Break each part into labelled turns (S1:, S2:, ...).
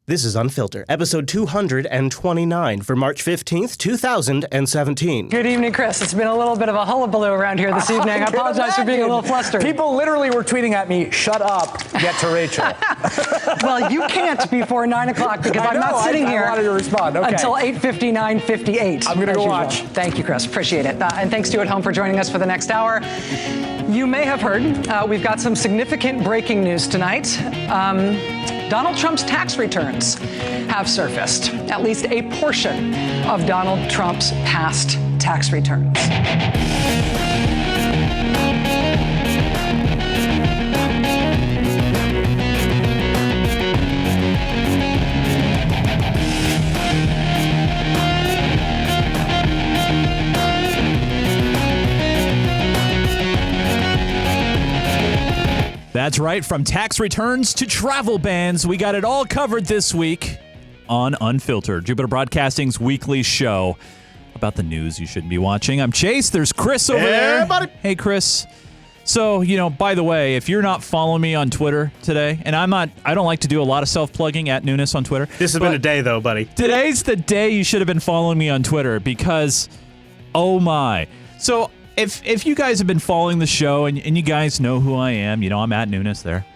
S1: This is Unfilter, episode 229 for March 15th, 2017.
S2: Good evening, Chris. It's been a little bit of a hullabaloo around here this evening. I apologize for being a little flustered.
S3: People literally were tweeting at me, shut up, get to Rachel.
S2: Well, you can't before 9 o'clock because I'm not sitting here
S3: I wanted to respond. Okay.
S2: until 8:59:58.
S3: I'm going to go watch.
S2: Thank you, Chris. Appreciate it. And thanks to you at home for joining us for the next hour. You may have heard we've got some significant breaking news tonight. Donald Trump's tax returns have surfaced, at least a portion of Donald Trump's past tax returns.
S4: That's right. From tax returns to travel bans, we got it all covered this week on Unfiltered, Jupiter Broadcasting's weekly show about the news you shouldn't be watching. I'm Chase. There's Chris over there.
S1: Buddy.
S4: Hey, Chris. So, by the way, if you're not following me on Twitter today, and I don't like to do a lot of self-plugging at Nunes on Twitter.
S1: This has been a day, though, buddy.
S4: Today's the day you should have been following me on Twitter because, oh my. So, If you guys have been following the show and you guys know who I am, I'm at Nunes there.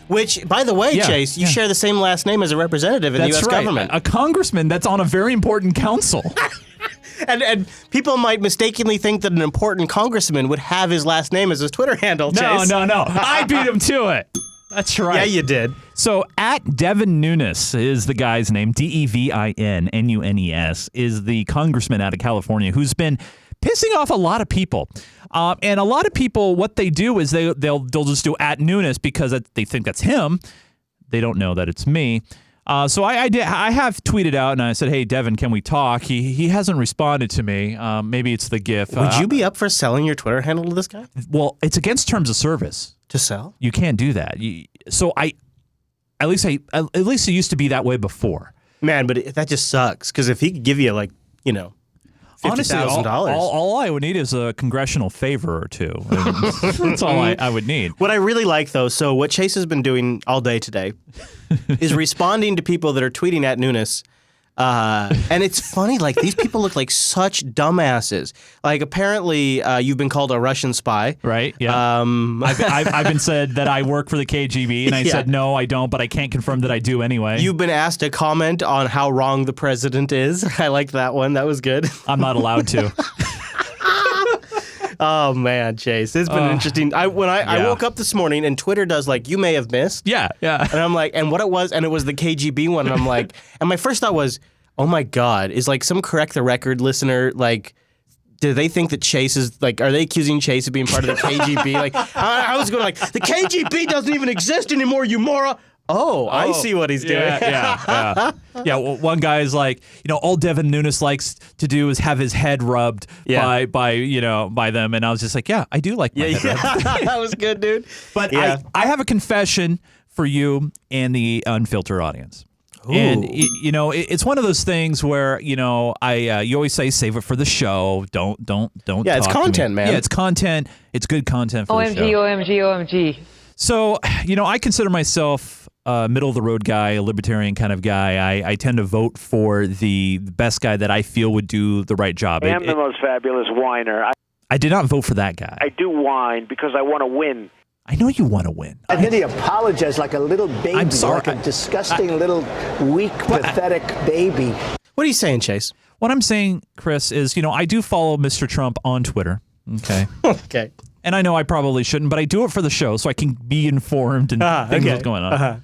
S1: Which, by the way, Chase, you share the same last name as a representative in the U.S. government.
S4: A congressman that's on a very important council.
S1: And people might mistakenly think that an important congressman would have his last name as his Twitter handle, Chase.
S4: No. I beat him to it. That's right.
S1: Yeah, you did.
S4: So, at Devin Nunes is the guy's name. DEVIN-NUNES is the congressman out of California who's been pissing off a lot of people. And a lot of people, what they do is they'll just do at Nunes because they think that's him. They don't know that it's me. So I have tweeted out and I said, hey, Devin, can we talk? He hasn't responded to me. Maybe it's the GIF.
S1: Would you be up for selling your Twitter handle to this guy?
S4: Well, it's against terms of service.
S1: To sell?
S4: You can't do that. At least it used to be that way before.
S1: Man, but that just sucks because if he could give you
S4: Honestly,
S1: $50,000.
S4: all I would need is a congressional favor or two. That's all I would need.
S1: What I really like, though, so what Chase has been doing all day today is responding to people that are tweeting at Nunes. And it's funny, these people look like such dumbasses. Apparently, you've been called a Russian spy.
S4: Right, yeah. I've been said that I work for the KGB, and I said, no, I don't, but I can't confirm that I do anyway.
S1: You've been asked to comment on how wrong the president is. I liked that one. That was good.
S4: I'm not allowed to.
S1: Oh, man, Chase. It's been interesting. I woke up this morning, and Twitter does, you may have missed.
S4: Yeah. And
S1: I'm like, and what it was, and it was the KGB one, and I'm like, and my first thought was, oh my God, is some Correct the Record listener, do they think that Chase is, are they accusing Chase of being part of the KGB? I was going the KGB doesn't even exist anymore, you moron. Oh, I see what he's doing.
S4: Yeah. Well, one guy is all Devin Nunes likes to do is have his head rubbed by them, and I was just like, yeah, I do like my head rubbed.
S1: That was good, dude.
S4: But I have a confession for you and the Unfiltered audience. Ooh. And it's one of those things where you always say save it for the show. Don't.
S1: Yeah, it's content, man.
S4: Yeah, it's content. It's good content for the show.
S5: OMG.
S4: So I consider myself a middle of the road guy, a libertarian kind of guy. I tend to vote for the best guy that I feel would do the right job.
S6: I am the most fabulous whiner.
S4: I did not vote for that guy.
S6: I do whine because I want to win.
S4: I know you want to win.
S7: And then he apologized like a little baby.
S4: I'm sorry.
S7: Like a disgusting little weak, pathetic baby.
S1: What are you saying, Chase?
S4: What I'm saying, Chris, is, I do follow Mr. Trump on Twitter. Okay.
S1: Okay.
S4: And I know I probably shouldn't, but I do it for the show so I can be informed and things that's going on.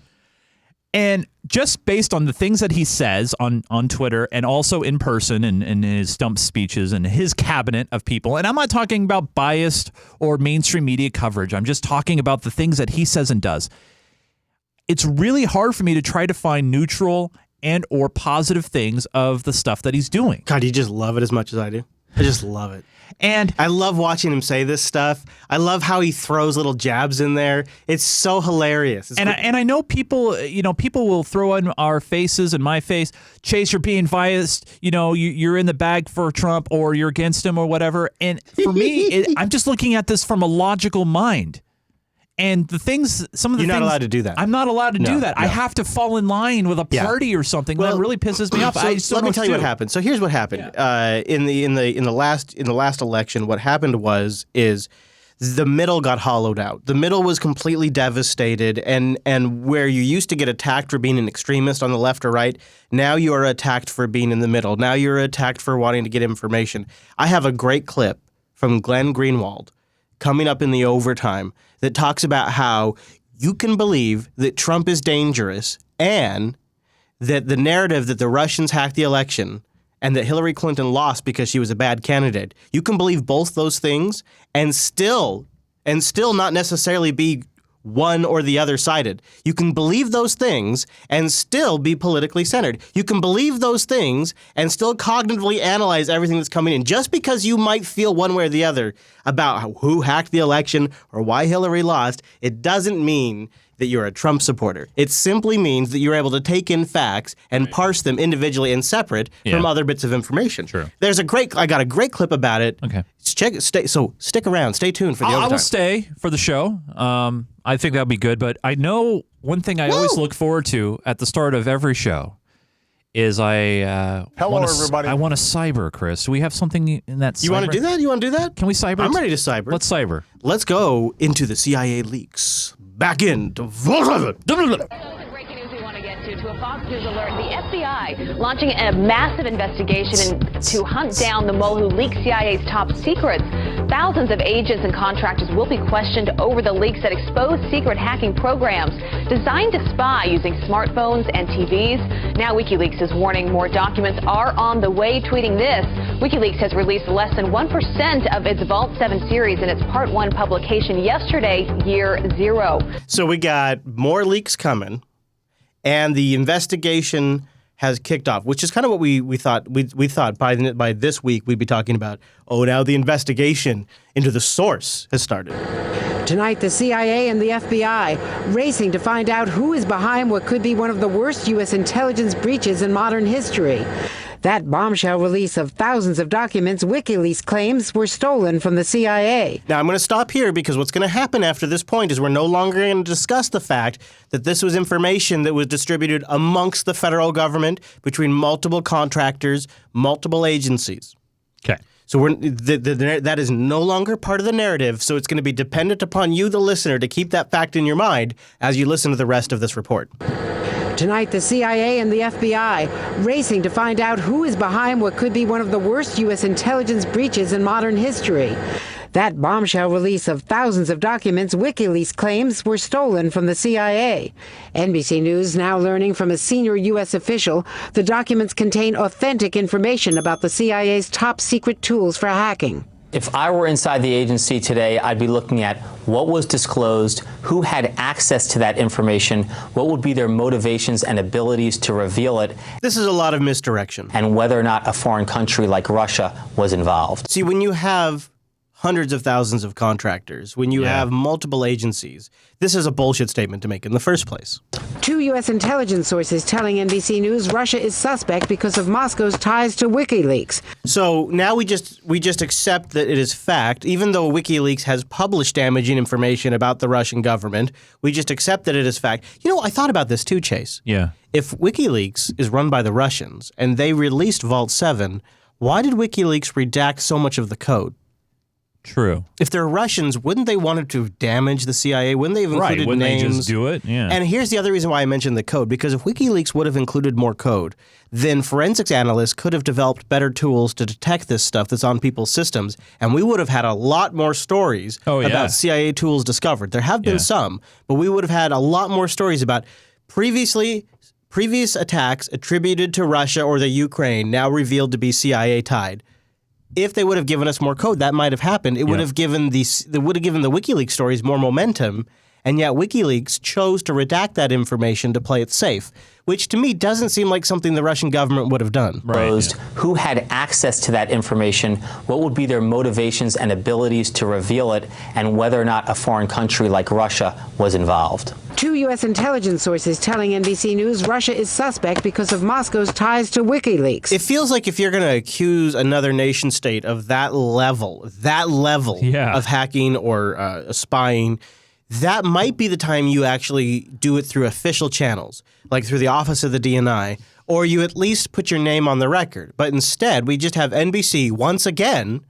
S4: And just based on the things that he says on Twitter and also in person and in his stump speeches and his cabinet of people, and I'm not talking about biased or mainstream media coverage. I'm just talking about the things that he says and does. It's really hard for me to try to find neutral and or positive things of the stuff that he's doing.
S1: God, you just love it as much as I do. I just love it.
S4: And
S1: I love watching him say this stuff. I love how he throws little jabs in there. It's so hilarious.
S4: And I know people, people will throw in our faces and my face, Chase, you're being biased. You're in the bag for Trump or you're against him or whatever. And for me, I'm just looking at this from a logical mind. And the things, some of the
S1: You're
S4: things,
S1: not allowed to do that.
S4: I'm not allowed to
S1: No,
S4: do that. I
S1: no.
S4: have to fall in line with a party or something.
S1: Well,
S4: that really pisses me off.
S1: So
S4: I just don't
S1: let
S4: know
S1: me tell you what
S4: to do.
S1: happened. So here's what happened. In the last election, what happened is the middle got hollowed out. The middle was completely devastated, and where you used to get attacked for being an extremist on the left or right, now you are attacked for being in the middle. Now you're attacked for wanting to get information. I have a great clip from Glenn Greenwald coming up in the overtime that talks about how you can believe that Trump is dangerous and that the narrative that the Russians hacked the election and that Hillary Clinton lost because she was a bad candidate. You can believe both those things and still not necessarily be one or the other sided. You can believe those things and still be politically centered. You can believe those things and still cognitively analyze everything that's coming in. Just because you might feel one way or the other about who hacked the election or why Hillary lost, it doesn't mean that you're a Trump supporter. It simply means that you're able to take in facts and parse them individually and separate from other bits of information.
S4: True.
S1: I got a great clip about it.
S4: Okay.
S1: Stick around. Stay tuned for the overtime.
S4: I will stay for the show. I think that'll be good. But I know one thing I always look forward to at the start of every show is
S3: Hello, everybody.
S4: I want to cyber, Chris. Do we have something in that cyber?
S1: You want to do that? You want to do that?
S4: Can we cyber?
S1: I'm ready to cyber.
S4: Let's cyber.
S1: Let's go into the CIA leaks. Back into Vault 7.
S5: Breaking news we want to get to a Fox News alert. The FBI launching a massive investigation to hunt down the mole who leaked CIA's top secrets. Thousands of agents and contractors will be questioned over the leaks that expose secret hacking programs designed to spy using smartphones and TVs. Now WikiLeaks is warning more documents are on the way, tweeting this. WikiLeaks has released less than 1% of its Vault 7 series in its Part 1 publication yesterday, year 0.
S1: So we got more leaks coming, and the investigation has kicked off, which is kind of what we thought. We thought by this week we'd be talking about, now the investigation into the source has started.
S8: Tonight, the CIA and the FBI racing to find out who is behind what could be one of the worst U.S. intelligence breaches in modern history. That bombshell release of thousands of documents WikiLeaks claims were stolen from the CIA.
S1: Now, I'm going to stop here because what's going to happen after this point is we're no longer going to discuss the fact that this was information that was distributed amongst the federal government between multiple contractors, multiple agencies.
S4: Okay.
S1: So that is no longer part of the narrative, so it's going to be dependent upon you, the listener, to keep that fact in your mind as you listen to the rest of this report.
S8: Tonight, the CIA and the FBI racing to find out who is behind what could be one of the worst U.S. intelligence breaches in modern history. That bombshell release of thousands of documents WikiLeaks claims were stolen from the CIA. NBC News now learning from a senior U.S. official the documents contain authentic information about the CIA's top secret tools for hacking.
S9: If I were inside the agency today, I'd be looking at what was disclosed, who had access to that information, what would be their motivations and abilities to reveal it.
S1: This is a lot of misdirection.
S9: And whether or not a foreign country like Russia was involved.
S1: See, when you have hundreds of thousands of contractors, when you have multiple agencies, this is a bullshit statement to make in the first place.
S8: Two U.S. intelligence sources telling NBC News Russia is suspect because of Moscow's ties to WikiLeaks. So
S1: now we just accept that it is fact, even though WikiLeaks has published damaging information about the Russian government, we just accept that it is fact. You know, I thought about this too, Chase.
S4: Yeah.
S1: If WikiLeaks is run by the Russians and they released Vault 7, why did WikiLeaks redact so much of the code?
S4: True.
S1: If they're Russians, wouldn't they want to damage the CIA? Wouldn't they have included
S4: wouldn't
S1: names?
S4: they just do it? Yeah.
S1: And here's the other reason why I mentioned the code, because if WikiLeaks would have included more code, then forensics analysts could have developed better tools to detect this stuff that's on people's systems, and we would have had a lot more stories about CIA tools discovered. There have been some, but we would have had a lot more stories about previous attacks attributed to Russia or the Ukraine, now revealed to be CIA tied. If they would have given us more code, that might have happened. It would have given the WikiLeaks stories more momentum, and yet WikiLeaks chose to redact that information to play it safe, which to me doesn't seem like something the Russian government would have done.
S9: Who had access to that information, what would be their motivations and abilities to reveal it, and whether or not a foreign country like Russia was involved.
S8: Two U.S. intelligence sources telling NBC News Russia is suspect because of Moscow's ties to WikiLeaks.
S1: It feels like if you're going to accuse another nation state of that level of hacking or spying, that might be the time you actually do it through official channels, like through the office of the DNI, or you at least put your name on the record. But instead, we just have NBC once again,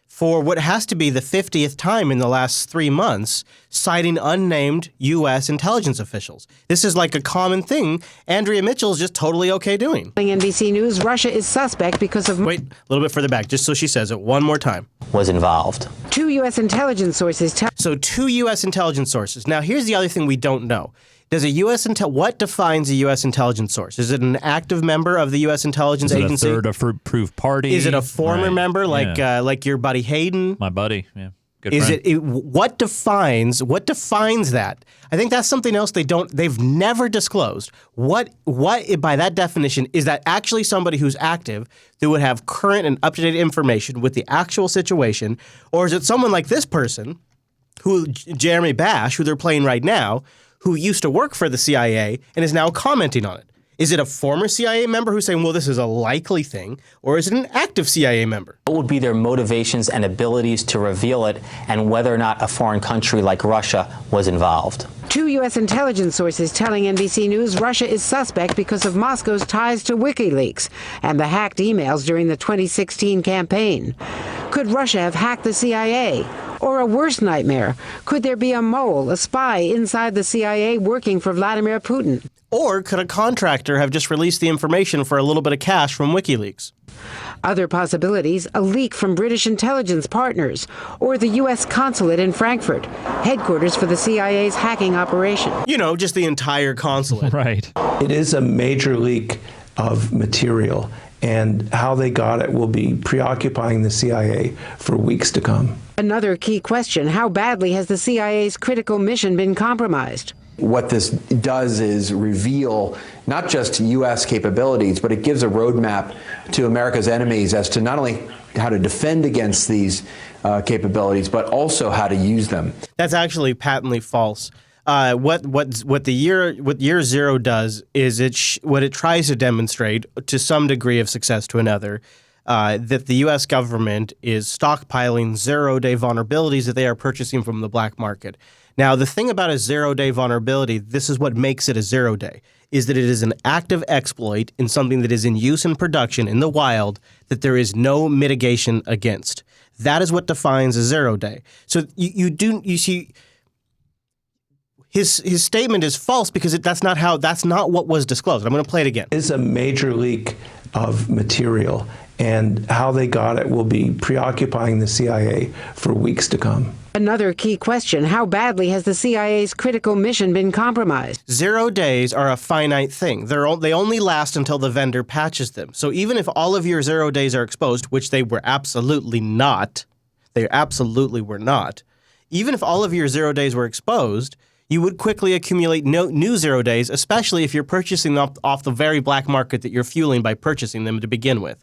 S1: for what has to be the 50th time in the last 3 months, citing unnamed U.S. intelligence officials. This is like a common thing Andrea Mitchell is just totally okay doing.
S8: NBC News, Russia is suspect because of...
S1: Wait, a little bit further back, just so she says it one more time.
S9: Was involved.
S8: 2 U.S. intelligence sources tell...
S1: So 2 U.S. intelligence sources. Now, here's the other thing we don't know. Does a U.S. what defines a U.S. intelligence source? Is it an active member of the U.S. intelligence agency?
S4: Is it a third approved party?
S1: Is it a former member, like your buddy Hayden?
S4: My buddy, yeah. Good
S1: Is
S4: friend.
S1: what defines that? I think that's something else they've never disclosed. What by that definition is that actually somebody who's active that would have current and up-to-date information with the actual situation, or is it someone like this person, who Jeremy Bash, who they're playing right now, who used to work for the CIA and is now commenting on it? Is it a former CIA member who's saying, well, this is a likely thing, or is it an active CIA member?
S9: What would be their motivations and abilities to reveal it, and whether or not a foreign country like Russia was involved?
S8: 2 U.S. intelligence sources telling NBC News Russia is suspect because of Moscow's ties to WikiLeaks and the hacked emails during the 2016 campaign. Could Russia have hacked the CIA? Or a worse nightmare, could there be a mole, a spy inside the CIA working for Vladimir Putin?
S1: Or could a contractor have just released the information for a little bit of cash from WikiLeaks?
S8: Other possibilities, a leak from British intelligence partners, or the U.S. consulate in Frankfurt, headquarters for the CIA's hacking operation.
S1: You know, just the entire consulate.
S4: Right.
S10: It is a major leak of material, and how they got it will be preoccupying the CIA for weeks to come.
S8: Another key question, how badly has the CIA's critical mission been compromised?
S11: What this does is reveal not just U.S. capabilities, but it gives a roadmap to America's enemies as to not only how to defend against these capabilities, but also how to use them.
S1: That's actually patently false. What year zero does is what it tries to demonstrate to some degree of success to another, that the U.S. government is stockpiling zero-day vulnerabilities that they are purchasing from the black market. Now, the thing about a zero-day vulnerability, this is what makes it a zero-day, is that it is an active exploit in something that is in use and production in the wild that there is no mitigation against. That is what defines a zero-day. So you see, his statement is false because that's not what was disclosed. I'm going to play it again.
S10: It is a major leak of material, and how they got it will be preoccupying the CIA for weeks to come.
S8: Another key question, how badly has the CIA's critical mission been compromised?
S1: 0 days are a finite thing. They only last until the vendor patches them. So even if all of your 0 days are exposed, which they were absolutely not, they absolutely were not, even if all of your 0 days were exposed, you would quickly accumulate new 0 days, especially if you're purchasing them off the very black market that you're fueling by purchasing them to begin with.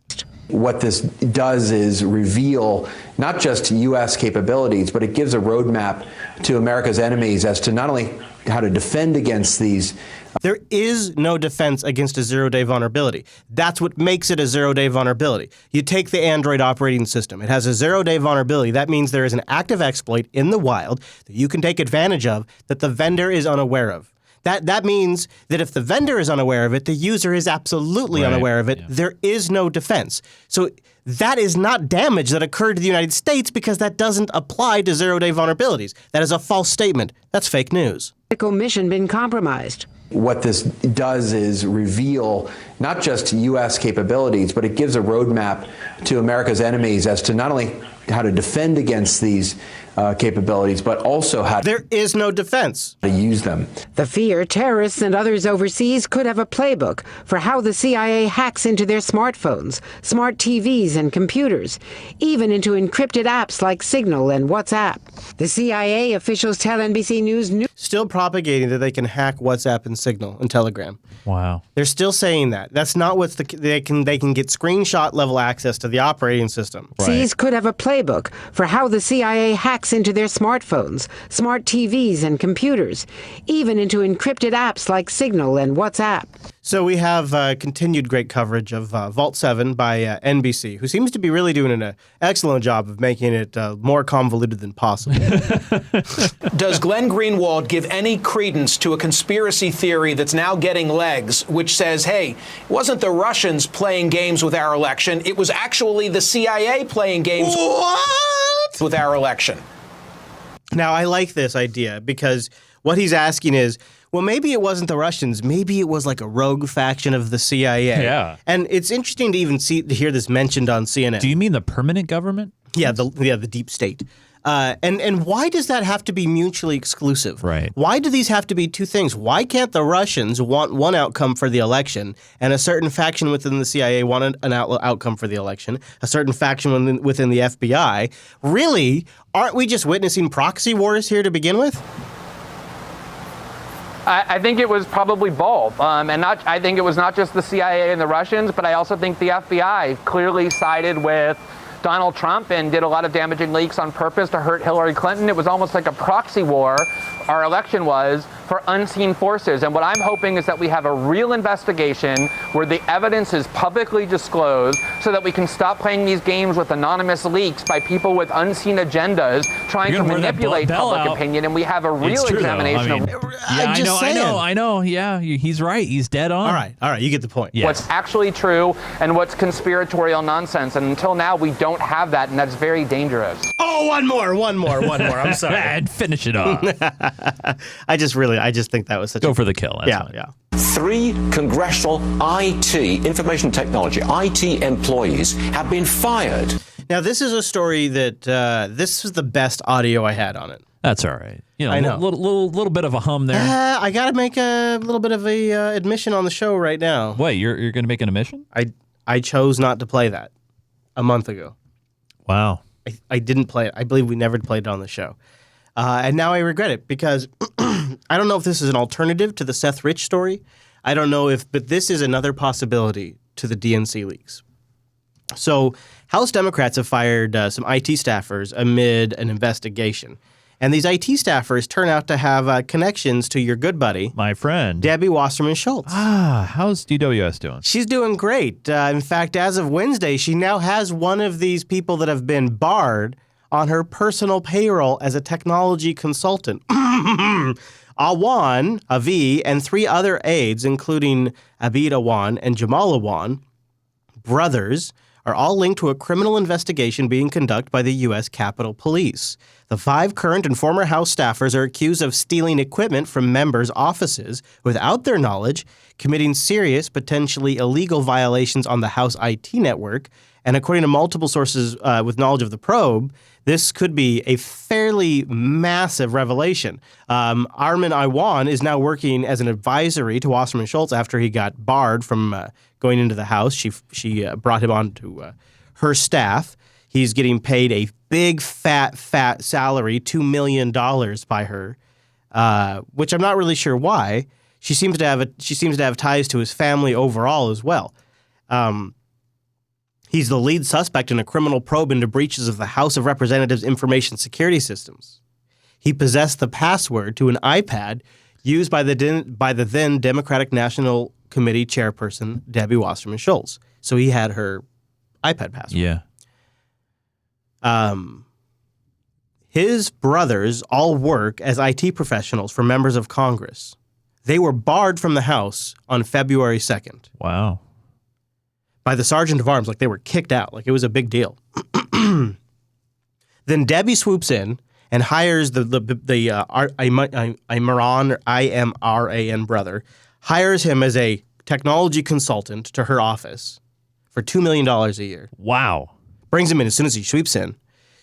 S11: What this does is reveal not just U.S. capabilities, but it gives a roadmap to America's enemies as to not only how to defend against these.
S1: There is no defense against a 0 day vulnerability. That's what makes it a 0 day vulnerability. You take the Android operating system. It has a 0 day vulnerability. That means there is an active exploit in the wild that you can take advantage of that the vendor is unaware of. That means that if the vendor is unaware of it, the user is absolutely unaware of it. Yeah. There is no defense. So that is not damage that occurred to the United States because that doesn't apply to 0 day vulnerabilities. That is a false statement. That's fake news.
S8: Critical mission been compromised.
S11: What this does is reveal not just U.S. capabilities, but it gives a roadmap to America's enemies as to not only how to defend against these capabilities, but also how
S1: there is no defense
S11: to use them.
S8: The fear terrorists and others overseas could have a playbook for how the CIA hacks into their smartphones, smart TVs and computers, even into encrypted apps like Signal and WhatsApp. The CIA officials tell NBC News
S1: still propagating that they can hack WhatsApp and Signal and Telegram.
S4: Wow.
S1: They're still saying that. That's not what's they can get screenshot level access to the operating system.
S8: Right. Could have a playbook for how the CIA hacks into their smartphones, smart TVs and computers, even into encrypted apps like Signal and WhatsApp.
S1: So we have continued great coverage of Vault 7 by NBC, who seems to be really doing an excellent job of making it more convoluted than possible.
S12: Does Glenn Greenwald give any credence to a conspiracy theory that's now getting legs, which says, hey, it wasn't the Russians playing games with our election, it was actually the CIA playing games with our election?
S1: Now, I like this idea because what he's asking is, well, maybe it wasn't the Russians. Maybe it was like a rogue faction of the CIA.
S4: Yeah.
S1: And it's interesting to even to hear this mentioned on CNN.
S4: Do you mean the permanent government?
S1: Yeah, the deep state. And why does that have to be mutually exclusive?
S4: Right.
S1: Why do these have to be two things? Why can't the Russians want one outcome for the election and a certain faction within the CIA want an outcome for the election, a certain faction within the FBI? Really, aren't we just witnessing proxy wars here to begin with?
S13: I think it was probably both, I think it was not just the CIA and the Russians, but I also think the FBI clearly sided with Donald Trump and did a lot of damaging leaks on purpose to hurt Hillary Clinton. It was almost like a proxy war, our election was, for unseen forces. And what I'm hoping is that we have a real investigation where the evidence is publicly disclosed so that we can stop playing these games with anonymous leaks by people with unseen agendas trying to manipulate public opinion, and we have a real examination of...
S4: I know. Yeah, he's right. He's dead on.
S1: All right. You get the point.
S4: Yes.
S13: What's actually true and what's conspiratorial nonsense. And until now, we don't have that, and that's very dangerous.
S1: Oh, one more. I'm sorry.
S4: And finish it off.
S1: I just think that was such
S4: Go for the kill. That's fine.
S1: Yeah.
S14: 3 congressional IT, information technology, IT employees have been fired.
S1: Now, this is a story that this was the best audio I had on it.
S4: That's all right. You know,
S1: I know.
S4: Little bit of a hum there.
S1: I got to make a little bit of a admission on the show right now.
S4: Wait, you're going to make an admission?
S1: I chose not to play that a month ago.
S4: Wow.
S1: I didn't play it. I believe we never played it on the show. And now I regret it because I don't know if this is an alternative to the Seth Rich story. I don't know but this is another possibility to the DNC leaks. So House Democrats have fired some IT staffers amid an investigation. And these IT staffers turn out to have connections to your good buddy,
S4: my friend,
S1: Debbie Wasserman Schultz.
S4: How's DWS doing?
S1: She's doing great. In fact, as of Wednesday, she now has one of these people that have been barred on her personal payroll as a technology consultant. Awan, Avi, and 3 other aides, including Abid Awan and Jamal Awan, brothers, are all linked to a criminal investigation being conducted by the U.S. Capitol Police. The 5 current and former House staffers are accused of stealing equipment from members' offices without their knowledge, committing serious, potentially illegal violations on the House IT network, and according to multiple sources with knowledge of the probe, this could be a fairly massive revelation. Armin Iwan is now working as an advisory to Wasserman Schultz after he got barred from going into the House. She brought him on to her staff. He's getting paid a big, fat salary, $2 million by her, which I'm not really sure why. She seems to have ties to his family overall as well. He's the lead suspect in a criminal probe into breaches of the House of Representatives information security systems. He possessed the password to an iPad used by the then Democratic National Committee chairperson, Debbie Wasserman Schultz. So he had her iPad password.
S4: Yeah.
S1: His brothers all work as IT professionals for members of Congress. They were barred from the House on February 2nd.
S4: Wow.
S1: By the Sergeant of Arms, like they were kicked out, like it was a big deal. Then Debbie swoops in and hires the IMRAN brother, hires him as a technology consultant to her office for $2 million a year.
S4: Wow.
S1: Brings him in as soon as he sweeps in.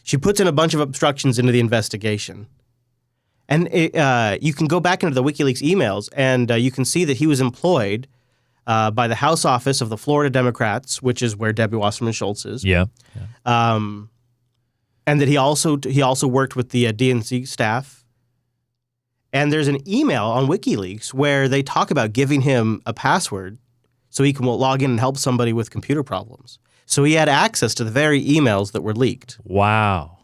S1: She puts in a bunch of obstructions into the investigation. And you can go back into the WikiLeaks emails, and you can see that he was employed by the House office of the Florida Democrats, which is where Debbie Wasserman Schultz is.
S4: Yeah.
S1: And that he also worked with the DNC staff. And there's an email on WikiLeaks where they talk about giving him a password so he can log in and help somebody with computer problems. So he had access to the very emails that were leaked.
S4: Wow.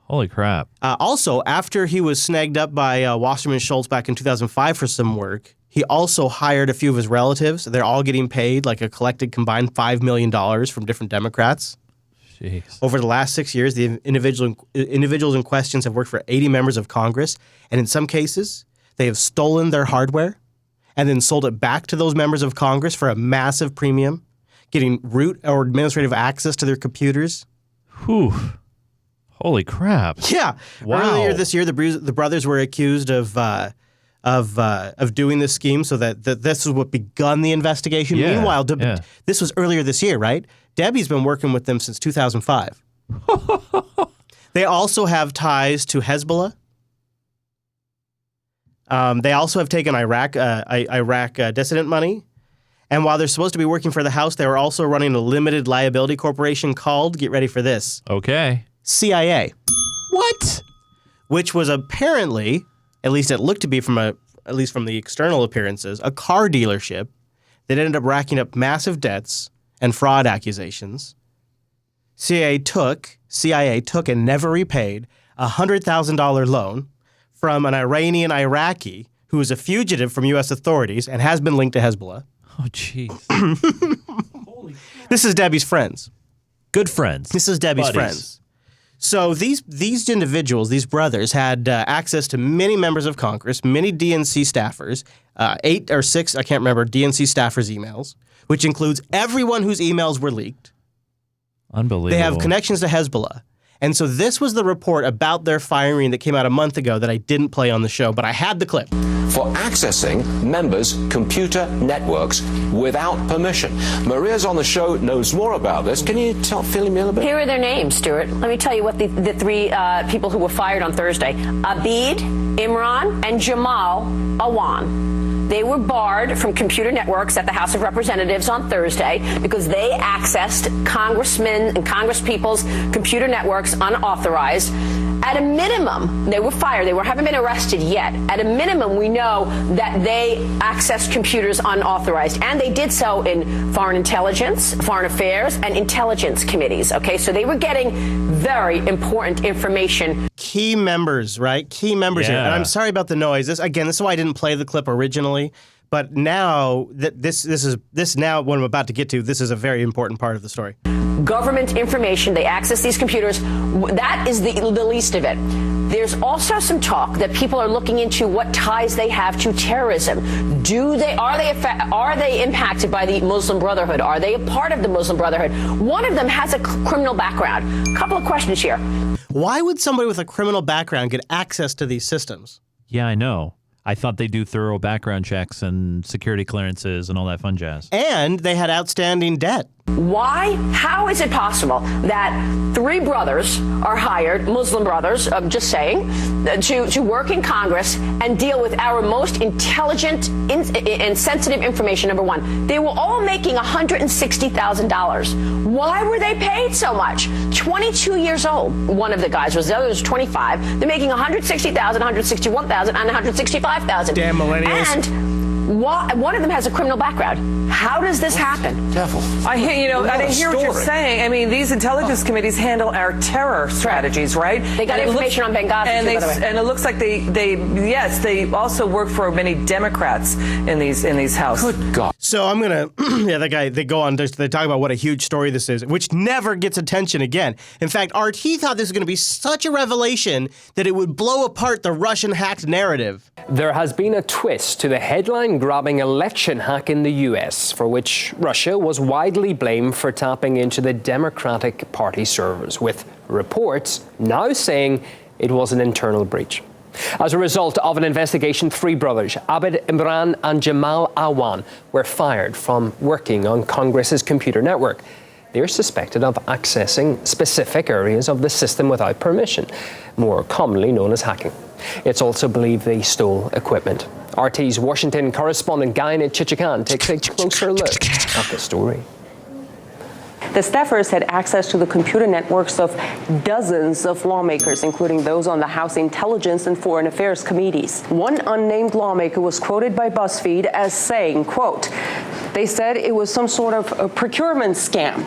S4: Holy crap.
S1: Also, after he was snagged up by Wasserman Schultz back in 2005 for some work, He also hired a few of his relatives. They're all getting paid like a collected combined $5 million from different Democrats.
S4: Jeez.
S1: Over the last 6 years, the individuals in questions have worked for 80 members of Congress, and in some cases, they have stolen their hardware and then sold it back to those members of Congress for a massive premium, getting root or administrative access to their computers.
S4: Whew. Holy crap.
S1: Yeah.
S4: Wow.
S1: Earlier this year, the brothers were accused of doing this scheme so that this is what begun the investigation.
S4: Yeah,
S1: Meanwhile,
S4: yeah.
S1: this was earlier this year, right? Debbie's been working with them since 2005. They also have ties to Hezbollah. They also have taken Iraq dissident money. And while they're supposed to be working for the House, they were also running a limited liability corporation called, get ready for this,
S4: Okay.
S1: CIA.
S4: What?
S1: Which was apparently, at least it looked to be at least from the external appearances, a car dealership that ended up racking up massive debts and fraud accusations. CIA took and never repaid a $100,000 loan from an Iranian Iraqi who is a fugitive from U.S. authorities and has been linked to Hezbollah.
S4: Oh, jeez.
S1: This is Debbie's friends.
S4: Good friends.
S1: This is Debbie's
S4: Buddies.
S1: friends. So these individuals, these brothers, had access to many members of Congress, many DNC staffers, 8 or 6, I can't remember, DNC staffers' emails, which includes everyone whose emails were leaked.
S4: Unbelievable.
S1: They have connections to Hezbollah. And so this was the report about their firing that came out a month ago that I didn't play on the show, but I had the clip.
S14: For accessing members' computer networks without permission. Maria's on the show, knows more about this. Can you fill me in a little bit?
S15: Here are their names, Stuart. Let me tell you what the three people who were fired on Thursday. Abid, Imran, and Jamal Awan. They were barred from computer networks at the House of Representatives on Thursday because they accessed congressmen and congresspeople's computer networks unauthorized. At a minimum, they were fired. They haven't been arrested yet. At a minimum, we know that they accessed computers unauthorized, and they did so in foreign intelligence, foreign affairs, and intelligence committees. Okay, so they were getting very important information.
S1: Key members, right? Key members here. And I'm sorry about the noise. This is why I didn't play the clip originally. But now that this is now what I'm about to get to. This is a very important part of the story.
S15: Government information. They access these computers. That is the least of it. There's also some talk that people are looking into what ties they have to terrorism. Are they impacted by the Muslim Brotherhood? Are they a part of the Muslim Brotherhood? One of them has a criminal background. A couple of questions here.
S1: Why would somebody with a criminal background get access to these systems?
S4: Yeah, I know. I thought they do thorough background checks and security clearances and all that fun jazz.
S1: And they had outstanding debt.
S15: Why? How is it possible that 3 brothers are hired, Muslim brothers, I'm just saying, to work in Congress and deal with our most intelligent and sensitive information, number one? They were all making $160,000. Why were they paid so much? 22 years old, one of the guys was. The other was 25. They're making $160,000, $161,000, and $165,000.
S1: Damn millennials.
S15: And one of them has a criminal background. How does this happen?
S14: Devil.
S16: I hear what you're saying. I mean, these intelligence committees handle our terror strategies, right?
S15: They got information on Benghazi,
S16: and it looks like they also work for many Democrats in these houses.
S14: Good God.
S1: So I'm gonna, they go on. They talk about what a huge story this is, which never gets attention again. In fact, RT thought this was going to be such a revelation that it would blow apart the Russian-hacked narrative.
S17: There has been a twist to the headline-grabbing election hack in the US, for which Russia was widely blamed for tapping into the Democratic Party servers, with reports now saying it was an internal breach. As a result of an investigation, 3 brothers, Abid, Imran and Jamal Awan, were fired from working on Congress's computer network. They're suspected of accessing specific areas of the system without permission, more commonly known as hacking. It's also believed they stole equipment. RT's Washington correspondent Guy Chichikan takes a closer look at the story.
S18: The staffers had access to the computer networks of dozens of lawmakers, including those on the House Intelligence and Foreign Affairs committees. One unnamed lawmaker was quoted by BuzzFeed as saying, quote, "They said it was some sort of a procurement scam,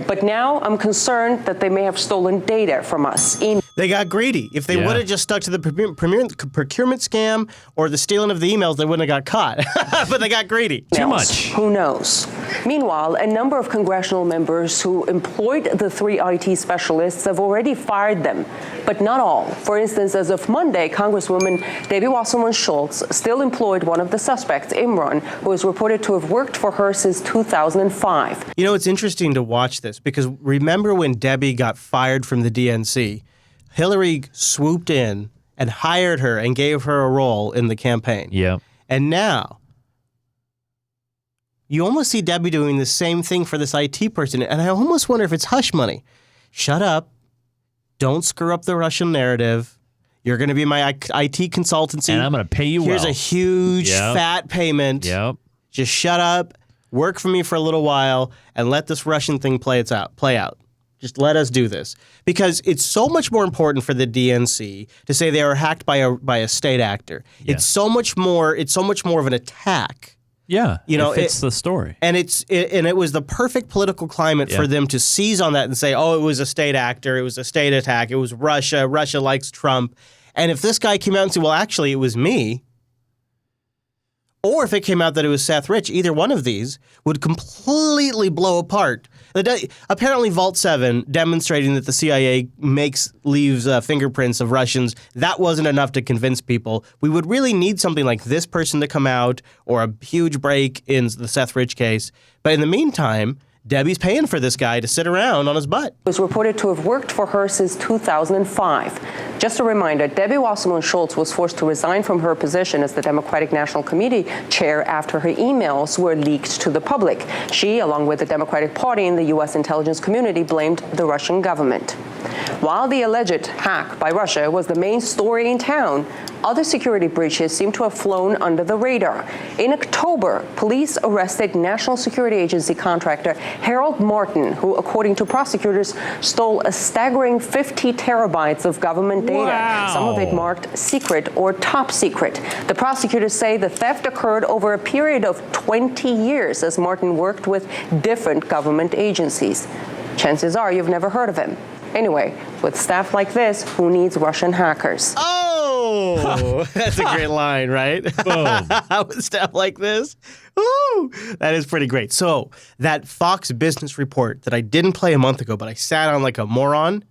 S18: but now I'm concerned that they may have stolen data from us."
S1: They got greedy. If they would have just stuck to the procurement scam or the stealing of the emails, they wouldn't have got caught. But they got greedy.
S18: Too much. Who knows? Meanwhile, a number of congressional members who employed the 3 IT specialists have already fired them, but not all. For instance, as of Monday, Congresswoman Debbie Wasserman Schultz still employed one of the suspects, Imran, who is reported to have worked for her since 2005.
S1: You know, it's interesting to watch this because remember when Debbie got fired from the DNC? Hillary swooped in and hired her and gave her a role in the campaign.
S4: Yeah.
S1: And now, you almost see Debbie doing the same thing for this IT person. And I almost wonder if it's hush money. Shut up. Don't screw up the Russian narrative. You're going to be my IT consultancy.
S4: And I'm going to pay you
S1: Here's
S4: well.
S1: a huge fat payment.
S4: Yep.
S1: Just shut up, work for me for a little while, and let this Russian thing play out. Just let us do this. Because it's so much more important for the DNC to say they were hacked by a state actor. Yeah. It's so much more of an attack.
S4: Yeah,
S1: you know,
S4: it fits the story.
S1: And it was the perfect political climate for them to seize on that and say, oh, it was a state actor, it was a state attack, it was Russia likes Trump. And if this guy came out and said, well, actually, it was me, or if it came out that it was Seth Rich, either one of these would completely blow apart. Apparently, Vault 7 demonstrating that the CIA leaves fingerprints of Russians, that wasn't enough to convince people. We would really need something like this person to come out or a huge break in the Seth Rich case. But in the meantime, Debbie's paying for this guy to sit around on his butt.
S18: Was reported to have worked for her since 2005. Just a reminder, Debbie Wasserman Schultz was forced to resign from her position as the Democratic National Committee chair after her emails were leaked to the public. She, along with the Democratic Party and the U.S. intelligence community, blamed the Russian government. While the alleged hack by Russia was the main story in town, other security breaches seem to have flown under the radar. In October, police arrested National Security Agency contractor Harold Martin, who, according to prosecutors, stole a staggering 50 terabytes of government data.
S4: Wow.
S18: Some of it marked secret or top secret. The prosecutors say the theft occurred over a period of 20 years as Martin worked with different government agencies. Chances are you've never heard of him. Anyway, with staff like this, who needs Russian hackers?
S1: Oh, that's a great line, right? With staff like this. Ooh, that is pretty great. So that Fox Business report that I didn't play a month ago, but I sat on like a moron,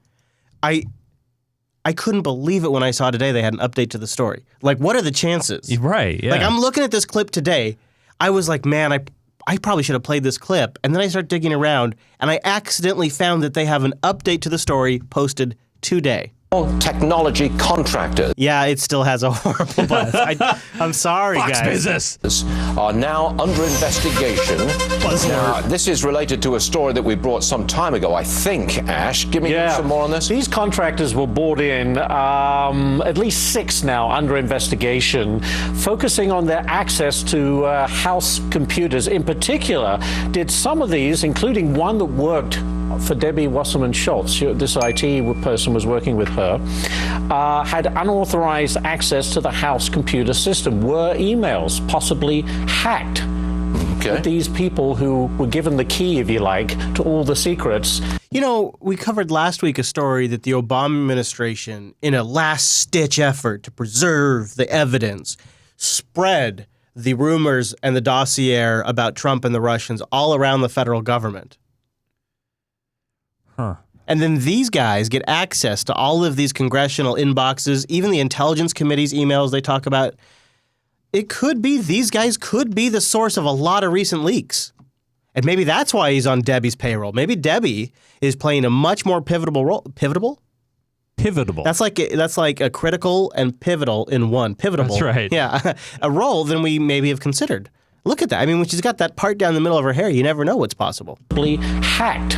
S1: I couldn't believe it when I saw today they had an update to the story. Like, what are the chances?
S4: Right, yeah.
S1: Like, I'm looking at this clip today. I was like, man, I probably should have played this clip. And then I start digging around, and I accidentally found that they have an update to the story posted today.
S14: Technology contractors.
S1: Yeah, it still has a horrible buzz. I'm sorry,
S14: Fox
S1: guys.
S14: Business are now under investigation. Now, this is related to a story that we brought some time ago, I think, Ash. Give me some more on this.
S19: These contractors were brought in, at least 6 now, under investigation, focusing on their access to house computers. In particular, did some of these, including one that worked for Debbie Wasserman Schultz, this IT person was working with her, had unauthorized access to the House computer system. Were emails possibly hacked? Okay. These people who were given the key, if you like, to all the secrets.
S1: You know, we covered last week a story that the Obama administration, in a last-ditch effort to preserve the evidence, spread the rumors and the dossier about Trump and the Russians all around the federal government.
S4: Huh.
S1: And then these guys get access to all of these congressional inboxes, even the Intelligence Committee's emails they talk about. It could be these guys could be the source of a lot of recent leaks. And maybe that's why he's on Debbie's payroll. Maybe Debbie is playing a much more pivotal role. Pivotal? That's like a critical and pivotal in one. Pivotable.
S4: That's right.
S1: Yeah. A role than we maybe have considered. Look at that. I mean, when she's got that part down the middle of her hair, you never know what's possible.
S19: Hacked.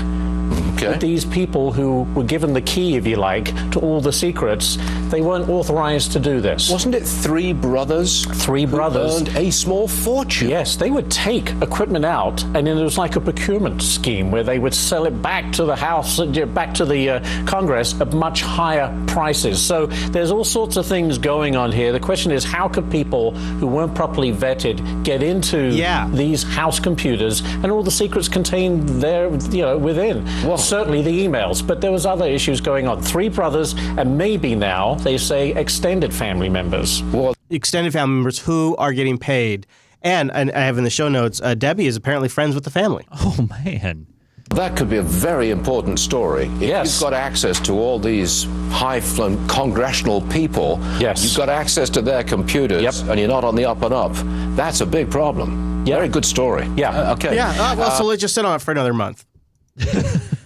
S19: Okay. These people who were given the key, if you like, to all the secrets, they weren't authorized to do this.
S14: Wasn't it 3 brothers?
S19: 3 brothers.
S14: Who earned a small fortune.
S19: Yes, they would take equipment out, and then it was like a procurement scheme where they would sell it back to the House, back to the Congress at much higher prices. So there's all sorts of things going on here. The question is, how could people who weren't properly vetted get into these House computers and all the secrets contained there, within?
S14: Well,
S19: certainly the emails, but there was other issues going on. 3 brothers, and maybe now they say extended family members.
S1: Well, extended family members who are getting paid. And I have in the show notes, Debbie is apparently friends with the family.
S4: Oh, man.
S14: That could be a very important story. If you've got access to all these high-flown congressional people, you've got access to their computers, and you're not on the up and up. That's a big problem. Very good story. Okay.
S1: Yeah. So let's just sit on it for another month.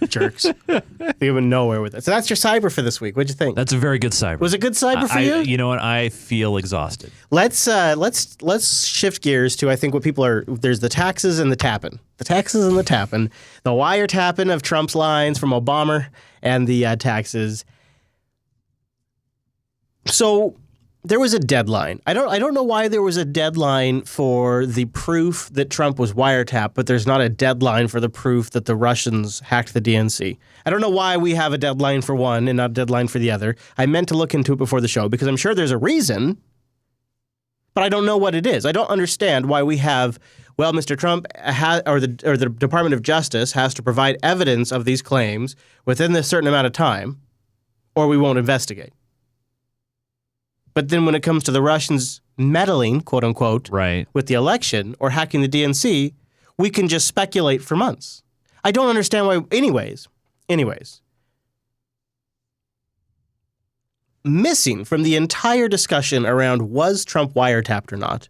S1: Jerks. They went nowhere with it. So that's your cyber for this week. What'd you think?
S4: That's a very good cyber.
S1: Was it good cyber for you?
S4: You know what? I feel exhausted.
S1: Let's shift gears to, I think, what people are. There's the taxes and the tapping. The taxes and the tapping. The wiretapping of Trump's lines from Obama and the taxes. So there was a deadline. I don't know why there was a deadline for the proof that Trump was wiretapped, but there's not a deadline for the proof that the Russians hacked the DNC. I don't know why we have a deadline for one and not a deadline for the other. I meant to look into it before the show because I'm sure there's a reason, but I don't know what it is. I don't understand why we have, well, Mr. Trump or the Department of Justice has to provide evidence of these claims within a certain amount of time, or we won't investigate. But then when it comes to the Russians meddling, quote unquote, with the election or hacking the DNC, we can just speculate for months. I don't understand why. Anyways, missing from the entire discussion around was Trump wiretapped or not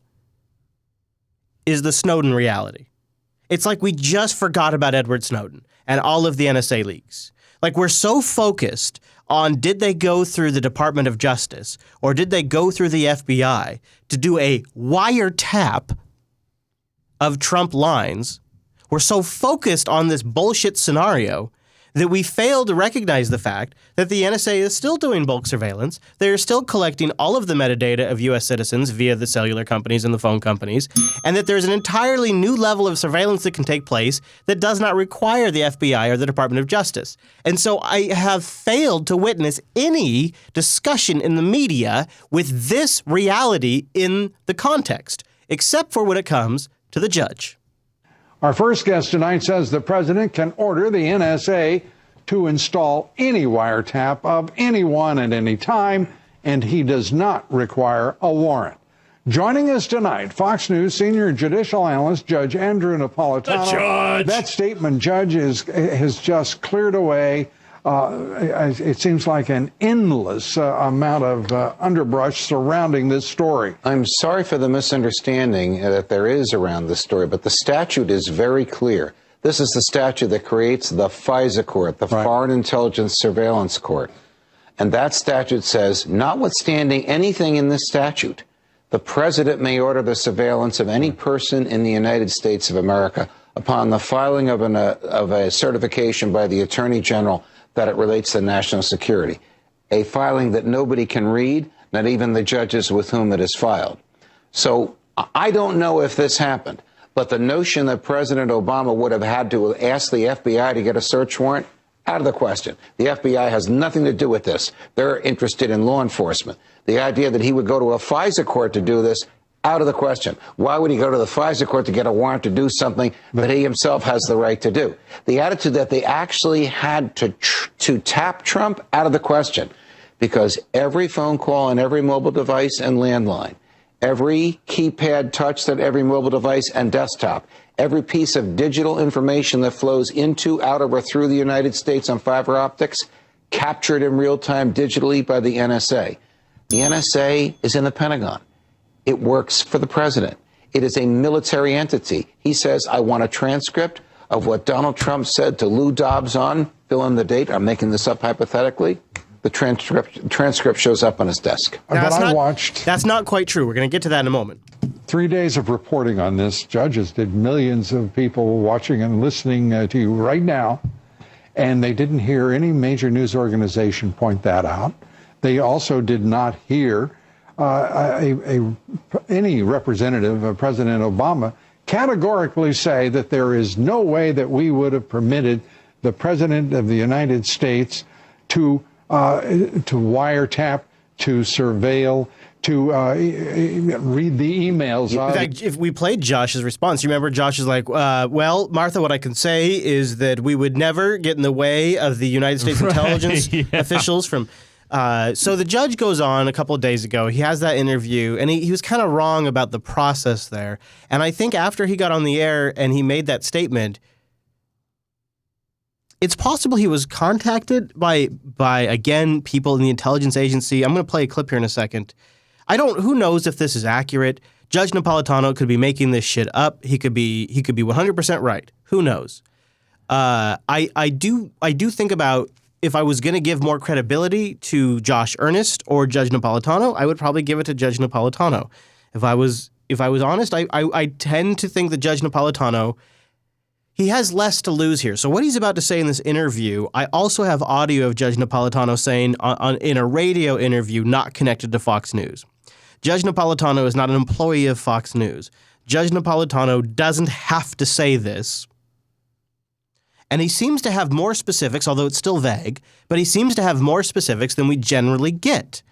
S1: is the Snowden reality. It's like we just forgot about Edward Snowden and all of the NSA leaks. Like we're so focused on did they go through the Department of Justice or did they go through the FBI to do a wiretap of Trump lines. We're so focused on this bullshit scenario that we fail to recognize the fact that the NSA is still doing bulk surveillance. They're still collecting all of the metadata of U.S. citizens via the cellular companies and the phone companies, and that there's an entirely new level of surveillance that can take place that does not require the FBI or the Department of Justice. And so I have failed to witness any discussion in the media with this reality in the context, except for when it comes to the judge.
S20: Our first guest tonight says the president can order the NSA to install any wiretap of anyone at any time, and he does not require a warrant. Joining us tonight, Fox News senior judicial analyst Judge Andrew Napolitano.
S21: The judge.
S20: That statement, Judge, has just cleared away. It seems like an endless amount of underbrush surrounding this story.
S22: I'm sorry for the misunderstanding that there is around this story, but the statute is very clear. This is the statute that creates the FISA court, the Foreign Intelligence Surveillance Court. And that statute says, notwithstanding anything in this statute, the president may order the surveillance of any person in the United States of America upon the filing of a certification by the Attorney General that it relates to national security, a filing that nobody can read, not even the judges with whom it is filed. So I don't know if this happened, but the notion that President Obama would have had to ask the FBI to get a search warrant, out of the question. The FBI has nothing to do with this. They're interested in law enforcement. The idea that he would go to a FISA court to do this, out of the question. Why would he go to the FISA court to get a warrant to do something that he himself has the right to do? The attitude that they actually had to tap Trump, out of the question. Because every phone call on every mobile device and landline, every keypad touched on every mobile device and desktop, every piece of digital information that flows into, out of, or through the United States on fiber optics, captured in real time digitally by the NSA. The NSA is in the Pentagon. It works for the president. It is a military entity. He says, I want a transcript of what Donald Trump said to Lou Dobbs on, fill in the date, I'm making this up hypothetically. The transcript shows up on his desk.
S1: That's not quite true. We're going to get to that in a moment.
S20: 3 days of reporting on this. Judges did millions of people watching and listening to you right now, and they didn't hear any major news organization point that out. They also did not hear any representative of President Obama categorically say that there is no way that we would have permitted the President of the United States to wiretap, to surveil, to read the emails.
S1: In fact, if we played Josh's response, you remember Josh is like, well, Martha, what I can say is that we would never get in the way of the United States intelligence officials from... So the judge goes on a couple of days ago. He has that interview, and he was kind of wrong about the process there. And I think after he got on the air and he made that statement, it's possible he was contacted by again, people in the intelligence agency. I'm going to play a clip here in a second. Who knows if this is accurate? Judge Napolitano could be making this shit up. He could be 100% right. Who knows? I do think about if I was going to give more credibility to Josh Earnest or Judge Napolitano, I would probably give it to Judge Napolitano. If I was honest, I tend to think that Judge Napolitano, he has less to lose here. So what he's about to say in this interview, I also have audio of Judge Napolitano saying in a radio interview not connected to Fox News. Judge Napolitano is not an employee of Fox News. Judge Napolitano doesn't have to say this. And he seems to have more specifics, although it's still vague, but he seems to have more specifics than we generally get.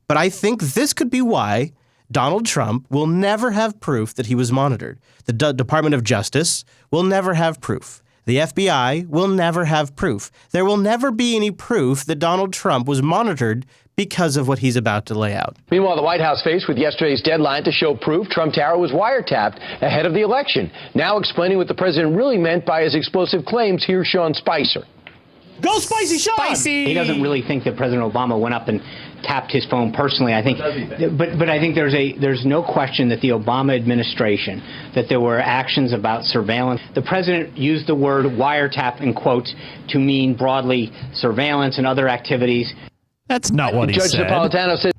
S1: But I think this could be why Donald Trump will never have proof that he was monitored. The Department of Justice will never have proof. The FBI will never have proof. There will never be any proof that Donald Trump was monitored because of what he's about to lay out.
S2: Meanwhile, the White House faced with yesterday's deadline to show proof Trump Tower was wiretapped ahead of the election. Now explaining what the president really meant by his explosive claims, here's Sean Spicer.
S1: Go Spicy Sean!
S21: Spicy! He doesn't really think that President Obama went up and tapped his phone personally. I think, but I think there's no question that the Obama administration, that there were actions about surveillance. The president used the word wiretap in quotes to mean broadly surveillance and other activities.
S4: That's not what he
S2: Judge
S4: said.
S2: Napolitano said.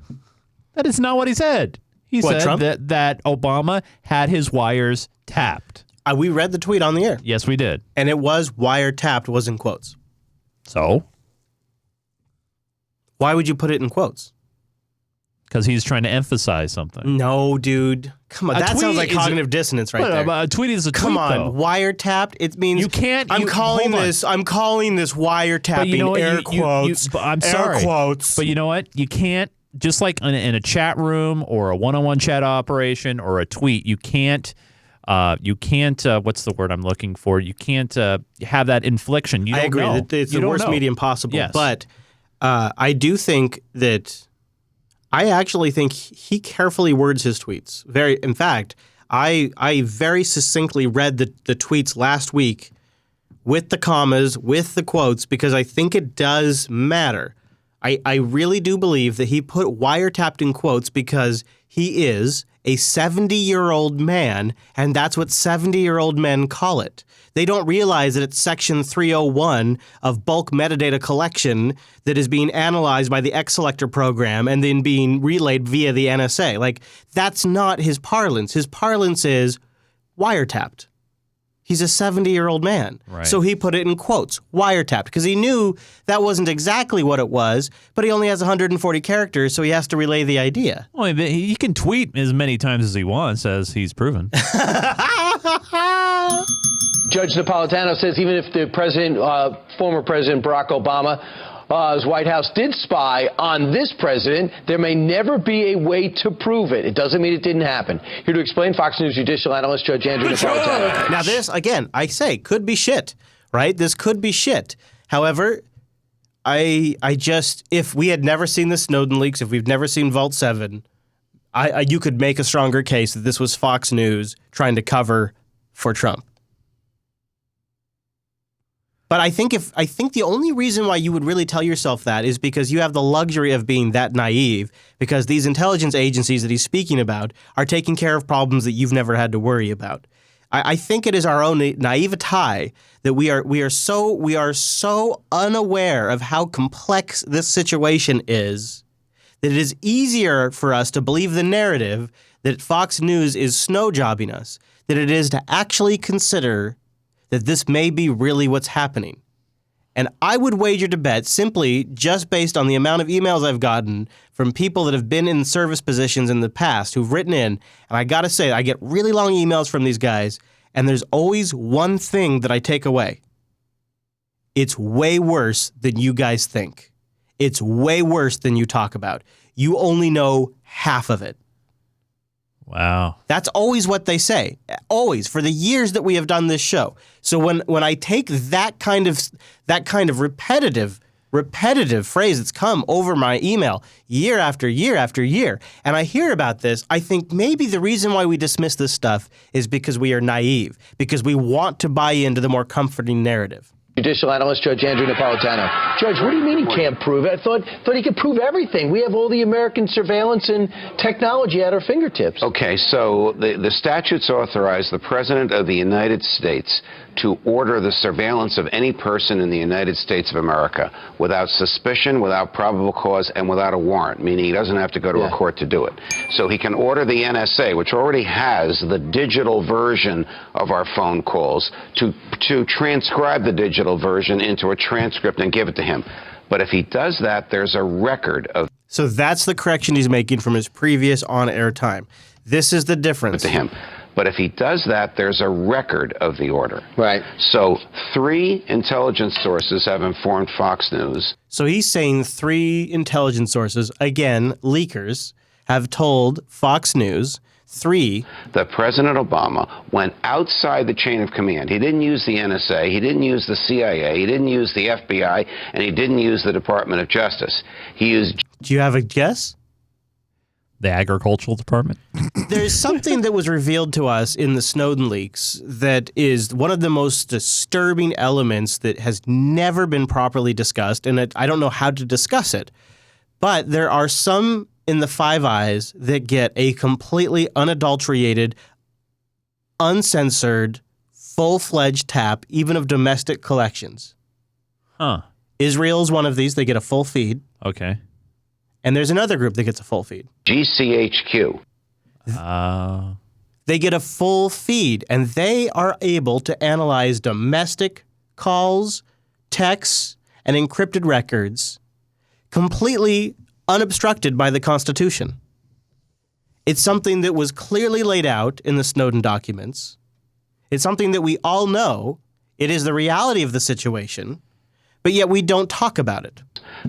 S4: That is not what he said. He
S1: What,
S4: said
S1: Trump?
S4: that Obama had his wires tapped.
S1: We read the tweet on the air.
S4: Yes, we did.
S1: And it was wiretapped, was in quotes.
S4: So?
S1: Why would you put it in quotes?
S4: Because he's trying to emphasize something.
S1: No, dude. Come on.
S4: A
S1: That
S4: tweet
S1: sounds like
S4: is
S1: cognitive dissonance right there.
S4: A tweet is a tweet,
S1: Come on.
S4: though.
S1: Wiretapped, it means
S4: You can't.
S1: I'm calling
S4: hold on.
S1: this wiretapping,
S4: But you know what?
S1: air quotes.
S4: I'm sorry.
S1: Air quotes.
S4: But you know what? You can't, just like in a chat room or a one-on-one chat operation or a tweet, you can't, what's the word I'm looking for? You can't have that infliction. You don't
S1: I agree.
S4: know.
S1: It's
S4: You
S1: the
S4: don't
S1: worst
S4: know.
S1: medium possible.
S4: Yes.
S1: But I do think that I actually think he carefully words his tweets. In fact, I very succinctly read the tweets last week with the commas, with the quotes, because I think it does matter. I really do believe that he put wiretapped in quotes because he is a 70-year-old man, and that's what 70-year-old men call it. They don't realize that it's Section 301 of bulk metadata collection that is being analyzed by the X-Selector program and then being relayed via the NSA. Like, that's not his parlance. His parlance is wiretapped. He's a 70-year-old man.
S4: Right.
S1: So he put it in quotes, wiretapped, because he knew that wasn't exactly what it was, but he only has 140 characters, so he has to relay the idea.
S4: Well, he can tweet as many times as he wants, as he's proven.
S2: Judge Napolitano says even if the president, former President Barack Obama, his White House did spy on this president, there may never be a way to prove it. It doesn't mean it didn't happen. Here to explain, Fox News judicial analyst Judge Andrew Napolitano.
S1: Now this, again, I say, could be shit, right? This could be shit. However, I just, if we had never seen the Snowden leaks, if we've never seen Vault 7, you could make a stronger case that this was Fox News trying to cover for Trump. But I think the only reason why you would really tell yourself that is because you have the luxury of being that naive, because these intelligence agencies that he's speaking about are taking care of problems that you've never had to worry about. I think it is our own naivete that we are so unaware of how complex this situation is that it is easier for us to believe the narrative that Fox News is snowjobbing us than it is to actually consider that this may be really what's happening. And I would wager to bet, simply just based on the amount of emails I've gotten from people that have been in service positions in the past who've written in, and I gotta say, I get really long emails from these guys, and there's always one thing that I take away. It's way worse than you guys think. It's way worse than you talk about. you only know half of it.
S4: Wow.
S1: That's always what they say. Always, for the years that we have done this show. So when I take that kind of repetitive phrase that's come over my email year after year after year, and I hear about this, I think maybe the reason why we dismiss this stuff is because we are naive, because we want to buy into the more comforting narrative.
S2: Judicial analyst Judge Andrew Napolitano. Judge, what do you mean he can't prove it? I thought he could prove everything. We have all the American surveillance and technology at our fingertips.
S6: Okay, so the statutes authorize the President of the United States to order the surveillance of any person in the United States of America without suspicion, without probable cause, and without a warrant, meaning he doesn't have to go to a court to do it. So he can order the NSA, which already has the digital version of our phone calls, to transcribe the digital version into a transcript and give it to him. But if he does that, there's a record of...
S1: So that's the correction he's making from his previous on-air time. This is the difference.
S6: ...to him. But if he does that, there's a record of the order.
S2: Right.
S6: So 3 intelligence sources have informed Fox News.
S1: So he's saying 3 intelligence sources, again, leakers, have told Fox News, 3,
S6: that President Obama went outside the chain of command. He didn't use the NSA, he didn't use the CIA, he didn't use the FBI, and he didn't use the Department of Justice. He used...
S1: Do you have a guess?
S4: The Agricultural Department?
S1: There's something that was revealed to us in the Snowden leaks that is one of the most disturbing elements that has never been properly discussed, and I don't know how to discuss it. But there are some in the Five Eyes that get a completely unadulterated, uncensored, full-fledged tap, even of domestic collections.
S4: Huh.
S1: Israel's one of these. They get a full feed.
S4: Okay.
S1: And there's another group that gets a full feed.
S6: GCHQ.
S1: They get a full feed, and they are able to analyze domestic calls, texts, and encrypted records completely unobstructed by the Constitution. It's something that was clearly laid out in the Snowden documents. It's something that we all know. It is the reality of the situation, but yet we don't talk about it.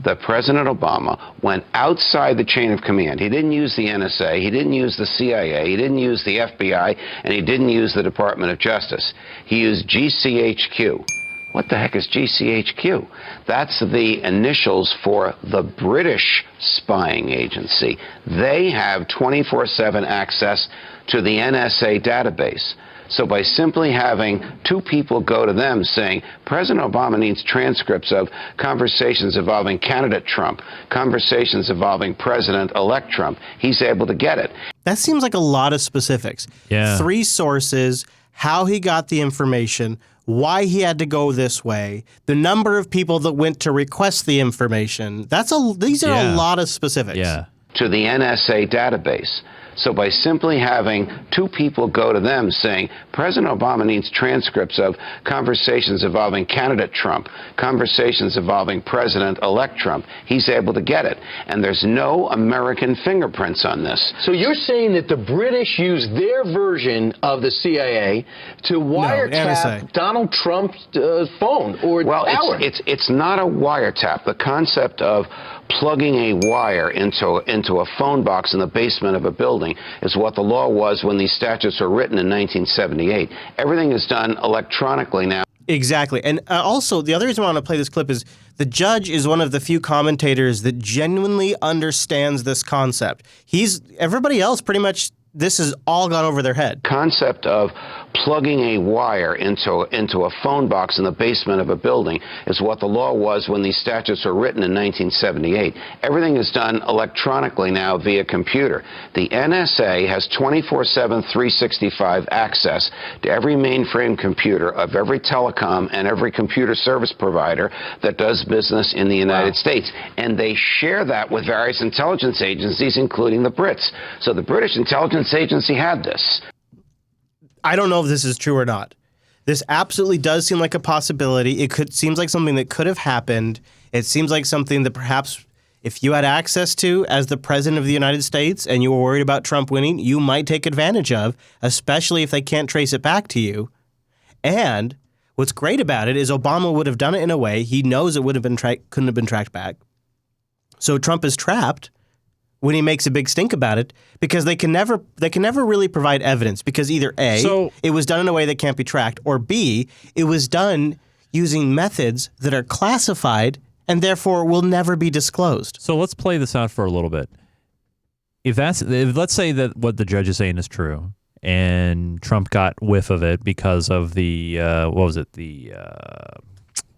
S6: That President Obama went outside the chain of command. He didn't use the NSA, he didn't use the CIA, he didn't use the FBI, and he didn't use the Department of Justice. He used GCHQ. What the heck is GCHQ? That's the initials for the British spying agency. They have 24/7 access to the NSA database. So by simply having 2 people go to them saying, President Obama needs transcripts of conversations involving candidate Trump, conversations involving President-elect Trump, he's able to get it.
S1: That seems like a lot of specifics.
S4: Yeah.
S1: 3 sources, how he got the information, why he had to go this way, the number of people that went to request the information. These are a lot of specifics.
S4: Yeah.
S6: To the NSA database. So by simply having 2 people go to them saying, President Obama needs transcripts of conversations involving candidate Trump, conversations involving President-elect Trump, he's able to get it. And there's no American fingerprints on this.
S2: So you're saying that the British used their version of the CIA to wiretap Donald Trump's phone or
S6: well,
S2: tower?
S6: It's not a wiretap. The concept of plugging a wire into a phone box in the basement of a building is what the law was when these statutes were written in 1978. Everything is done electronically now.
S1: Exactly. And also, the other reason I want to play this clip is the judge is one of the few commentators that genuinely understands this concept. Everybody else pretty much, this has all gone over their head.
S6: Concept of plugging a wire into a phone box in the basement of a building is what the law was when these statutes were written in 1978. Everything is done electronically now via computer. The NSA has 24/7, 365 access to every mainframe computer of every telecom and every computer service provider that does business in the United States. And they share that with various intelligence agencies, including the Brits. So the British intelligence agency had this.
S1: I don't know if this is true or not. This absolutely does seem like a possibility. Seems like something that could have happened. It seems like something that perhaps if you had access to as the president of the United States and you were worried about Trump winning, you might take advantage of, especially if they can't trace it back to you. And what's great about it is Obama would have done it in a way he knows it couldn't have been tracked back. So Trump is trapped when he makes a big stink about it, because they can never really provide evidence, because either A, it was done in a way that can't be tracked, or B, it was done using methods that are classified and therefore will never be disclosed.
S4: So let's play this out for a little bit. If let's say that what the judge is saying is true, and Trump got whiff of it because of the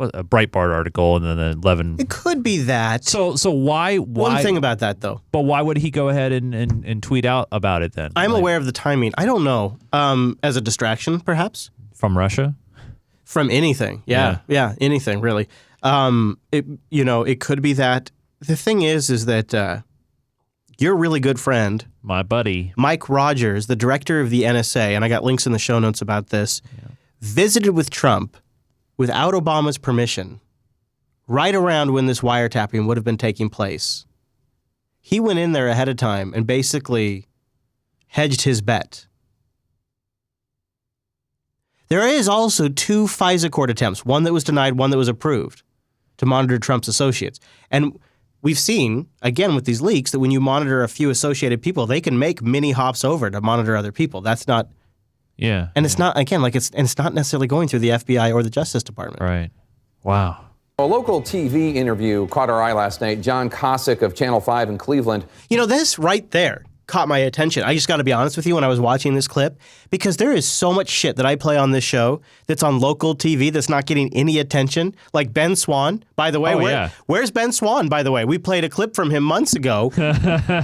S4: a Breitbart article and then the 11.
S1: It could be that.
S4: So why?
S1: One thing about that, though.
S4: But why would he go ahead and tweet out about it then?
S1: I'm aware of the timing. I don't know. As a distraction, perhaps?
S4: From Russia?
S1: From anything. Yeah, anything, really. It could be that. The thing is that your really good friend,
S4: my buddy,
S1: Mike Rogers, the director of the NSA, and I got links in the show notes about this, visited with Trump without Obama's permission, right around when this wiretapping would have been taking place. He went in there ahead of time and basically hedged his bet. There is also 2 FISA court attempts, one that was denied, one that was approved, to monitor Trump's associates. And we've seen, again with these leaks, that when you monitor a few associated people, they can make mini hops over to monitor other people. That's not...
S4: Yeah.
S1: And it's not, again, it's not necessarily going through the FBI or the Justice Department.
S4: Right. Wow.
S3: A local TV interview caught our eye last night. John Cossack of Channel 5 in Cleveland.
S1: This right there caught my attention. I just got to be honest with you when I was watching this clip, because there is so much shit that I play on this show that's on local TV that's not getting any attention. Like Ben Swan, by the way. Where's Ben Swan, by the way? We played a clip from him months ago,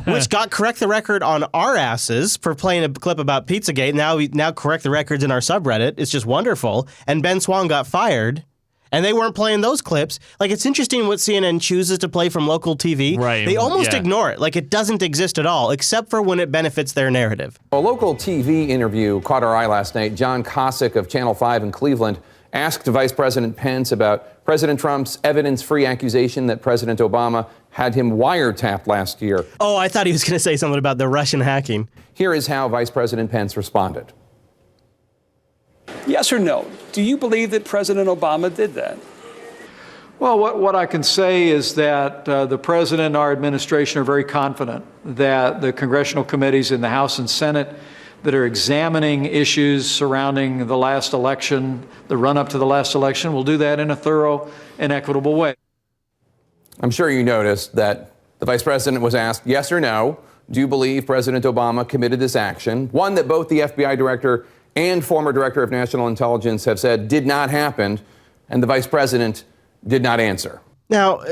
S1: which got correct the record on our asses for playing a clip about Pizzagate. Now correct the records in our subreddit. It's just wonderful. And Ben Swan got fired. And they weren't playing those clips. It's interesting what CNN chooses to play from local TV.
S4: Right.
S1: They almost ignore it. It doesn't exist at all, except for when it benefits their narrative.
S3: A local TV interview caught our eye last night. John Cossack of Channel 5 in Cleveland asked Vice President Pence about President Trump's evidence-free accusation that President Obama had him wiretapped last year.
S1: Oh, I thought he was going to say something about the Russian hacking.
S3: Here is how Vice President Pence responded.
S7: Yes or no? Do you believe that President Obama did that?
S23: Well, what I can say is that the President and our administration are very confident that the congressional committees in the House and Senate that are examining issues surrounding the last election, the run-up to the last election, will do that in a thorough and equitable way.
S3: I'm sure you noticed that the Vice President was asked, yes or no, do you believe President Obama committed this action? One that both the FBI director and former director of national intelligence have said did not happen, and the vice president did not answer.
S1: Now,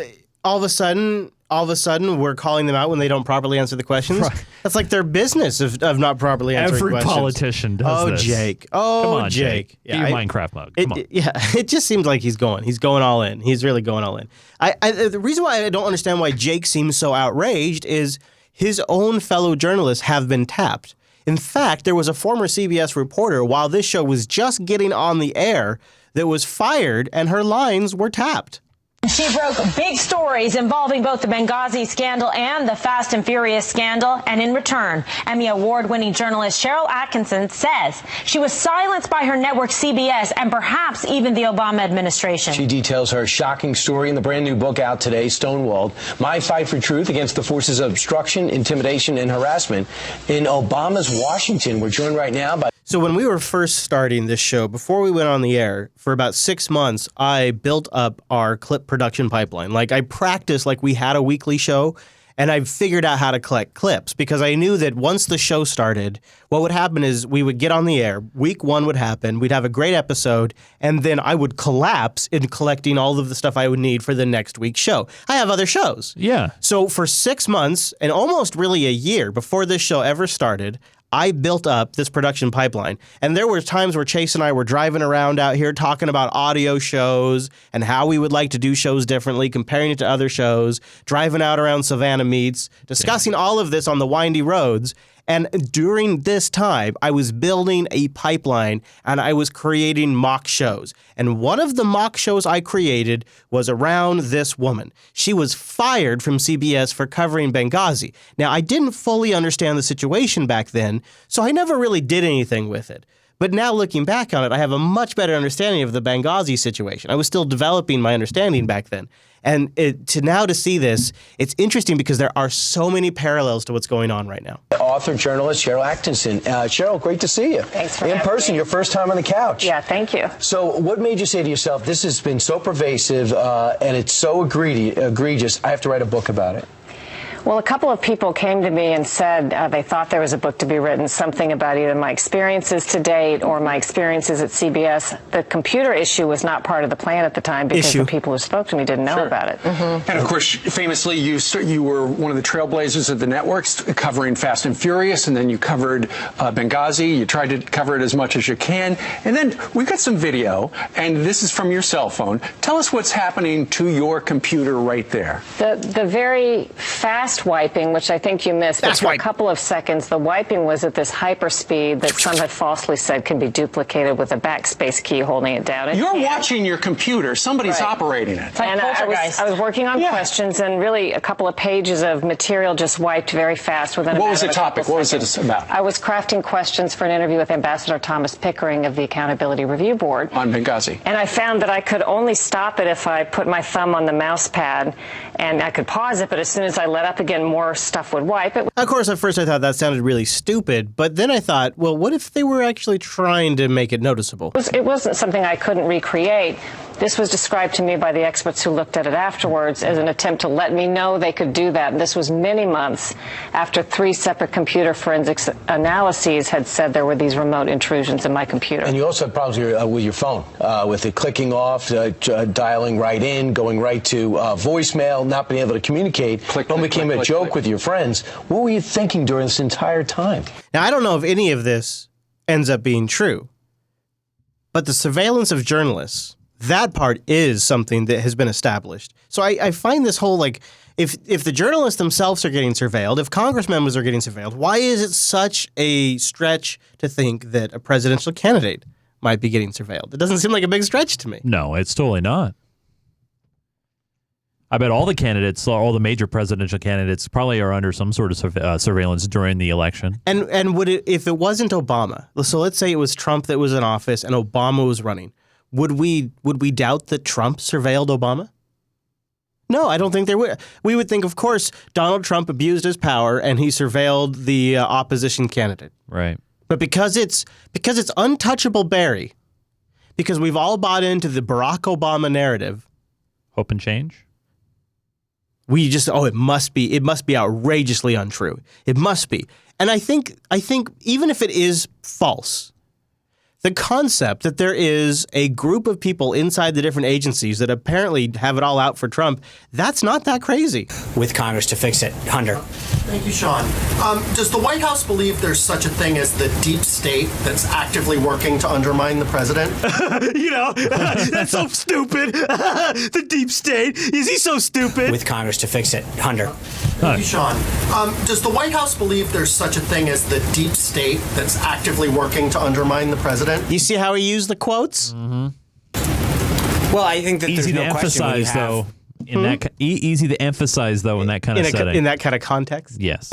S1: all of a sudden, we're calling them out when they don't properly answer the questions. Right. That's like their business of not properly answering questions.
S4: Every politician does this.
S1: Jake.
S4: Come on,
S1: Jake.
S4: Get your Minecraft mug. Come on.
S1: It just seems like he's going all in. He's really going all in. The reason why I don't understand why Jake seems so outraged is his own fellow journalists have been tapped. In fact, there was a former CBS reporter while this show was just getting on the air that was fired and her lines were tapped.
S24: She broke big stories involving both the Benghazi scandal and the Fast and Furious scandal. And in return, Emmy Award-winning journalist Cheryl Atkinson says she was silenced by her network CBS and perhaps even the Obama administration.
S25: She details her shocking story in the brand new book out today, Stonewalled, My Fight for Truth Against the Forces of Obstruction, Intimidation, and Harassment in Obama's Washington. We're joined right now by...
S1: So when we were first starting this show, before we went on the air, for about 6 months, I built up our clip production pipeline. I practiced like we had a weekly show, and I figured out how to collect clips because I knew that once the show started, what would happen is we would get on the air, week 1 would happen, we'd have a great episode, and then I would collapse in collecting all of the stuff I would need for the next week's show. I have other shows.
S4: Yeah.
S1: So for 6 months, and almost really a year before this show ever started, I built up this production pipeline. And there were times where Chase and I were driving around out here talking about audio shows and how we would like to do shows differently, comparing it to other shows, driving out around Savannah Meets, discussing all of this on the windy roads. And during this time, I was building a pipeline and I was creating mock shows. And one of the mock shows I created was around this woman. She was fired from CBS for covering Benghazi. Now, I didn't fully understand the situation back then, so I never really did anything with it. But now looking back on it, I have a much better understanding of the Benghazi situation. I was still developing my understanding back then. And to see this, it's interesting because there are so many parallels to what's going on right now.
S25: Author, journalist Cheryl Atkinson. Cheryl, great to see you.
S18: Thanks for
S25: in person, your first time on the couch.
S18: Yeah, thank you.
S25: So what made you say to yourself, this has been so pervasive and it's so egregious, I have to write a book about it?
S18: Well, a couple of people came to me and said they thought there was a book to be written, something about either my experiences to date or my experiences at CBS. The computer issue was not part of the plan at the time because the people who spoke to me didn't know about it.
S5: And of course, famously, you were one of the trailblazers of the networks covering Fast and Furious, and then you covered Benghazi. You tried to cover it as much as you can. And then we got some video, and this is from your cell phone. Tell us what's happening to your computer right there.
S18: The very fast wiping, which I think you missed, but for a couple of seconds, the wiping was at this hyper speed that some had falsely said can be duplicated with a backspace key holding it down.
S5: You're watching your computer. Somebody's operating it.
S18: And I was working on questions, and really a couple of pages of material just wiped very fast within a
S5: What was the
S18: matter of a couple
S5: topic? What was
S18: seconds.
S5: it about?
S18: I was crafting questions for an interview with Ambassador Thomas Pickering of the Accountability Review Board.
S5: On Benghazi.
S18: And I found that I could only stop it if I put my thumb on the mouse pad, and I could pause it, but as soon as I let up again, more stuff would wipe.
S1: Of course, at first I thought that sounded really stupid, but then I thought, well, what if they were actually trying to make it noticeable?
S18: It wasn't something I couldn't recreate. This was described to me by the experts who looked at it afterwards as an attempt to let me know they could do that. And this was many months after 3 separate computer forensics analyses had said there were these remote intrusions in my computer.
S25: And you also had problems with your phone, with it clicking off, dialing right in, going right to voicemail, not being able to communicate. It became a joke with your friends. What were you thinking during this entire time?
S1: Now, I don't know if any of this ends up being true, but the surveillance of journalists, that part is something that has been established. So I find this whole, like, if the journalists themselves are getting surveilled, if Congress members are getting surveilled, why is it such a stretch to think that a presidential candidate might be getting surveilled? It doesn't seem like a big stretch to me.
S4: No, it's totally not. I bet all the candidates, all the major presidential candidates, probably are under some sort of surveillance during the election.
S1: And would it, if it wasn't Obama, so let's say it was Trump that was in office and Obama was running, would we doubt that Trump surveilled Obama? No, I don't think there would. We would think, of course, Donald Trump abused his power and he surveilled the opposition candidate.
S4: Right.
S1: But because it's untouchable Barry, because we've all bought into the Barack Obama narrative.
S4: Hope and change?
S1: We just, it must be outrageously untrue. It must be. And I think even if it is false, the concept that there is a group of people inside the different agencies that apparently have it all out for Trump, that's not that crazy.
S21: With Congress to fix it. Hunter.
S8: Thank you, Sean. Does the White House believe there's such a thing as the deep state that's actively working to undermine the president?
S1: That's so stupid. The deep state. Is he so stupid?
S21: With Congress to fix it. Hunter.
S8: Thank you, Sean. Does the White House believe there's such a thing as the deep state that's actively working to undermine the president?
S1: You see how he used the quotes?
S21: Mm-hmm. Well, I think that
S4: easy
S21: there's
S4: to
S21: no
S4: emphasize, though. Easy to emphasize, though, in that kind of setting.
S1: In that kind of context?
S4: Yes.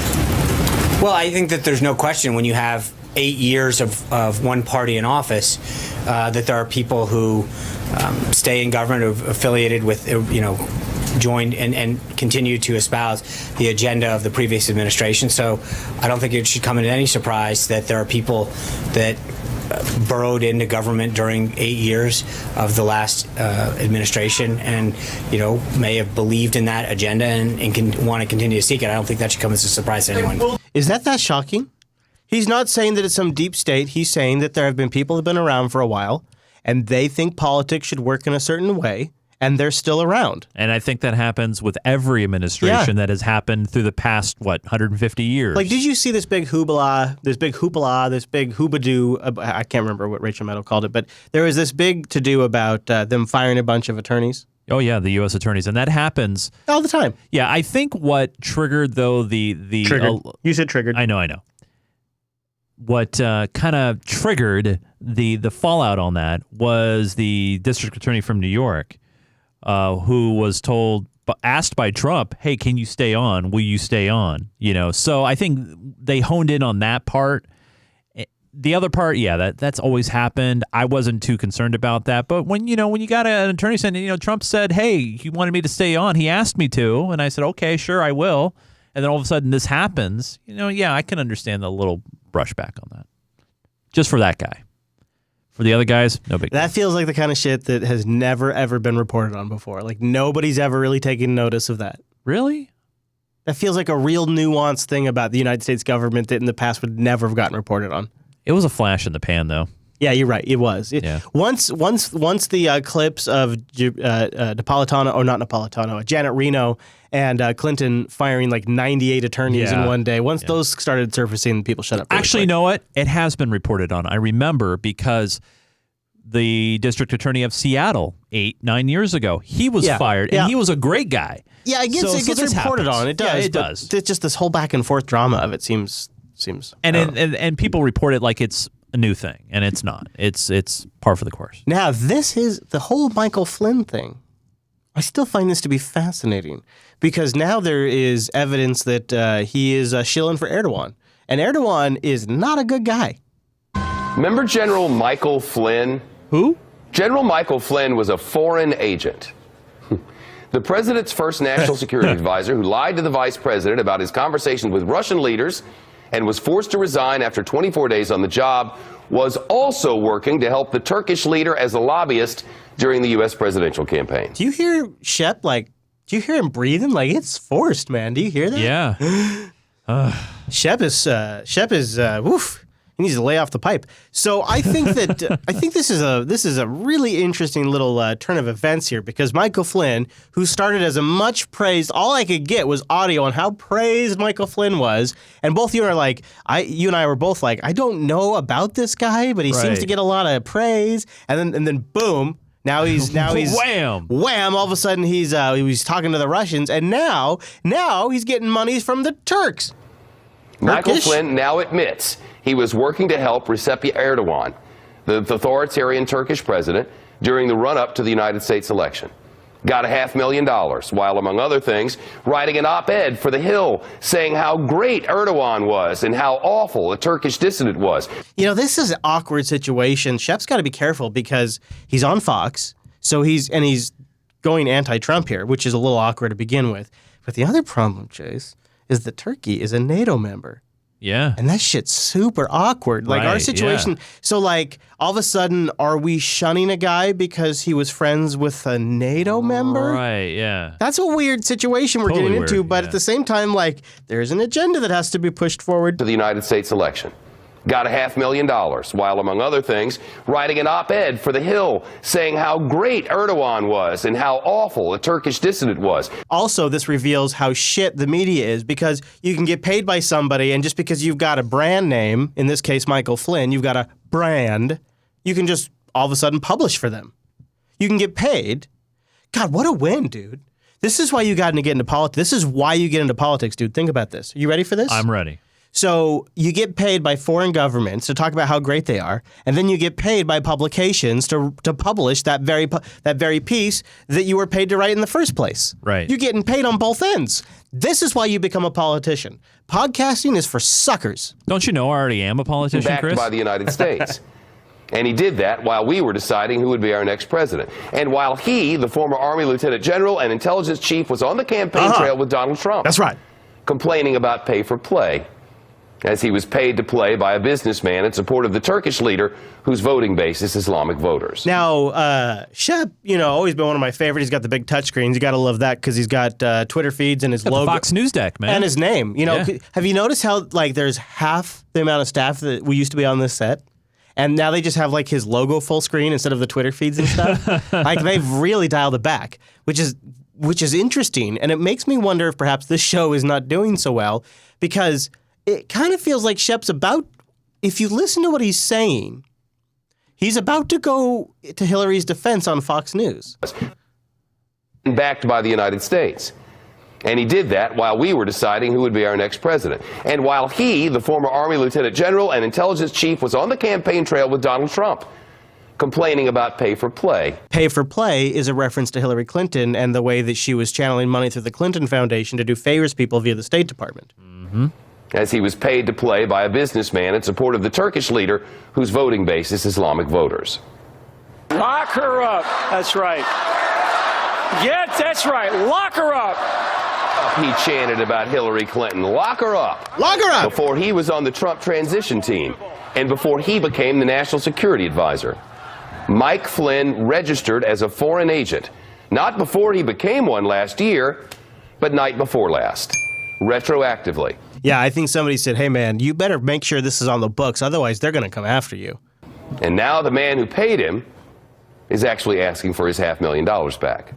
S21: Well, I think that there's no question when you have 8 years of one party in office that there are people who stay in government or affiliated with, joined and continue to espouse the agenda of the previous administration. So I don't think it should come as any surprise that there are people that burrowed into government during 8 years of the last administration and, may have believed in that agenda and can want to continue to seek it. I don't think that should come as a surprise to anyone.
S1: Is that shocking? He's not saying that it's some deep state. He's saying that there have been people who have been around for a while and they think politics should work in a certain way. And they're still around.
S4: And I think that happens with every administration that has happened through the past, 150 years.
S1: Like, did you see this big hoopla, this big hoobadoo? I can't remember what Rachel Maddow called it, but there was this big to-do about them firing a bunch of attorneys.
S4: Oh, yeah, the U.S. attorneys. And that happens
S1: all the time.
S4: Yeah, I think what triggered, though, the
S1: Triggered. You said triggered.
S4: I know. What kind of triggered the fallout on that was the district attorney from New York, who was asked by Trump, hey, can you stay on? Will you stay on? So I think they honed in on that part. the other part, yeah, that's always happened. I wasn't too concerned about that. But when you got an attorney saying, Trump said, hey, he wanted me to stay on. He asked me to. And I said, okay, sure, I will. And then all of a sudden this happens. Yeah, I can understand the little brushback on that. Just for that guy. For the other guys, no big deal.
S1: That feels like the kind of shit that has never, ever been reported on before. Like, nobody's ever really taken notice of that.
S4: Really?
S1: That feels like a real nuanced thing about the United States government that in the past would never have gotten reported on.
S4: It was a flash in the pan, though.
S1: Yeah, you're right. It was.
S4: Yeah.
S1: Once the clips of Napolitano, or not Napolitano, Janet Reno and Clinton firing like 98 attorneys in one day, once those started surfacing, people shut up.
S4: Actually, you know what? It has been reported on. I remember because the district attorney of Seattle 8-9 years ago, he was fired, and he was a great guy.
S1: Yeah, it gets reported on. It does.
S4: Yeah, it does.
S1: It's just this whole back and forth drama of it seems.
S4: And people report it like it's a new thing, and it's not. It's par for the course.
S1: Now, this is the whole Michael Flynn thing. I still find this to be fascinating because now there is evidence that he is shilling for Erdogan, and Erdogan is not a good guy.
S9: Remember General Michael Flynn?
S1: Who?
S9: General Michael Flynn was a foreign agent. The president's first national security advisor who lied to the vice president about his conversations with Russian leaders and was forced to resign after 24 days on the job, was also working to help the Turkish leader as a lobbyist during the U.S. presidential campaign.
S1: Do you hear Shep, do you hear him breathing? Like, it's forced, man. Do you hear that?
S4: Yeah.
S1: Shep is woof. He needs to lay off the pipe. So I think that I think this is a really interesting little turn of events here because Michael Flynn, who started as a much praised, all I could get was audio on how praised Michael Flynn was, and both you and I were both like, I don't know about this guy, but he seems to get a lot of praise, and then boom. Now he's
S4: wham.
S1: All of a sudden he's talking to the Russians, and now he's getting money from the Turks.
S9: Michael Flynn now admits he was working to help Recep Erdogan, the authoritarian Turkish president, during the run-up to the United States election. Got $500,000, while, among other things, writing an op-ed for The Hill saying how great Erdogan was and how awful a Turkish dissident was.
S1: This is an awkward situation. Shep's got to be careful because he's on Fox, so he's going anti-Trump here, which is a little awkward to begin with. But the other problem, Chase, is that Turkey is a NATO member.
S4: Yeah.
S1: And that shit's super awkward. Like our situation. So all of a sudden, are we shunning a guy because he was friends with a NATO member?
S4: Right, yeah.
S1: That's a weird situation we're getting into. But at the same time, there's an agenda that has to be pushed forward.
S9: To the United States election. Got $500,000, while, among other things, writing an op-ed for The Hill saying how great Erdogan was and how awful a Turkish dissident was.
S1: Also, this reveals how shit the media is because you can get paid by somebody, and just because you've got a brand name, in this case Michael Flynn, you've got a brand, you can just all of a sudden publish for them. You can get paid. God, what a win, dude. This is why you got to get into politics. This is why you get into politics, dude. Think about this. Are you ready for this?
S4: I'm ready.
S1: So you get paid by foreign governments to talk about how great they are, and then you get paid by publications to publish that very piece that you were paid to write in the first place.
S4: Right.
S1: You're getting paid on both ends. This is why you become a politician. Podcasting is for suckers.
S4: Don't you know I already am a politician,
S9: Backed
S4: Chris?
S9: by the United States. And he did that while we were deciding who would be our next president. And while he, the former Army Lieutenant General and intelligence chief, was on the campaign trail with Donald Trump.
S1: That's right.
S9: Complaining about pay for play, as he was paid to play by a businessman in support of the Turkish leader whose voting base is Islamic voters.
S1: Now, Shep, always been one of my favorites. He's got the big touchscreens. You got to love that because he's got Twitter feeds and his logo.
S4: The Fox News deck, man.
S1: And his name. Have you noticed how there's half the amount of staff that we used to be on this set? And now they just have his logo full screen instead of the Twitter feeds and stuff. They've really dialed it back, which is interesting. And it makes me wonder if perhaps this show is not doing so well because it kind of feels like Shep's about, if you listen to what he's saying, he's about to go to Hillary's defense on Fox News.
S9: Backed by the United States. And he did that while we were deciding who would be our next president. And while he, the former Army Lieutenant General and intelligence chief, was on the campaign trail with Donald Trump, complaining about pay for play.
S1: Pay for play is a reference to Hillary Clinton and the way that she was channeling money through the Clinton Foundation to do favors people via the State Department.
S4: Mm-hmm.
S9: as he was paid to play by a businessman in support of the Turkish leader whose voting base is Islamic voters.
S7: Lock her up. That's right. Yes, that's right. Lock her up.
S9: He chanted about Hillary Clinton. Lock her up.
S1: Lock her up.
S9: Before he was on the Trump transition team and before he became the national security advisor. Mike Flynn registered as a foreign agent, not before he became one last year, but night before last, retroactively.
S1: Yeah, I think somebody said, hey, man, you better make sure this is on the books. Otherwise, they're going to come after you.
S9: And now the man who paid him is actually asking for his $500,000 back.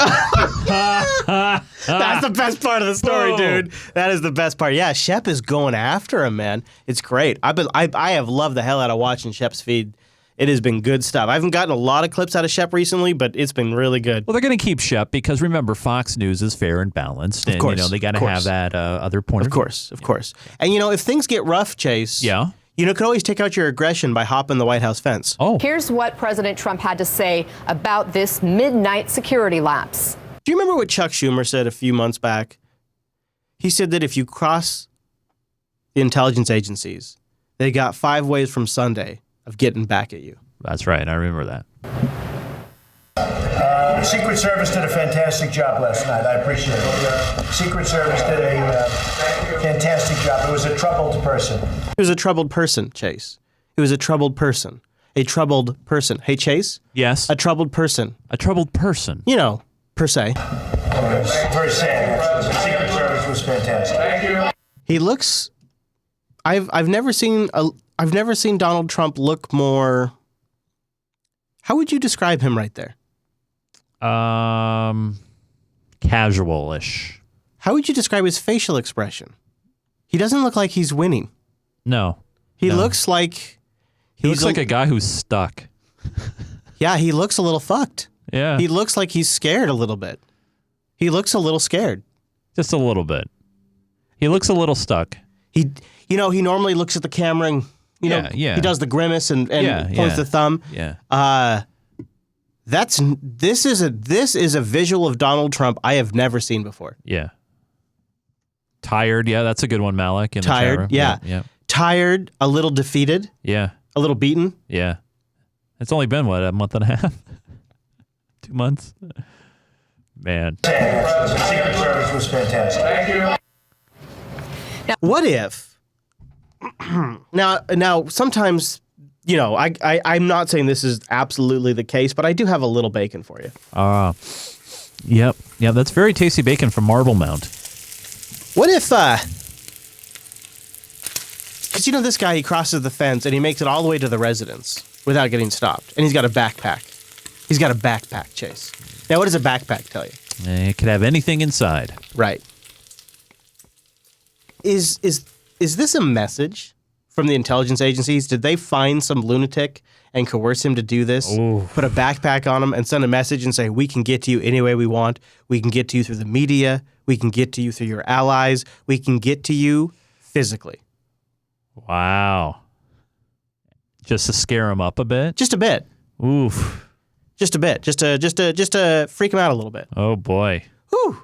S1: That's the best part of the story, dude. That is the best part. Yeah, Shep is going after him, man. It's great. I have loved the hell out of watching Shep's feed. It has been good stuff. I haven't gotten a lot of clips out of Shep recently, but it's been really good.
S4: Well, they're going to keep Shep because, remember, Fox News is fair and balanced. And,
S1: of course.
S4: they got to have that other point of view.
S1: Of course. And, if things get rough, Chase, you could always take out your aggression by hopping the White House fence.
S4: Oh.
S10: Here's what President Trump had to say about this midnight security lapse.
S1: Do you remember what Chuck Schumer said a few months back? He said that if you cross the intelligence agencies, they got 5 ways from Sunday of getting back at you.
S4: That's right. I remember that.
S11: The Secret Service did a fantastic job last night. I appreciate it. Secret Service did a fantastic job. It was a troubled person.
S1: It was a troubled person, Chase. It was a troubled person. A troubled person. Hey, Chase?
S4: Yes?
S1: A troubled person.
S4: A troubled person.
S1: Per se.
S11: Very sad, actually. The Secret Service was fantastic. Thank you.
S1: He looks... I've never seen Donald Trump look more... How would you describe him right there?
S4: Casual-ish.
S1: How would you describe his facial expression? He doesn't look like he's winning.
S4: No.
S1: He looks like...
S4: He looks like a guy who's stuck.
S1: Yeah, he looks a little fucked.
S4: Yeah.
S1: He looks like he's scared a little bit. He looks a little scared.
S4: Just a little bit. He looks a little stuck.
S1: He normally looks at the camera and, he does the grimace and points the thumb.
S4: Yeah.
S1: This is a visual of Donald Trump I have never seen before.
S4: Yeah. Tired. Yeah, that's a good one, Malik.
S1: Tired. Yeah. Tired, a little defeated.
S4: Yeah.
S1: A little beaten.
S4: Yeah. It's only been, a month and a half? 2 months? Man.
S11: The Secret Service was fantastic. Thank you.
S1: What if... Now, sometimes... I'm not saying this is absolutely the case, but I do have a little bacon for you.
S4: Yep. Yeah, that's very tasty bacon from Marble Mount.
S1: What if, because this guy, he crosses the fence and he makes it all the way to the residence without getting stopped. And he's got a backpack. He's got a backpack, Chase. Now, what does a backpack tell you?
S4: It could have anything inside.
S1: Right. Is this a message from the intelligence agencies? Did they find some lunatic and coerce him to do this?
S4: Ooh.
S1: Put a backpack on him and send a message and say, we can get to you any way we want. We can get to you through the media. We can get to you through your allies. We can get to you physically.
S4: Wow. Just to scare him up a bit?
S1: Just a bit.
S4: Oof.
S1: Just a bit. Just to freak him out a little bit.
S4: Oh, boy.
S1: Whew.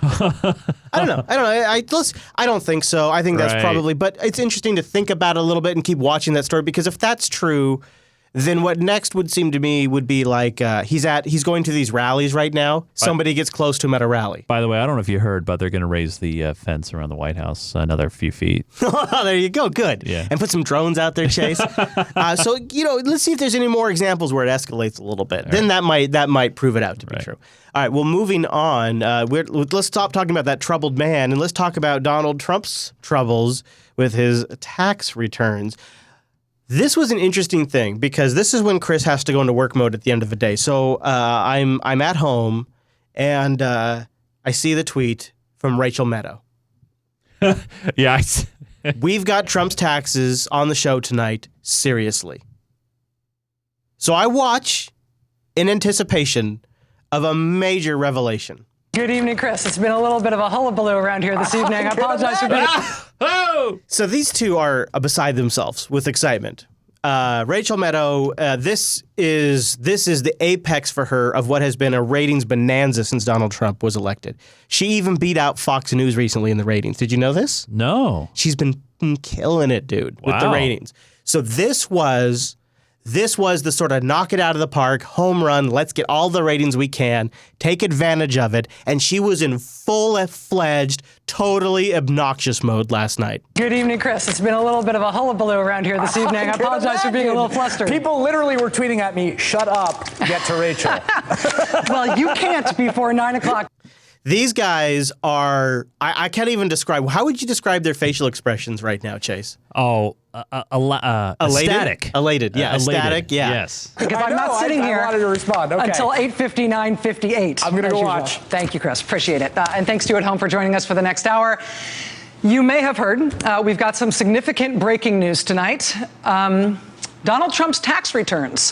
S1: I don't know. I don't think so. I think that's probably, but it's interesting to think about it a little bit and keep watching that story, because if that's true, then what next would seem to me would be like he's going to these rallies right now. Somebody gets close to him at a rally.
S4: By the way, I don't know if you heard, but they're going to raise the fence around the White House another few feet.
S1: There you go. Good.
S4: Yeah.
S1: And put some drones out there, Chase. So let's see if there's any more examples where it escalates a little bit. Then that might prove it out to be true. All right. Well, moving on. Let's stop talking about that troubled man and let's talk about Donald Trump's troubles with his tax returns. This was an interesting thing because this is when Chris has to go into work mode at the end of the day. So I'm at home and I see the tweet from Rachel Maddow.
S4: Yeah.
S1: We've got Trump's taxes on the show tonight. Seriously. So I watch in anticipation of a major revelation.
S12: Good evening, Chris. It's been a little bit of a hullabaloo around here this evening. I apologize for being...
S1: So these two are beside themselves with excitement. Rachel Maddow, this is the apex for her of what has been a ratings bonanza since Donald Trump was elected. She even beat out Fox News recently in the ratings. Did you know this?
S4: No.
S1: She's been killing it, dude, with the ratings. So this was the sort of knock it out of the park, home run, let's get all the ratings we can, take advantage of it, and she was in full-fledged, totally obnoxious mode last night.
S12: Good evening, Chris. It's been a little bit of a hullabaloo around here this evening. I apologize for being a little flustered.
S13: People literally were tweeting at me, shut up, get to Rachel.
S12: Well, you can't before 9 o'clock.
S1: These guys are, I can't even describe, how would you describe their facial expressions right now, Chase?
S4: Oh, ecstatic.
S1: Elated, yeah. Ecstatic, yeah.
S4: Yes.
S12: Because I'm not sitting here
S13: I wanted to respond. Okay.
S12: until 8:59:58.
S13: I'm going to go watch.
S12: Thank you, Chris. Appreciate it. And thanks to you at home for joining us for the next hour. You may have heard, we've got some significant breaking news tonight. Donald Trump's tax returns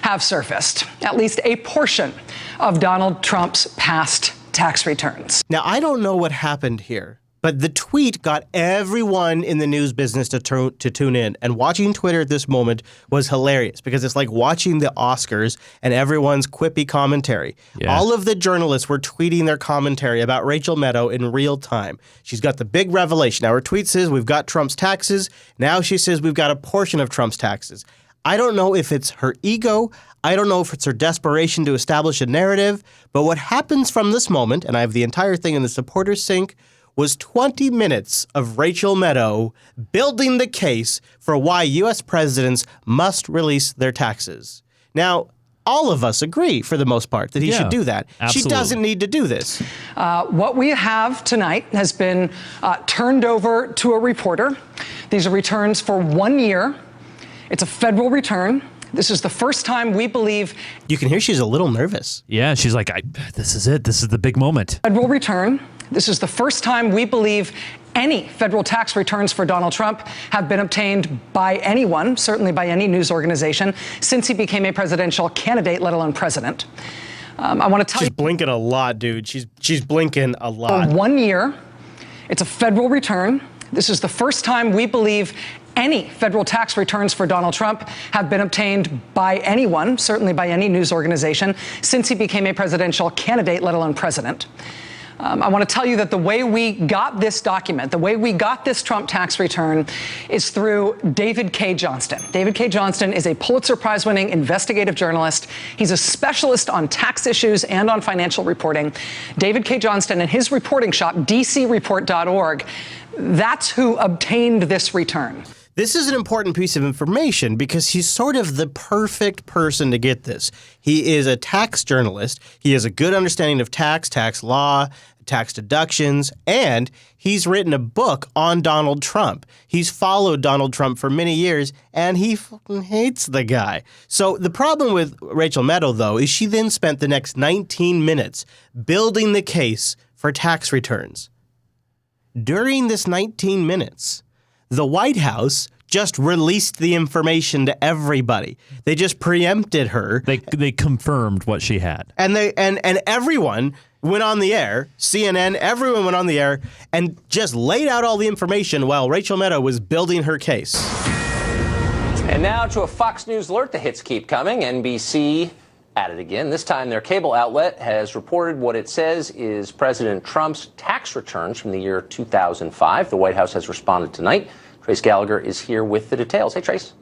S12: have surfaced, at least a portion of Donald Trump's past tax returns.
S1: Now, I don't know what happened here, but the tweet got everyone in the news business to tune in. And watching Twitter at this moment was hilarious because it's like watching the Oscars and everyone's quippy commentary. Yeah. All of the journalists were tweeting their commentary about Rachel Maddow in real time. She's got the big revelation. Now, her tweet says, we've got Trump's taxes. Now she says we've got a portion of Trump's taxes. I don't know if it's her ego. I don't know if it's her desperation to establish a narrative. But what happens from this moment, and I have the entire thing in the supporters sync, was 20 minutes of Rachel Maddow building the case for why U.S. presidents must release their taxes. Now, all of us agree, for the most part, that he should do that.
S4: Absolutely.
S1: She doesn't need to do this.
S12: What we have tonight has been turned over to a reporter. These are returns for 1 year. It's a federal return. This is the first time we believe.
S1: You can hear she's a little nervous.
S4: Yeah, she's like, this is it. This is the big moment.
S12: Federal return. This is the first time we believe any federal tax returns for Donald Trump have been obtained by anyone, certainly by any news organization, since he became a presidential candidate, let alone president. I want to tell you.
S1: She's blinking a lot, dude. She's blinking a lot.
S12: For 1 year. It's a federal return. This is the first time we believe any federal tax returns for Donald Trump have been obtained by anyone, certainly by any news organization, since he became a presidential candidate, let alone president. I want to tell you that the way we got this document, the way we got this Trump tax return is through David K. Johnston. David K. Johnston is a Pulitzer Prize-winning investigative journalist. He's a specialist on tax issues and on financial reporting. David K. Johnston and his reporting shop, dcreport.org, that's who obtained this return.
S1: This is an important piece of information because he's sort of the perfect person to get this. He is a tax journalist. He has a good understanding of tax law, tax deductions, and he's written a book on Donald Trump. He's followed Donald Trump for many years, and he fucking hates the guy. So the problem with Rachel Maddow, though, is she then spent the next 19 minutes building the case for tax returns. During this 19 minutes, the White House just released the information to everybody. They just preempted her.
S4: They confirmed what she had.
S1: And everyone went on the air, CNN, everyone went on the air and just laid out all the information while Rachel Maddow was building her case.
S15: And now to a Fox News alert. The hits keep coming. NBC at it again. This time their cable outlet has reported what it says is President Trump's tax returns from the year 2005. The White House has responded tonight. Trace Gallagher is here with the details. Hey, Trace.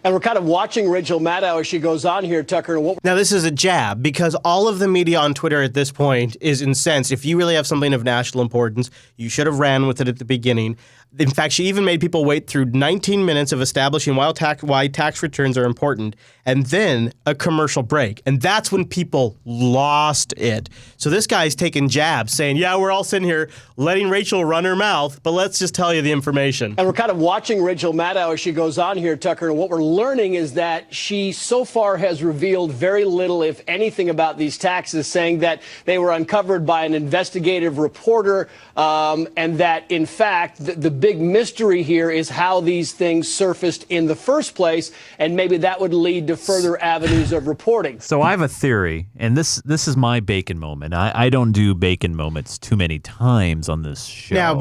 S16: And we're kind of watching Rachel Maddow as she goes on here, Tucker.
S1: Now, this is a jab because all of the media on Twitter at this point is incensed. If you really have something of national importance, you should have ran with it at the beginning. In fact, she even made people wait through 19 minutes of establishing why tax returns are important and then a commercial break. And that's when people lost it. So this guy's taking jabs saying, yeah, we're all sitting here letting Rachel run her mouth, but let's just tell you the information.
S16: And we're kind of watching Rachel Maddow as she goes on here, Tucker. And what we're learning is that she so far has revealed very little, if anything, about these taxes, saying that they were uncovered by an investigative reporter and that, in fact, the big mystery here is how these things surfaced in the first place, and maybe that would lead to further avenues of reporting.
S4: So I have a theory, and this is my bacon moment. I don't do bacon moments too many times on this show.
S1: Now,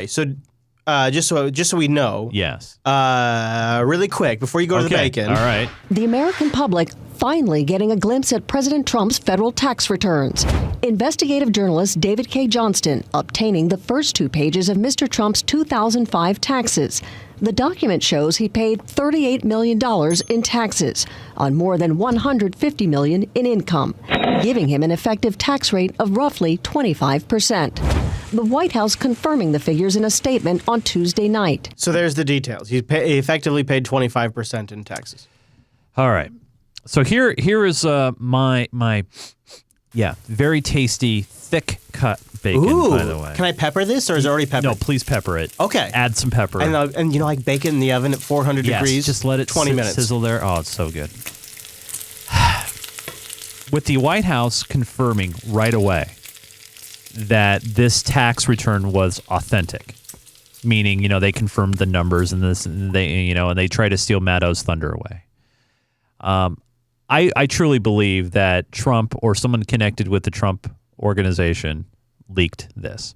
S1: so just so we know.
S4: Yes.
S1: Really quick before you go to the bacon.
S4: All right.
S14: The American public finally getting a glimpse at President Trump's federal tax returns. Investigative journalist David K. Johnston obtaining the first 2 pages of Mr. Trump's 2005 taxes. The document shows he paid $38 million in taxes on more than $150 million in income, giving him an effective tax rate of roughly 25%. The White House confirming the figures in a statement on Tuesday night.
S1: So there's the details. He effectively paid 25% in taxes.
S4: All right. So here is my very tasty thick cut bacon.
S1: Ooh,
S4: by the way.
S1: Can I pepper this, or is it already peppered?
S4: No, please pepper it.
S1: Okay.
S4: Add some pepper.
S1: And you know, like bacon in the oven at 400 degrees.
S4: Just let it
S1: 20 minutes.
S4: sizzle there. Oh, it's so good. With the White House confirming right away that this tax return was authentic, meaning, you know, they confirmed the numbers and this, and they try to steal Maddow's thunder away. I truly believe that Trump or someone connected with the Trump organization leaked this.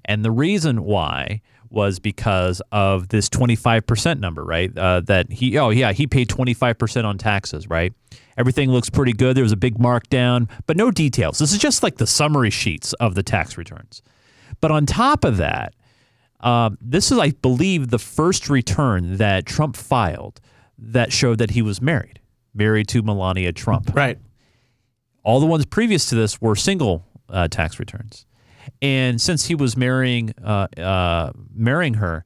S4: And the reason why was because of this 25% number, right? That he paid 25% on taxes, right? Everything looks pretty good. There was a big markdown, but no details. This is just like the summary sheets of the tax returns. But on top of that, this is, I believe, the first return that Trump filed that showed that he was married to Melania Trump.
S1: Right.
S4: All the ones previous to this were single tax returns. And since he was marrying her,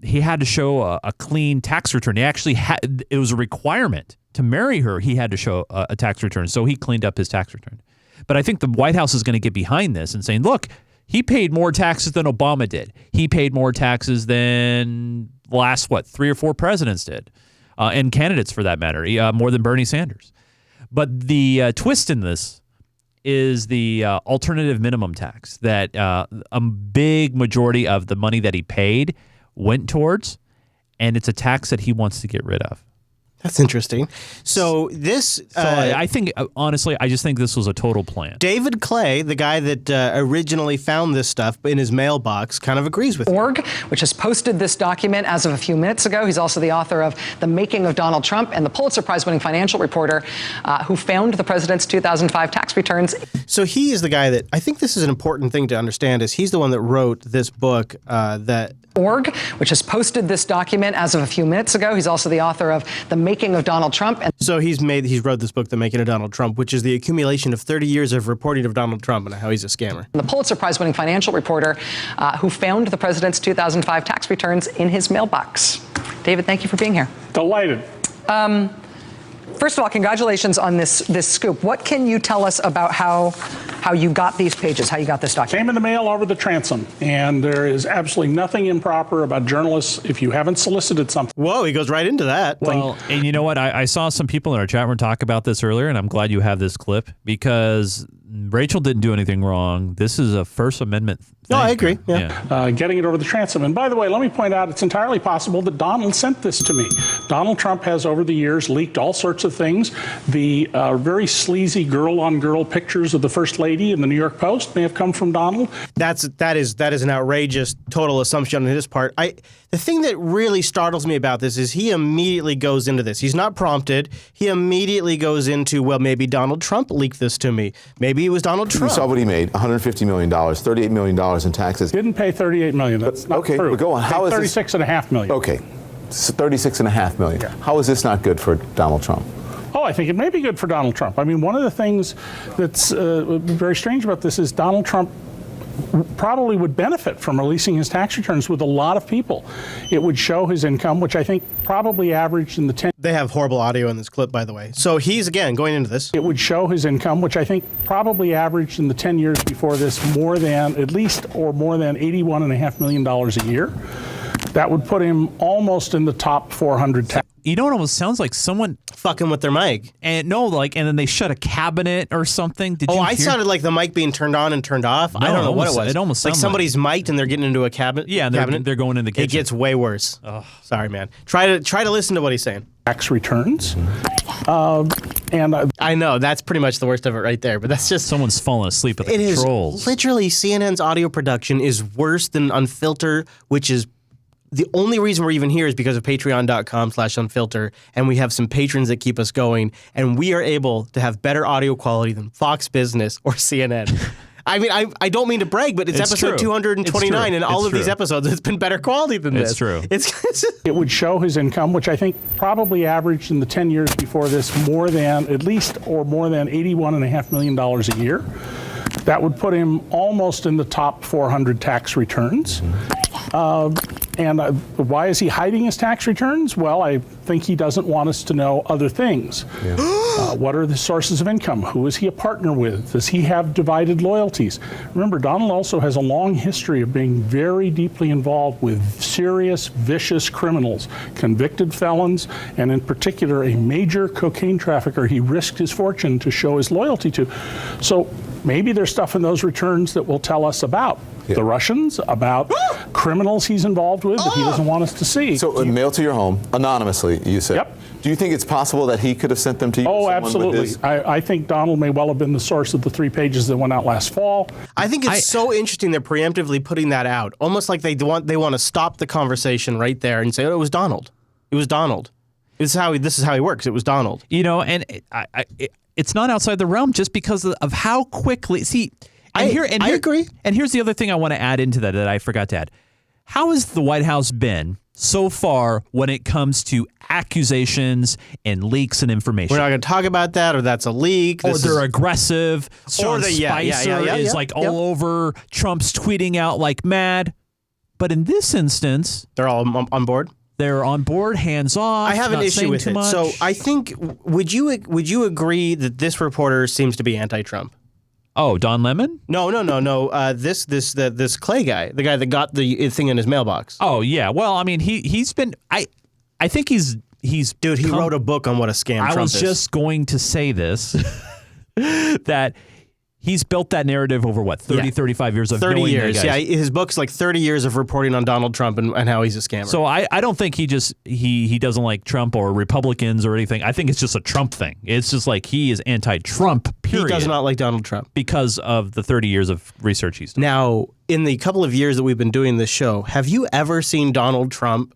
S4: he had to show a clean tax return. He actually had, it was a requirement to marry her. He had to show a tax return. So he cleaned up his tax return. But I think the White House is going to get behind this and saying, look, he paid more taxes than Obama did. He paid more taxes than the last, 3 or 4 presidents did. And candidates for that matter, more than Bernie Sanders. But the twist in this is the alternative minimum tax that a big majority of the money that he paid went towards, and it's a tax that he wants to get rid of.
S1: That's interesting. So this...
S4: I think, honestly, I just think this was a total plan.
S1: David Clay, the guy that originally found this stuff in his mailbox, kind of agrees with
S12: org, which has posted this document as of a few minutes ago. He's also the author of The Making of Donald Trump and the Pulitzer Prize-winning financial reporter who found the president's 2005 tax returns.
S1: So he is the guy that... I think this is an important thing to understand, is he's the one that wrote this book that...
S12: org, which has posted this document as of a few minutes ago. He's also the author of The Making of Donald Trump.
S1: So he's wrote this book, The Making of Donald Trump, which is the accumulation of 30 years of reporting of Donald Trump and how he's a scammer.
S12: The Pulitzer Prize-winning financial reporter who found the president's 2005 tax returns in his mailbox. David, thank you for being here.
S17: Delighted.
S12: First of all, congratulations on this scoop. What can you tell us about how you got these pages, how you got this document?
S17: Came in the mail over the transom, and there is absolutely nothing improper about journalists if you haven't solicited something.
S1: Whoa, he goes right into that.
S4: Well, and you know what? I saw some people in our chat room talk about this earlier, and I'm glad you have this clip because Rachel didn't do anything wrong. This is a First Amendment thing.
S1: No, I agree. Yeah.
S17: Getting it over the transom. And by the way, let me point out, it's entirely possible that Donald sent this to me. Donald Trump has, over the years, leaked all sorts of things. The very sleazy girl-on-girl pictures of the First Lady in the New York Post may have come from Donald.
S1: That is an outrageous total assumption on his part. The thing that really startles me about this is he immediately goes into this. He's not prompted. He immediately goes into, well, maybe Donald Trump leaked this to me. Maybe it was Donald Trump.
S19: You saw what he made, $150 million, $38 million in taxes.
S17: Didn't pay $38 million. That's not
S19: okay,
S17: true.
S19: But go on. How is this?
S17: $36.5 million.
S19: Okay, $36.5 million. Yeah. How is this not good for Donald Trump?
S17: Oh, I think it may be good for Donald Trump. I mean, one of the things that's very strange about this is Donald Trump probably would benefit from releasing his tax returns with a lot of people. It would show his income, which I think probably averaged in the 10...
S1: They have horrible audio in this clip, by the way. So he's, again, going into this.
S17: It would show his income, which I think probably averaged in the 10 years before this more than $81.5 million a year. That would put him almost in the top 400 tax.
S4: You know, it almost sounds like someone
S1: fucking with their mic.
S4: And and then they shut a cabinet or something. Did you hear?
S1: I sounded like the mic being turned on and turned off.
S4: No,
S1: I don't know what it was.
S4: It almost
S1: like
S4: sounded
S1: somebody's mic'd and they're getting into a cabinet.
S4: Yeah, and they're going in the kitchen.
S1: It gets way worse. Oh, sorry, man. Try to listen to what he's saying.
S17: Tax returns. And
S1: I know that's pretty much the worst of it right there, but that's just
S4: someone's falling asleep at the
S1: it
S4: controls.
S1: Is literally CNN's audio production is worse than Unfilter, which is the only reason we're even here is because of patreon.com/unfilter, and we have some patrons that keep us going, and we are able to have better audio quality than Fox Business or CNN. I mean, I don't mean to brag, but it's episode 229, and all of these episodes, it's been better quality than this.
S4: It's true.
S17: It would show his income, which I think probably averaged in the 10 years before this more than $81.5 million a year. That would put him almost in the top 400 tax returns. Why is he hiding his tax returns? Well, I think he doesn't want us to know other things. Yeah. What are the sources of income? Who is he a partner with? Does he have divided loyalties? Remember, Donald also has a long history of being very deeply involved with serious, vicious criminals, convicted felons, and in particular, a major cocaine trafficker he risked his fortune to show his loyalty to. So maybe there's stuff in those returns that will tell us about the Russians, about criminals he's involved with that he doesn't want us to see.
S19: So mailed to your home, anonymously, you said.
S17: Yep.
S19: Do you think it's possible that he could have sent them to you?
S17: Oh, absolutely. I think Donald may well have been the source of the 3 pages that went out last fall.
S1: I think it's so interesting they're preemptively putting that out, almost like they want to stop the conversation right there and say, oh, it was Donald. It was Donald. This is how he works. It was Donald.
S4: You know, and it's not outside the realm just because of how quickly. See, I
S1: agree.
S4: And here's the other thing I want to add into that I forgot to add. How has the White House been so far when it comes to accusations and leaks and information?
S1: We're not going to talk about that, or that's a leak.
S4: Or they're aggressive. Sean Spicer is like all over. Trump's tweeting out like mad. But in this instance,
S1: they're all on board.
S4: They're on board, hands off.
S1: I have an issue with it. So I think would you agree that this reporter seems to be anti-Trump?
S4: Oh, Don Lemon?
S1: No. This Clay guy, the guy that got the thing in his mailbox.
S4: Oh yeah. Well, I mean, he's been. I think he's.
S1: Dude, he wrote a book on what a scam Trump is.
S4: I was just going to say this that. He's built that narrative over, 35 years of
S1: 30
S4: knowing
S1: years.
S4: the guys.
S1: Yeah, his book's like 30 years of reporting on Donald Trump and how he's a scammer.
S4: So I don't think he doesn't like Trump or Republicans or anything. I think it's just a Trump thing. It's just like he is anti-Trump, period.
S1: He does not like Donald Trump.
S4: Because of the 30 years of research he's done.
S1: Now, in the couple of years that we've been doing this show, have you ever seen Donald Trump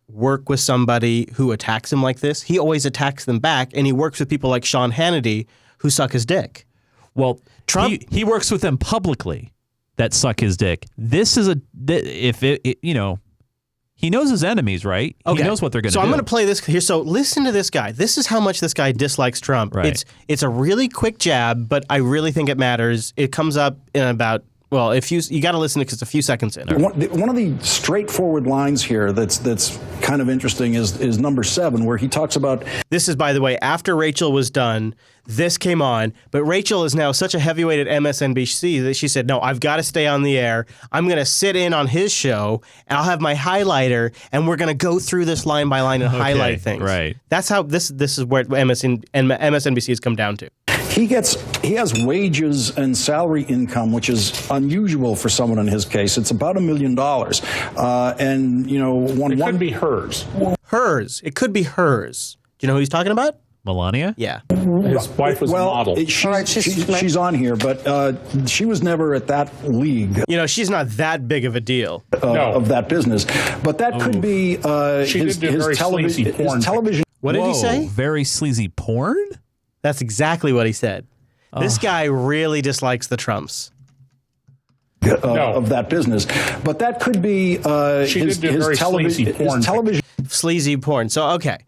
S1: work with somebody who attacks him like this? He always attacks them back, and he works with people like Sean Hannity who suck his dick.
S4: Well, Trump he works with them publicly that suck his dick. This is he knows his enemies, right? Okay. He knows what they're going to do.
S1: So I'm going to play this here. So listen to this guy. This is how much this guy dislikes Trump.
S4: Right.
S1: It's a really quick jab, but I really think it matters. It comes up in about. Well, you got to listen because it's a few seconds in.
S2: One of the straightforward lines here that's kind of interesting is number 7, where he talks about.
S1: This is, by the way, after Rachel was done. This came on, but Rachel is now such a heavyweight at MSNBC that she said, "No, I've got to stay on the air. I'm going to sit in on his show, and I'll have my highlighter, and we're going to go through this line by line and highlight things."
S4: Right.
S1: That's how this is where MSNBC has come down to.
S2: He has wages and salary income, which is unusual for someone in his case. It's about $1 million, and
S17: it could be hers.
S1: It could be hers. Do you know who he's talking about?
S4: Melania?
S1: Yeah.
S17: His wife was a model.
S2: She's on here, but she was never at that league.
S1: She's not that big of a deal
S2: of that business. But that could be his television.
S1: What did he say?
S4: Very sleazy porn?
S1: That's exactly what he said. This guy really dislikes the Trumps.
S2: Of that business. But that could be his television.
S1: Sleazy porn. So, okay.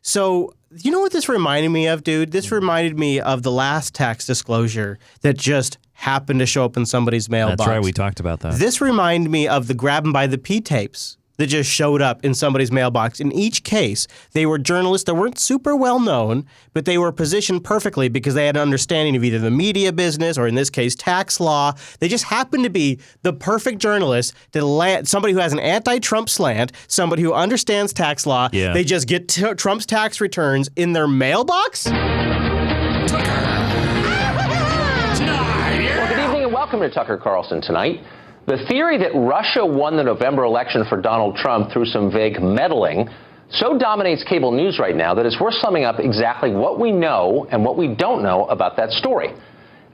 S1: So, you know what this reminded me of, dude? This reminded me of the last tax disclosure that just happened to show up in somebody's mailbox.
S4: That's right. We talked about that.
S1: This reminded me of the grab 'em by the P tapes that just showed up in somebody's mailbox. In each case, they were journalists that weren't super well known, but they were positioned perfectly because they had an understanding of either the media business or, in this case, tax law. They just happened to be the perfect journalist to land somebody who has an anti-Trump slant, somebody who understands tax law.
S4: Yeah.
S1: They just get Trump's tax returns in their mailbox.
S15: Well, good evening and welcome to Tucker Carlson Tonight. The theory that Russia won the November election for Donald Trump through some vague meddling so dominates cable news right now that it's worth summing up exactly what we know and what we don't know about that story.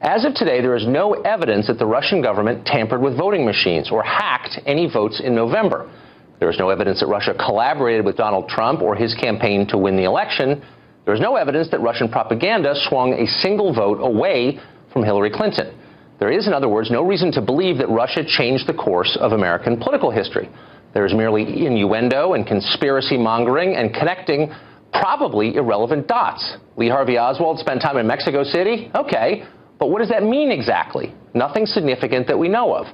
S15: As of today, there is no evidence that the Russian government tampered with voting machines or hacked any votes in November. There is no evidence that Russia collaborated with Donald Trump or his campaign to win the election. There is no evidence that Russian propaganda swung a single vote away from Hillary Clinton. There is, in other words, no reason to believe that Russia changed the course of American political history. There is merely innuendo and conspiracy mongering and connecting probably irrelevant dots. Lee Harvey Oswald spent time in Mexico City? Okay. But what does that mean exactly? Nothing significant that we know of.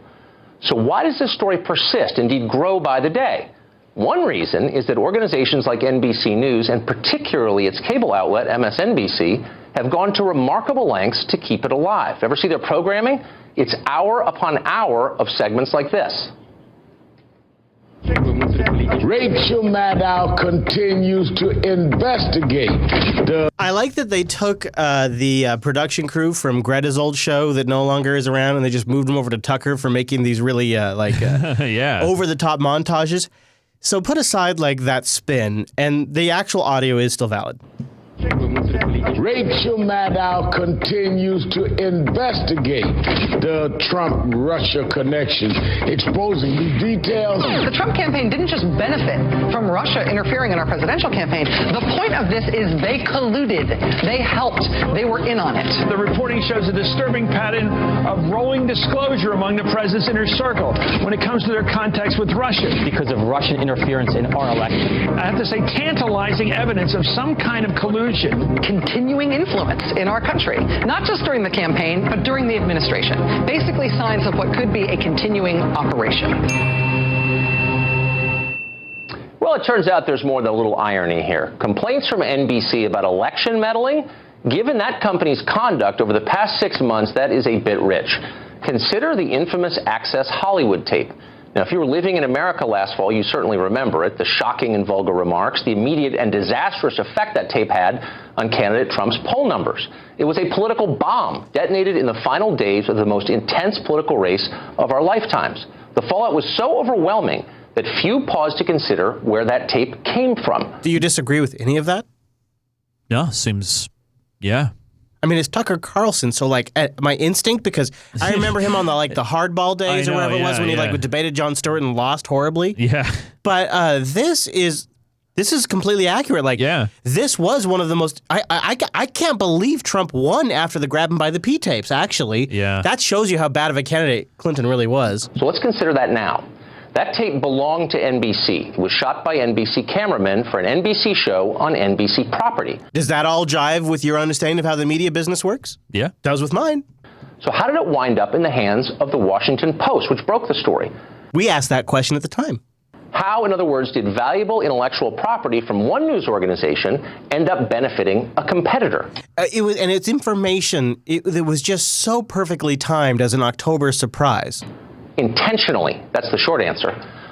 S15: So why does this story persist, indeed grow by the day? One reason is that organizations like NBC News, and particularly its cable outlet, MSNBC, have gone to remarkable lengths to keep it alive. Ever see their programming? It's hour upon hour of segments like this.
S3: Rachel Maddow continues to investigate.
S1: I like that they took the production crew from Greta's old show that no longer is around, and they just moved them over to Tucker for making these really over-the-top montages. So put aside like that spin, and the actual audio is still valid.
S3: Rachel Maddow continues to investigate the Trump-Russia connection, exposing the details.
S12: The Trump campaign didn't just benefit from Russia interfering in our presidential campaign. The point of this is they colluded. They helped. They were in on it.
S7: The reporting shows a disturbing pattern of rolling disclosure among the president's inner circle when it comes to their contacts with Russia.
S6: Because of Russian interference in our election.
S7: I have to say, tantalizing evidence of some kind of collusion.
S12: Continuing influence in our country, not just during the campaign, but during the administration. Basically signs of what could be a continuing operation.
S15: Well, it turns out there's more than a little irony here. Complaints from NBC about election meddling? Given that company's conduct over the past 6 months, that is a bit rich. Consider the infamous Access Hollywood tape. Now, if you were living in America last fall, you certainly remember it, the shocking and vulgar remarks, the immediate and disastrous effect that tape had on candidate Trump's poll numbers. It was a political bomb detonated in the final days of the most intense political race of our lifetimes. The fallout was so overwhelming that few paused to consider where that tape came from.
S1: Do you disagree with any of that?
S4: No, seems, yeah.
S1: I mean, it's Tucker Carlson, so like my instinct, because I remember him on the the hardball days or whatever it was when he debated Jon Stewart and lost horribly.
S4: Yeah.
S1: But this is completely accurate. Like, this was one of the most. I can't believe Trump won after the grab him by the P tapes. Actually, that shows you how bad of a candidate Clinton really was.
S15: So let's consider that now. That tape belonged to NBC. It was shot by NBC cameramen for an NBC show on NBC property.
S1: Does that all jive with your understanding of how the media business works?
S4: Yeah.
S1: Does with mine.
S15: So how did it wind up in the hands of the Washington Post, which broke the story?
S1: We asked that question at the time.
S15: How, in other words, did valuable intellectual property from one news organization end up benefiting a competitor?
S1: And its information, it was just so perfectly timed as an October surprise.
S15: Intentionally. That's the short answer.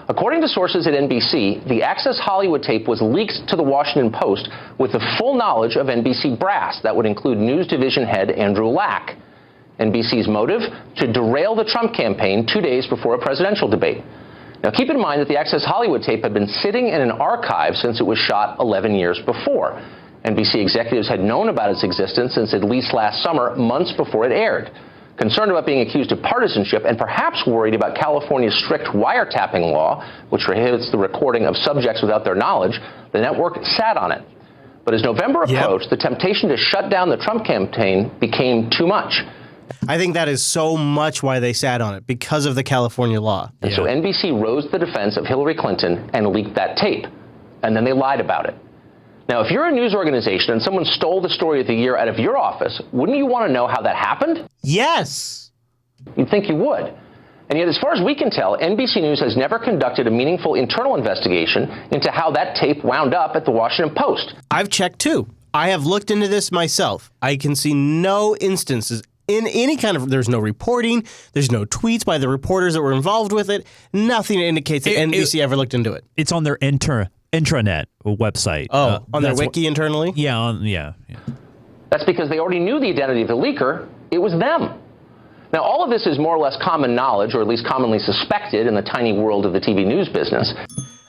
S15: According to sources at NBC, the Access Hollywood tape was leaked to the Washington Post with the full knowledge of NBC brass. That would include news division head Andrew Lack. NBC's motive? To derail the Trump campaign 2 days before a presidential debate. Now, keep in mind that the Access Hollywood tape had been sitting in an archive since it was shot 11 years before. NBC executives had known about its existence since at least last summer, months before it aired. Concerned about being accused of partisanship and perhaps worried about California's strict wiretapping law, which prohibits the recording of subjects without their knowledge, the network sat on it. But as November approached, the temptation to shut down the Trump campaign became too much.
S1: I think that is so much why they sat on it, because of the California law.
S15: And so NBC rose to the defense of Hillary Clinton and leaked that tape. And then they lied about it. Now, if you're a news organization and someone stole the story of the year out of your office, wouldn't you want to know how that happened?
S1: Yes.
S15: You'd think you would. And yet, as far as we can tell, NBC News has never conducted a meaningful internal investigation into how that tape wound up at the Washington Post.
S1: I've checked, too. I have looked into this myself. I can see no instances in any kind of, there's no reporting, there's no tweets by the reporters that were involved with it. Nothing indicates that NBC ever looked into it.
S4: It's on their intranet website.
S1: Oh, on their wiki internally?
S4: Yeah.
S15: That's because they already knew the identity of the leaker. It was them. Now, all of this is more or less common knowledge, or at least commonly suspected in the tiny world of the TV news business.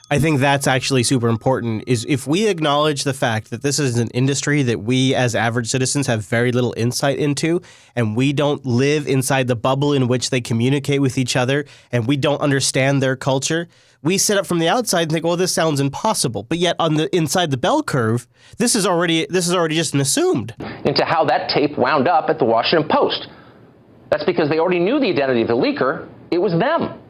S1: I think that's actually super important, is if we acknowledge the fact that this is an industry that we as average citizens have very little insight into, and we don't live inside the bubble in which they communicate with each other, and we don't understand their culture, we sit up from the outside and think, well, this sounds impossible. But yet on the inside the bell curve, this is already just an assumed.
S15: Into how that tape wound up at the Washington Post. That's because they already knew the identity of the leaker. It was them.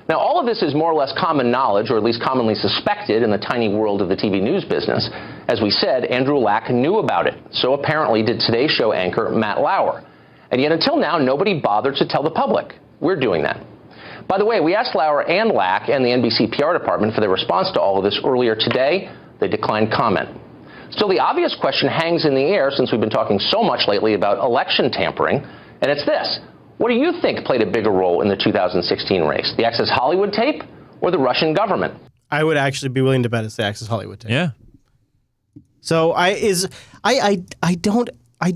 S15: Now, all of this is more or less common knowledge, or at least commonly suspected in the tiny world of the TV news business. As we said, Andrew Lack knew about it. So apparently did Today's Show anchor Matt Lauer. And yet until now, nobody bothered to tell the public. We're doing that. By the way, we asked Lauer and Lack and the NBC PR department for their response to all of this earlier today. They declined comment. Still, the obvious question hangs in the air since we've been talking so much lately about election tampering, and it's this. What do you think played a bigger role in the 2016 race? The Access Hollywood tape or the Russian government?
S1: I would actually be willing to bet it's the Access Hollywood tape.
S4: Yeah.
S1: So I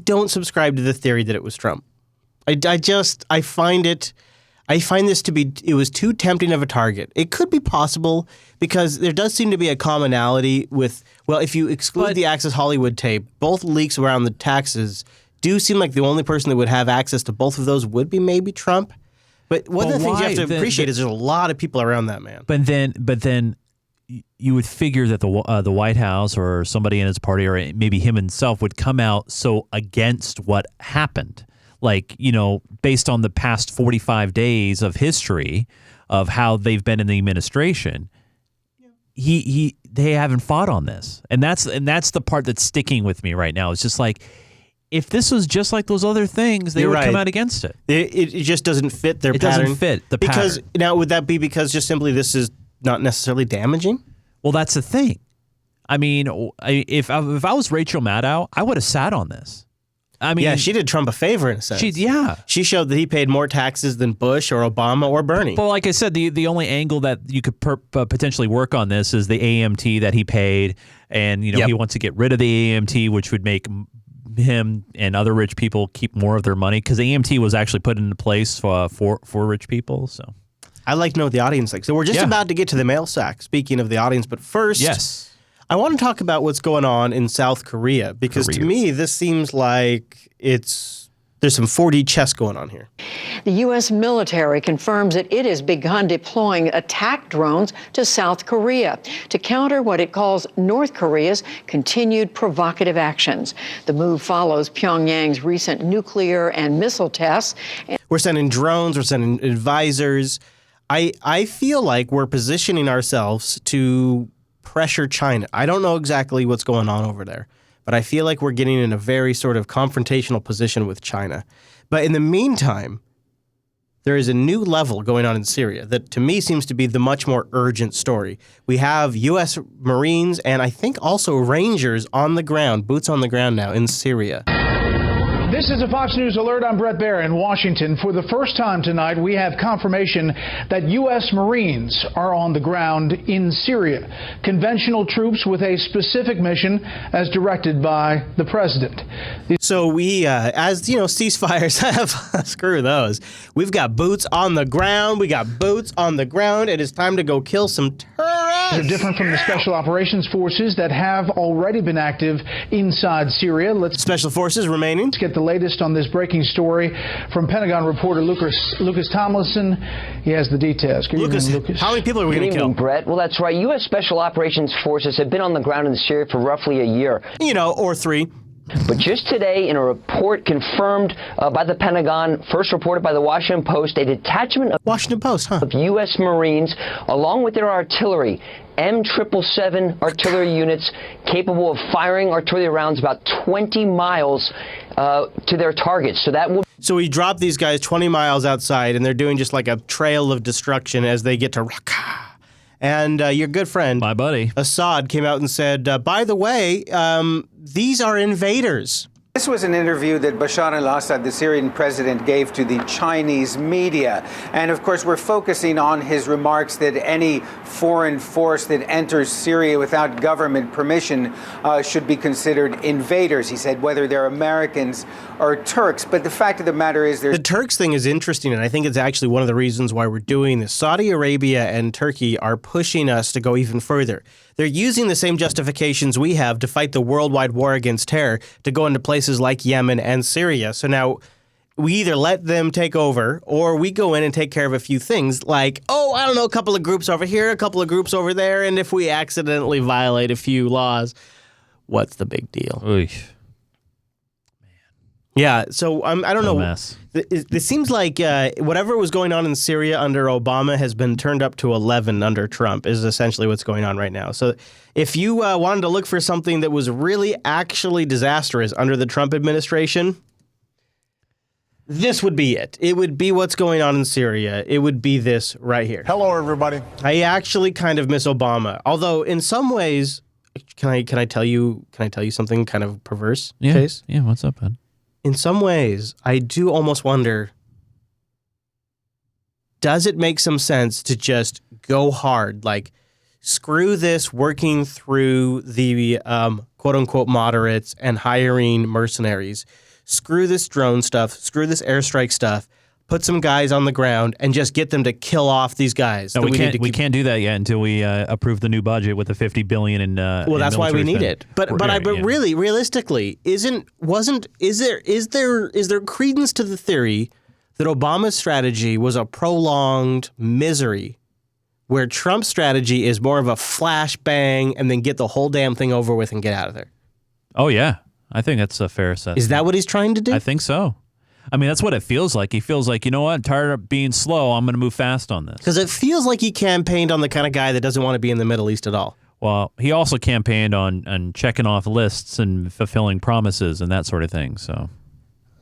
S1: don't subscribe to the theory that it was Trump. I find this to be, it was too tempting of a target. It could be possible because there does seem to be a commonality with, well, if you exclude the Access Hollywood tape, both leaks around the taxes do seem like the only person that would have access to both of those would be maybe Trump. But one of the things you have to appreciate is there's a lot of people around that man.
S4: But then you would figure that the White House or somebody in his party or maybe him himself would come out so against what happened. Like, you know, based on the past 45 days of history of how they've been in the administration, they haven't fought on this. And that's the part that's sticking with me right now. It's just like, if this was just like those other things, they would come out against it.
S1: It just doesn't fit their pattern.
S4: It doesn't fit the pattern.
S1: Now, would that be because just simply this is not necessarily damaging?
S4: Well, that's the thing. I mean, if I was Rachel Maddow, I would have sat on this. I mean,
S1: yeah, she did Trump a favor in a sense. She showed that he paid more taxes than Bush or Obama or Bernie.
S4: Well, like I said, the only angle that you could potentially work on this is the AMT that he paid, and he wants to get rid of the AMT, which would make him and other rich people keep more of their money, because AMT was actually put into place for rich people. So
S1: I'd like to know what the audience thinks. So we're just about to get to the mail sack, speaking of the audience, but first, I want to talk about what's going on in South Korea, because to me this seems like there's some 4D chess going on here.
S5: The U.S. military confirms that it has begun deploying attack drones to South Korea to counter what it calls North Korea's continued provocative actions. The move follows Pyongyang's recent nuclear and missile tests.
S1: We're sending drones, we're sending advisors. I feel like we're positioning ourselves to pressure China. I don't know exactly what's going on over there, but I feel like we're getting in a very sort of confrontational position with China. But in the meantime, there is a new level going on in Syria that to me seems to be the much more urgent story. We have U.S. Marines and I think also Rangers on the ground, boots on the ground now in Syria.
S20: This is a Fox News alert. I'm Brett Baer in Washington. For the first time tonight, we have confirmation that U.S. Marines are on the ground in Syria. Conventional troops with a specific mission as directed by the president.
S1: So we, as you know, ceasefires have, screw those. We've got boots on the ground. We got boots on the ground. It is time to go kill some terrorists.
S20: They're different from the Special Operations Forces that have already been active inside Syria.
S1: Special Forces remaining.
S20: Let's get the latest on this breaking story from Pentagon reporter Lucas Tomlinson. He has the details. Good evening, Lucas.
S1: How many people are we going to kill?
S22: Brett. Well, that's right. U.S. Special Operations Forces have been on the ground in Syria for roughly a year.
S1: Or 3.
S22: But just today, in a report confirmed by the Pentagon, first reported by the Washington Post, a detachment of
S1: of
S22: U.S. Marines, along with their artillery, M777 artillery units capable of firing artillery rounds about 20 miles to their targets. So
S1: we dropped these guys 20 miles outside, and they're doing just like a trail of destruction as they get to Raqqa. And your good friend,
S4: my buddy,
S1: Assad, came out and said, by the way, these are invaders.
S8: This was an interview that Bashar al-Assad, the Syrian president, gave to the Chinese media. And of course, we're focusing on his remarks that any foreign force that enters Syria without government permission should be considered invaders. He said whether they're Americans or Turks. But the fact of the matter is
S1: the Turks thing is interesting, and I think it's actually one of the reasons why we're doing this. Saudi Arabia and Turkey are pushing us to go even further. They're using the same justifications we have to fight the worldwide war against terror to go into places like Yemen and Syria. So now we either let them take over or we go in and take care of a few things like, a couple of groups over here, a couple of groups over there, and if we accidentally violate a few laws, what's the big deal?
S4: Oy.
S1: Yeah, so I don't know.
S4: Mess.
S1: It seems like whatever was going on in Syria under Obama has been turned up to 11 under Trump is essentially what's going on right now. So if you wanted to look for something that was really actually disastrous under the Trump administration, this would be it. It would be what's going on in Syria. It would be this right here.
S18: Hello, everybody.
S1: I actually kind of miss Obama, although in some ways, can I tell you something kind of perverse, Chase?
S4: Yeah, what's up, bud?
S1: In some ways, I do almost wonder, does it make some sense to just go hard? Like, screw this working through the quote-unquote moderates and hiring mercenaries. Screw this drone stuff. Screw this airstrike stuff. Put some guys on the ground and just get them to kill off these guys.
S4: No, we can't do that yet until we approve the new budget with the $50 billion in
S1: well, that's why we need it. But really, realistically, is there credence to the theory that Obama's strategy was a prolonged misery, where Trump's strategy is more of a flash bang and then get the whole damn thing over with and get out of there?
S4: Oh yeah, I think that's a fair assessment.
S1: Is that what he's trying to do?
S4: I think so. I mean, that's what it feels like. He feels like, you know what? I'm tired of being slow. I'm going to move fast on this.
S1: Because it feels like he campaigned on the kind of guy that doesn't want to be in the Middle East at all.
S4: Well, he also campaigned on checking off lists and fulfilling promises and that sort of thing. So,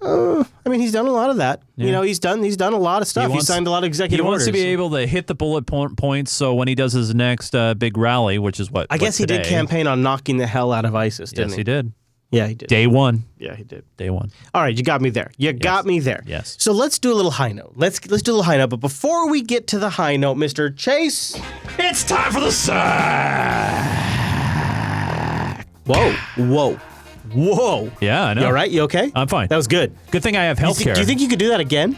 S1: I mean, he's done a lot of that.
S4: Yeah.
S1: You know, he's done a lot of stuff. He signed a lot of executive orders.
S4: He wants to be able to hit the bullet points. So when he does his next big rally, which is
S1: I guess he did campaign on knocking the hell out of ISIS, didn't he?
S4: Yes, he did.
S1: Yeah, he did.
S4: Day one.
S1: Yeah, he did.
S4: Day one.
S1: All right, you got me there. You got me there.
S4: Yes.
S1: So let's do a little high note. Let's do a little high note. But before we get to the high note, Mr. Chase,
S4: it's time for the sack.
S1: Whoa.
S4: Yeah, I know.
S1: You all right? You okay?
S4: I'm fine.
S1: That was good.
S4: Good thing I have healthcare.
S1: Do you think you could do that again?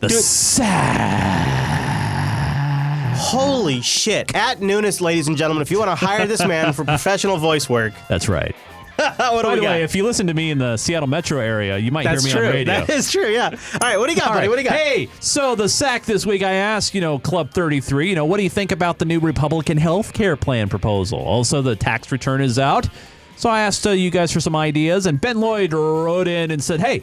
S4: The sack.
S1: Holy shit. At Nunes, ladies and gentlemen, if you want to hire this man for professional voice work.
S4: That's right.
S1: What
S4: By the way, if you listen to me in the Seattle metro area, you might hear me on radio.
S1: That is true, yeah. All right, what do you got, buddy? What do you got?
S4: Hey, so the sack this week, I asked, Club 33, what do you think about the new Republican health care plan proposal? Also, the tax return is out. So I asked you guys for some ideas, and Ben Lloyd wrote in and said, hey,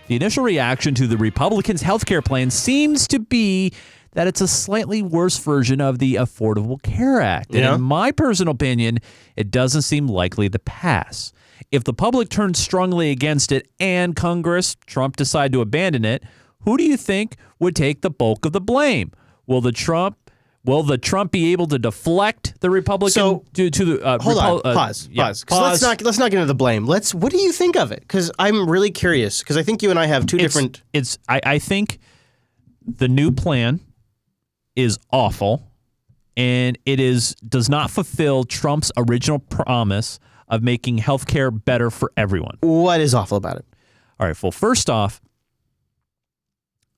S4: the initial reaction to the Republicans' health care plan seems to be that it's a slightly worse version of the Affordable Care Act. And in my personal opinion, it doesn't seem likely to pass. If the public turns strongly against it and Congress, Trump, decide to abandon it, who do you think would take the bulk of the blame? Will the Trump be able to deflect the Republican to the
S1: hold on, pause. Let's not get into the blame. What do you think of it? Because I'm really curious. Because I think you and I have different.
S4: I think the new plan is awful, and it does not fulfill Trump's original promise of making healthcare better for everyone.
S1: What is awful about it?
S4: All right. Well, first off,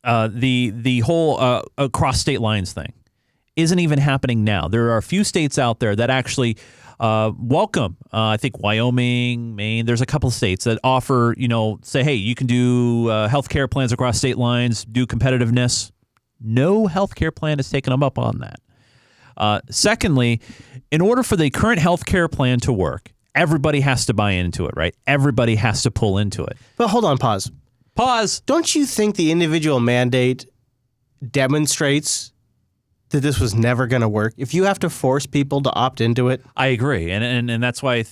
S4: the whole across state lines thing isn't even happening now. There are a few states out there that actually welcome. I think Wyoming, Maine. There's a couple of states that offer, say, hey, you can do healthcare plans across state lines, do competitiveness. No healthcare plan has taken them up on that. Secondly, in order for the current healthcare plan to work, everybody has to buy into it, right? Everybody has to pull into it.
S1: But hold on, pause. Don't you think the individual mandate demonstrates that this was never going to work? If you have to force people to opt into it,
S4: I agree, and that's why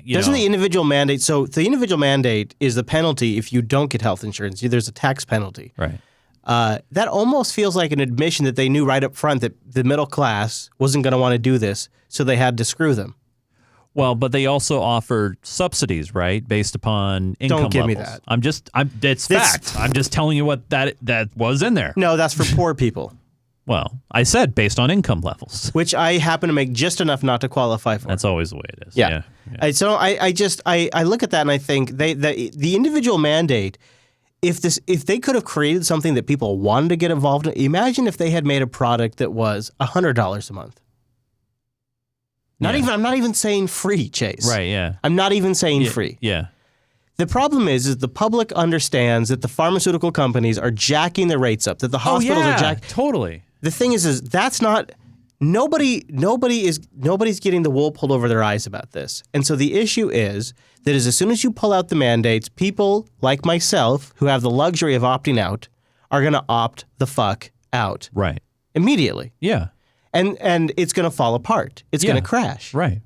S1: doesn't the individual mandate. So the individual mandate is the penalty if you don't get health insurance. There's a tax penalty,
S4: right?
S1: That almost feels like an admission that they knew right up front that the middle class wasn't going to want to do this, so they had to screw them.
S4: Well, but they also offer subsidies, right, based upon income
S1: Don't give me
S4: levels.
S1: that.
S4: It's fact. I'm just telling you what that was in there.
S1: No, that's for poor people.
S4: Well, I said based on income levels,
S1: which I happen to make just enough not to qualify for.
S4: That's always the way it is.
S1: Yeah. So I look at that and I think the individual mandate. If they could have created something that people wanted to get involved in, imagine if they had made a product that was $100 a month. I'm not even saying free, Chase.
S4: Right, yeah.
S1: I'm not even saying free.
S4: Yeah.
S1: The problem is the public understands that the pharmaceutical companies are jacking the rates up, that the hospitals are jacking.
S4: Totally.
S1: The thing is that's not nobody's getting the wool pulled over their eyes about this. And so the issue is that as soon as you pull out the mandates, people like myself who have the luxury of opting out are going to opt the fuck out.
S4: Right.
S1: Immediately.
S4: Yeah.
S1: And it's going to fall apart. It's going to crash.
S4: Right.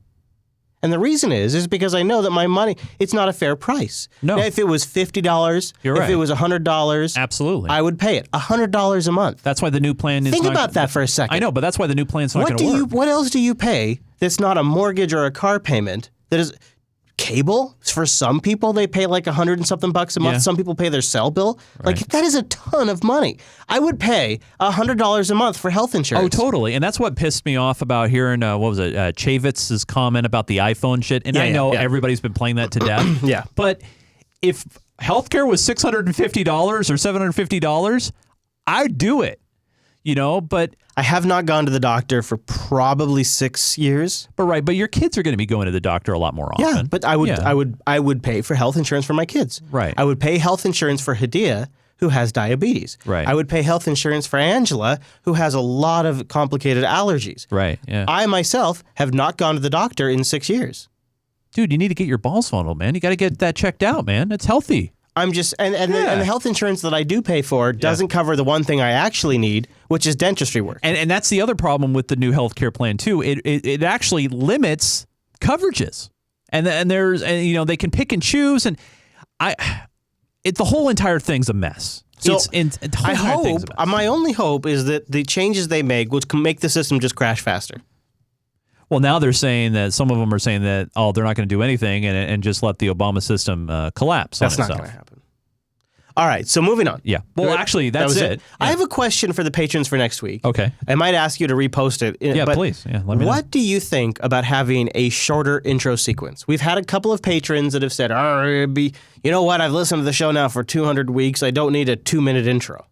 S1: And the reason is because I know that my money, it's not a fair price.
S4: No.
S1: Now, if it was $50, if it was $100,
S4: absolutely,
S1: I would pay it. $100 a month.
S4: That's why the new plan is.
S1: Think about that for a second.
S4: I know, but that's why the new plan's not going to work.
S1: What else do you pay that's not a mortgage or a car payment? That is cable. For some people, they pay like $100 and something bucks a month.
S4: Yeah.
S1: Some people pay their cell bill.
S4: Right.
S1: Like that is a ton of money. I would pay $100 a month for health insurance.
S4: Oh, totally. And that's what pissed me off about hearing Chavitz's comment about the iPhone shit. And I know everybody's been playing that to death.
S1: Yeah.
S4: But if healthcare was $650 or $750, I'd do it. But
S1: I have not gone to the doctor for probably 6 years.
S4: But your kids are going to be going to the doctor a lot more often.
S1: Yeah, but I would pay for health insurance for my kids.
S4: Right.
S1: I would pay health insurance for Hadia, who has diabetes.
S4: Right.
S1: I would pay health insurance for Angela, who has a lot of complicated allergies.
S4: Right. Yeah.
S1: I myself have not gone to the doctor in 6 years.
S4: Dude, you need to get your balls funneled, man. You got to get that checked out, man. It's healthy.
S1: I'm just and the health insurance that I do pay for doesn't cover the one thing I actually need, which is dentistry work.
S4: And that's the other problem with the new healthcare plan too. It actually limits coverages, and they can pick and choose, and the whole entire thing's a mess.
S1: So my only hope is that the changes they make, which can make the system just crash faster.
S4: Well, now they're saying that some of them are saying that, they're not going to do anything and just let the Obama system collapse on itself.
S1: That's not going to happen. All right, so moving on.
S4: Yeah. Well, actually, that's it.
S1: I have a question for the patrons for next week.
S4: Okay.
S1: I might ask you to repost it.
S4: Yeah, please. Yeah, let me know.
S1: What do you think about having a shorter intro sequence? We've had a couple of patrons that have said, you know what, I've listened to the show now for 200 weeks. I don't need a 2-minute intro.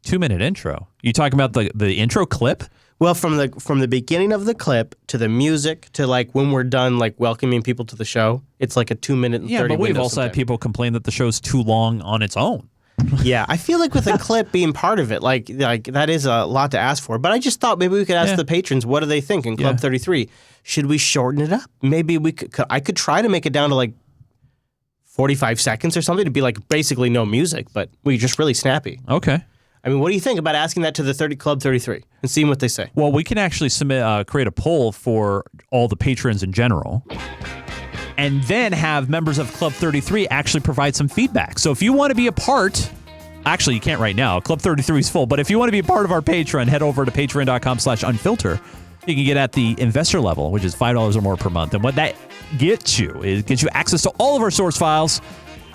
S4: 2-minute intro? You talking about the intro clip?
S1: Well, from the beginning of the clip to the music to like when we're done like welcoming people to the show, it's like a 2-minute and 30
S4: Yeah, but we've
S1: window
S4: also
S1: sometimes.
S4: had people complain that the show's too long on its own.
S1: Yeah, I feel like with a clip being part of it, like that is a lot to ask for. But I just thought maybe we could ask the patrons, what do they think in Club 33? Should we shorten it up? Maybe I could try to make it down to like 45 seconds or something to be like basically no music, but we just really snappy.
S4: Okay.
S1: I mean, what do you think about asking that to the Club 33 and seeing what they say?
S4: Well, we can actually create a poll for all the patrons in general, and then have members of Club 33 actually provide some feedback. So if you want to be a part, actually you can't right now, Club 33 is full, but if you want to be a part of our Patreon, head over to patreon.com/unfilter. You can get at the investor level, which is $5 or more per month. And what that gets you is access to all of our source files,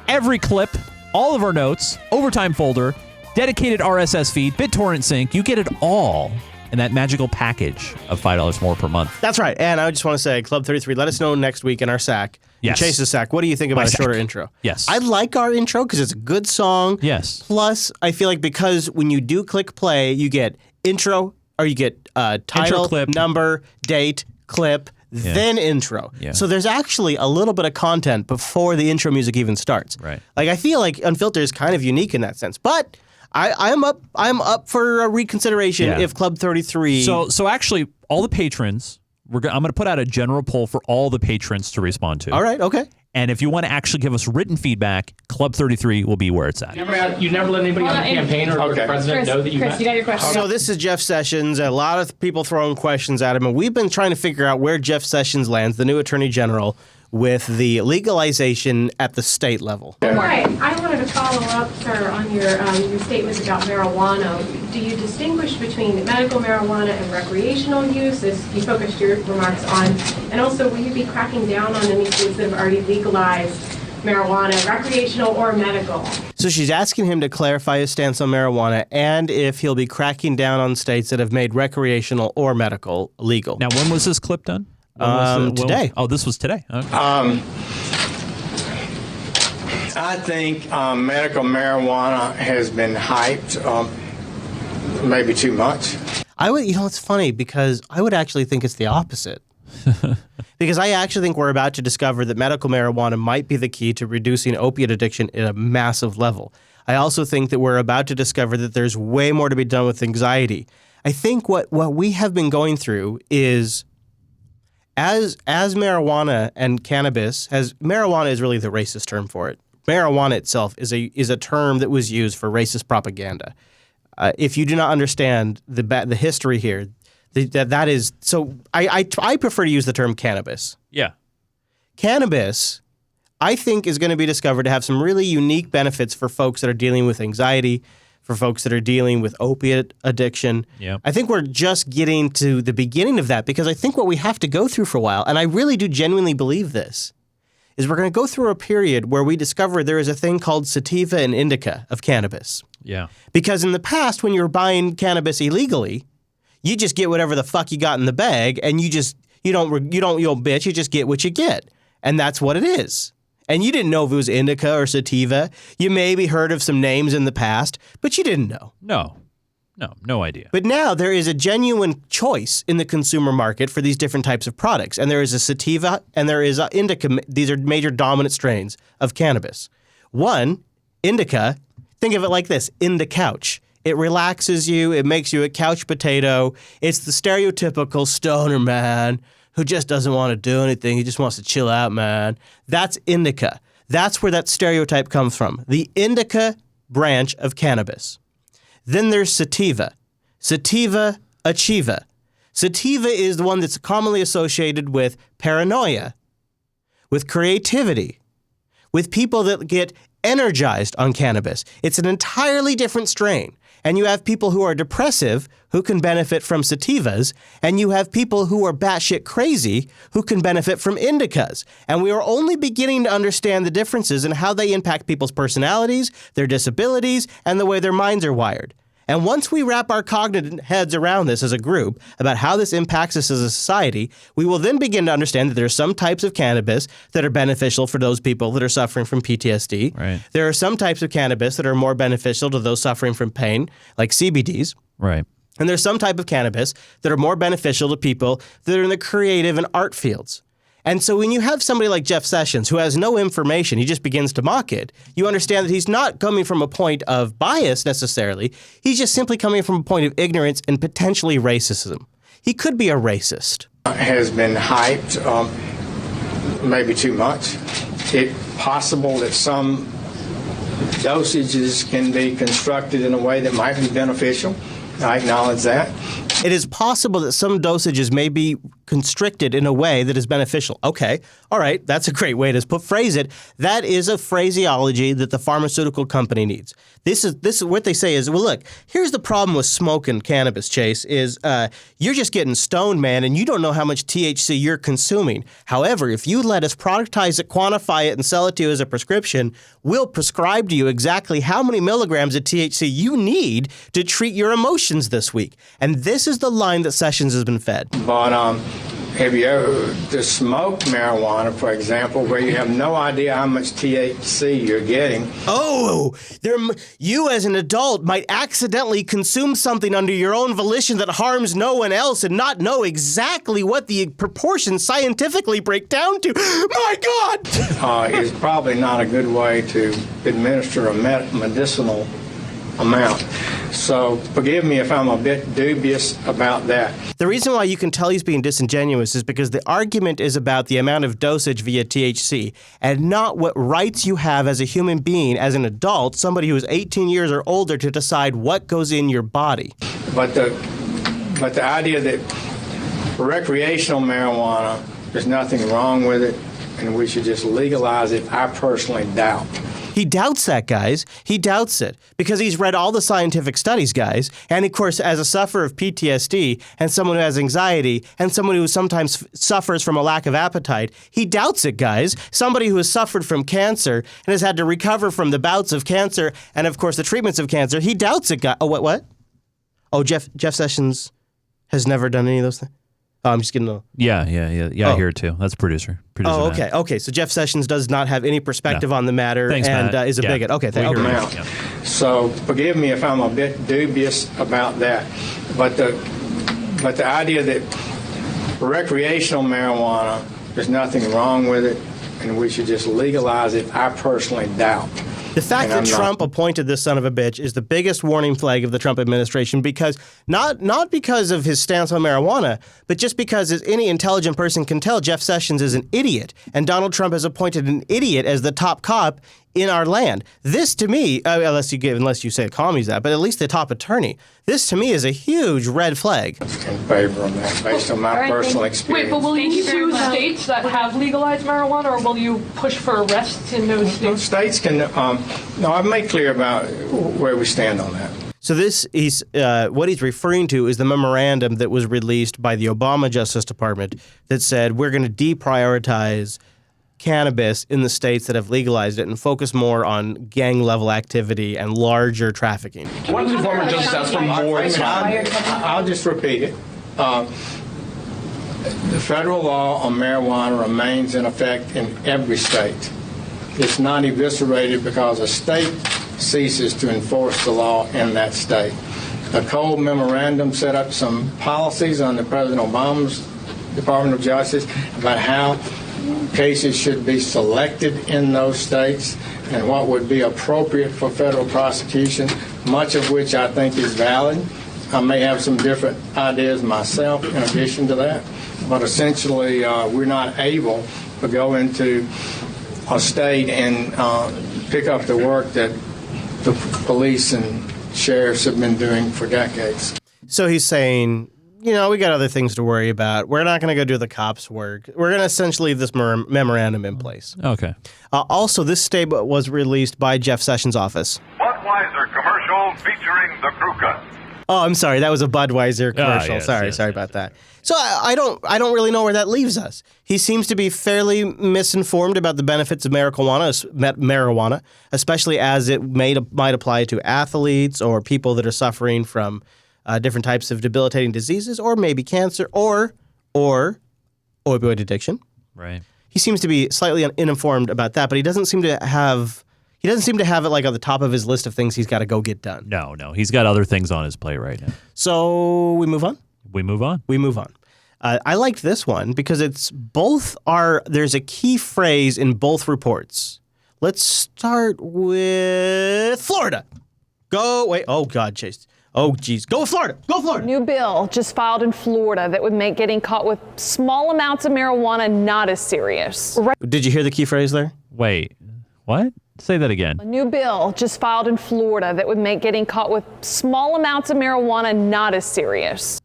S4: every clip, all of our notes, overtime folder, dedicated RSS feed, BitTorrent sync. You get it all in that magical package of $5 more per month.
S1: That's right. And I just want to say, Club 33, let us know next week in our SAC.
S4: Yes.
S1: Chase's SAC. What do you think about a shorter intro?
S4: Yes.
S1: I like our intro because it's a good song.
S4: Yes.
S1: Plus, I feel like because when you do click play, you get intro, or you get title,
S4: clip,
S1: number, date, clip, then intro.
S4: Yeah.
S1: So there's actually a little bit of content before the intro music even starts.
S4: Right.
S1: Like I feel like Unfilter is kind of unique in that sense. But I'm up for a reconsideration if Club 33.
S4: So actually, all the patrons, I'm going to put out a general poll for all the patrons to respond to.
S1: All right, okay.
S4: And if you want to actually give us written feedback, Club 33 will be where it's at.
S6: You never let anybody on the campaign or the president know that you
S18: Chris, you got your question.
S1: So this is Jeff Sessions. A lot of people throwing questions at him, and we've been trying to figure out where Jeff Sessions lands, the new Attorney General. with the legalization at the state level.
S18: Right. I wanted to follow up, sir, on your statements about marijuana. Do you distinguish between medical marijuana and recreational use, as you focused your remarks on? And also, will you be cracking down on any states that have already legalized marijuana, recreational or medical?
S1: So she's asking him to clarify his stance on marijuana and if he'll be cracking down on states that have made recreational or medical legal.
S4: Now, when was this clip done?
S1: Today.
S4: Oh, this was today. Okay.
S21: I think medical marijuana has been hyped maybe too much.
S1: It's funny because I would actually think it's the opposite. Because I actually think we're about to discover that medical marijuana might be the key to reducing opiate addiction at a massive level. I also think that we're about to discover that there's way more to be done with anxiety. I think what we have been going through is as marijuana and cannabis marijuana is really the racist term for it. Marijuana itself is a term that was used for racist propaganda. If you do not understand the history here, that is so. I prefer to use the term cannabis.
S4: Yeah,
S1: cannabis, I think, is going to be discovered to have some really unique benefits for folks that are dealing with anxiety, for folks that are dealing with opiate addiction.
S4: Yeah.
S1: I think we're just getting to the beginning of that because I think what we have to go through for a while, and I really do genuinely believe this, is we're going to go through a period where we discover there is a thing called sativa and indica of cannabis.
S4: Yeah.
S1: Because in the past, when you were buying cannabis illegally, you just get whatever the fuck you got in the bag, and you just you don't bitch, you just get what you get, and that's what it is. And you didn't know if it was indica or sativa. You maybe heard of some names in the past, but you didn't know.
S4: No idea.
S1: But now there is a genuine choice in the consumer market for these different types of products. And there is a sativa and there is a indica. These are major dominant strains of cannabis. One, indica, think of it like this, couch. It relaxes you. It makes you a couch potato. It's the stereotypical stoner man who just doesn't want to do anything. He just wants to chill out, man. That's indica. That's where that stereotype comes from. The indica branch of cannabis. Then there's sativa. Sativa achieva. Sativa is the one that's commonly associated with paranoia, with creativity, with people that get energized on cannabis. It's an entirely different strain. And you have people who are depressive who can benefit from sativas, and you have people who are batshit crazy who can benefit from indicas. And we are only beginning to understand the differences in how they impact people's personalities, their disabilities, and the way their minds are wired. And once we wrap our cognitive heads around this as a group, about how this impacts us as a society, we will then begin to understand that there are some types of cannabis that are beneficial for those people that are suffering from PTSD.
S4: Right.
S1: There are some types of cannabis that are more beneficial to those suffering from pain, like CBDs.
S4: Right.
S1: And there's some type of cannabis that are more beneficial to people that are in the creative and art fields. And so when you have somebody like Jeff Sessions who has no information, he just begins to mock it, you understand that he's not coming from a point of bias necessarily. He's just simply coming from a point of ignorance and potentially racism. He could be a racist.
S21: Has been hyped maybe too much. It's possible that some dosages can be constructed in a way that might be beneficial. I acknowledge that.
S1: It is possible that some dosages may be constricted in a way that is beneficial. Okay, all right, that's a great way to phrase it. That is a phraseology that the pharmaceutical company needs. This is what they say is, well, look, here's the problem with smoking cannabis, Chase, is you're just getting stoned, man, and you don't know how much THC you're consuming. However, if you let us productize it, quantify it, and sell it to you as a prescription, we'll prescribe to you exactly how many milligrams of THC you need to treat your emotions this week. And this is the line that Sessions has been fed.
S21: But have you ever smoked marijuana, for example, where you have no idea how much THC you're getting?
S1: Oh, you as an adult might accidentally consume something under your own volition that harms no one else and not know exactly what the proportions scientifically break down to. My God!
S21: It's probably not a good way to administer a medicinal amount. So forgive me if I'm a bit dubious about that.
S1: The reason why you can tell he's being disingenuous is because the argument is about the amount of dosage via THC and not what rights you have as a human being, as an adult, somebody who is 18 years or older, to decide what goes in your body.
S21: But the idea that recreational marijuana, there's nothing wrong with it, and we should just legalize it, I personally doubt.
S1: He doubts that, guys. He doubts it because he's read all the scientific studies, guys. And of course, as a sufferer of PTSD and someone who has anxiety and someone who sometimes suffers from a lack of appetite, he doubts it, guys. Somebody who has suffered from cancer and has had to recover from the bouts of cancer and, of course, the treatments of cancer, he doubts it, guys. Oh, what? Oh, Jeff Sessions has never done any of those things? Oh, I'm just getting a...
S4: Yeah, I hear it too. That's producer.
S1: Oh,
S4: Matt.
S1: okay. So Jeff Sessions does not have any perspective on the matter.
S4: Thanks,
S1: and
S4: Matt.
S1: Is a bigot. Okay, thank you.
S21: So forgive me if I'm a bit dubious about that, but the idea that recreational marijuana, there's nothing wrong with it, and we should just legalize it, I personally doubt.
S1: The fact that Trump appointed this son of a bitch is the biggest warning flag of the Trump administration because not because of his stance on marijuana, but just because as any intelligent person can tell, Jeff Sessions is an idiot, and Donald Trump has appointed an idiot as the top cop in our land. This, to me, unless you say Comey's that, but at least the top attorney, this to me is a huge red flag.
S21: In favor of that, based on my personal experience.
S9: Wait, but will you sue states that have legalized marijuana, or will you push for arrests in those states?
S21: States can. No, I've made clear about where we stand on that.
S1: So what he's referring to is the memorandum that was released by the Obama Justice Department that said we're going to deprioritize cannabis in the states that have legalized it and focus more on gang-level activity and larger trafficking.
S21: What did the former justice ask for more time? I'll just repeat it. The federal law on marijuana remains in effect in every state. It's not eviscerated because a state ceases to enforce the law in that state. The Cole Memorandum set up some policies under President Obama's Department of Justice about how cases should be selected in those states and what would be appropriate for federal prosecution, much of which I think is valid. I may have some different ideas myself in addition to that, but essentially we're not able to go into a state and pick up the work that the police and sheriffs have been doing for decades.
S1: So he's saying, we got other things to worry about. We're not going to go do the cops' work. We're going to essentially leave this memorandum in place.
S4: Okay.
S1: Also, this statement was released by Jeff Sessions' office.
S10: Budweiser commercial featuring the crew cut.
S1: Oh, I'm sorry. That was a Budweiser commercial.
S4: Yes,
S1: sorry about that. So I don't really know where that leaves us. He seems to be fairly misinformed about the benefits of marijuana, especially as it might apply to athletes or people that are suffering from different types of debilitating diseases, or maybe cancer, or opioid addiction.
S4: Right.
S1: He seems to be slightly uninformed about that, but he doesn't seem to have it like on the top of his list of things he's got to go get done.
S4: No, he's got other things on his plate right now.
S1: So we move on.
S4: We move on.
S1: I liked this one because there's a key phrase in both reports. Let's start with Florida. Oh God, Chase. Oh, geez. Go Florida.
S23: New bill just filed in Florida that would make getting caught with small amounts of marijuana not as serious.
S1: Did you hear the key phrase there?
S4: Wait, what? Say that again.
S23: A new bill just filed in Florida that would make getting caught with small amounts of marijuana not as serious.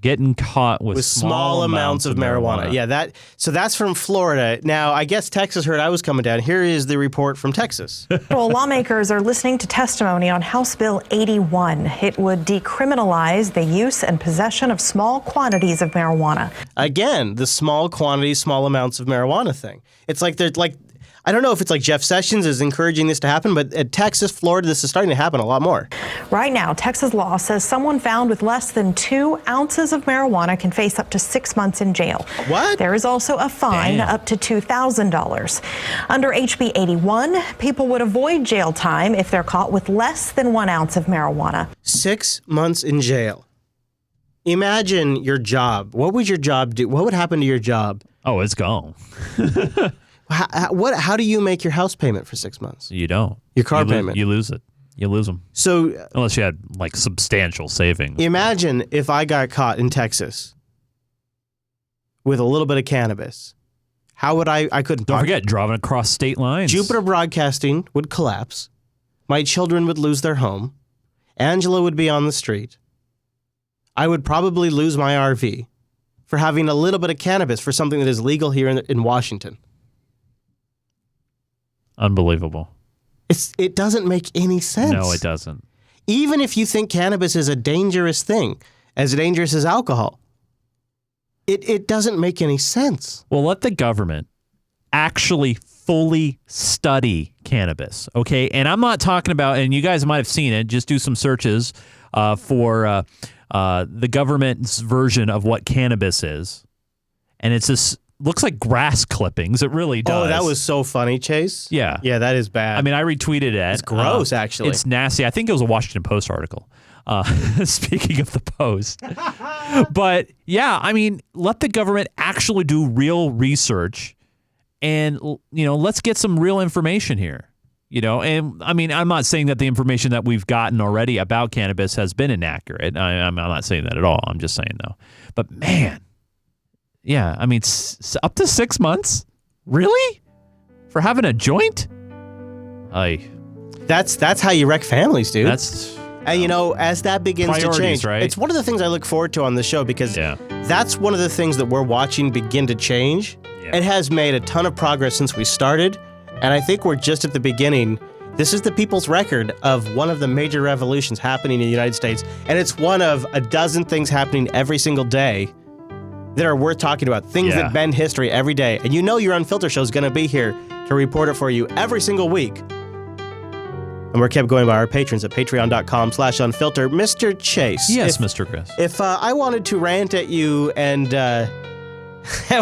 S4: Getting caught with
S1: small amounts of marijuana. Yeah, that's from Florida. Now, I guess Texas heard I was coming down. Here is the report from Texas.
S24: Federal lawmakers are listening to testimony on House Bill 81. It would decriminalize the use and possession of small quantities of marijuana.
S1: Again, the small quantities, small amounts of marijuana thing. It's like they're like, I don't know if it's like Jeff Sessions is encouraging this to happen, but at Texas, Florida, this is starting to happen a lot more.
S24: Right now, Texas law says someone found with less than 2 ounces of marijuana can face up to 6 months in jail.
S1: What?
S24: There is also a fine up to $2,000. Under HB 81, people would avoid jail time if they're caught with less than 1 ounce of marijuana.
S1: 6 months in jail. Imagine your job. What would your job do? What would happen to your job?
S4: Oh, it's gone.
S1: How do you make your house payment for 6 months?
S4: You don't.
S1: Your car payment.
S4: You lose it. You lose them.
S1: So
S4: unless you had like substantial savings.
S1: Imagine if I got caught in Texas with a little bit of cannabis. How would I couldn't.
S4: Don't forget driving across state lines.
S1: Jupiter Broadcasting would collapse. My children would lose their home. Angela would be on the street. I would probably lose my RV for having a little bit of cannabis for something that is legal here in Washington.
S4: Unbelievable.
S1: It doesn't make any sense.
S4: No, it doesn't.
S1: Even if you think cannabis is a dangerous thing, as dangerous as alcohol, it doesn't make any sense.
S4: Well, let the government actually fully study cannabis, okay? And I'm not talking about, and you guys might have seen it, just do some searches for the government's version of what cannabis is. And it's this, looks like grass clippings. It really does.
S1: Oh, that was so funny, Chase.
S4: Yeah.
S1: Yeah, that is bad.
S4: I mean, I retweeted it.
S1: It's gross, actually.
S4: It's nasty. I think it was a Washington Post article. Speaking of the Post. But yeah, I mean, let the government actually do real research and, let's get some real information here. And I mean, I'm not saying that the information that we've gotten already about cannabis has been inaccurate. I'm not saying that at all. I'm just saying, though. But man, yeah, I mean, up to 6 months? Really? For having a joint?
S1: That's how you wreck families, dude.
S4: That's...
S1: And, as that begins to change,
S4: right?
S1: It's one of the things I look forward to on the show because that's one of the things that we're watching begin to change. Yeah. It has made a ton of progress since we started, and I think we're just at the beginning. This is the people's record of one of the major revolutions happening in the United States, and it's one of a dozen things happening every single day that are worth talking about, things that bend history every day. And your Unfilter show is going to be here to report it for you every single week. And we're kept going by our patrons at patreon.com/unfilter. Mr. Chase.
S4: Yes, Mr. Chris.
S1: If I wanted to rant at you and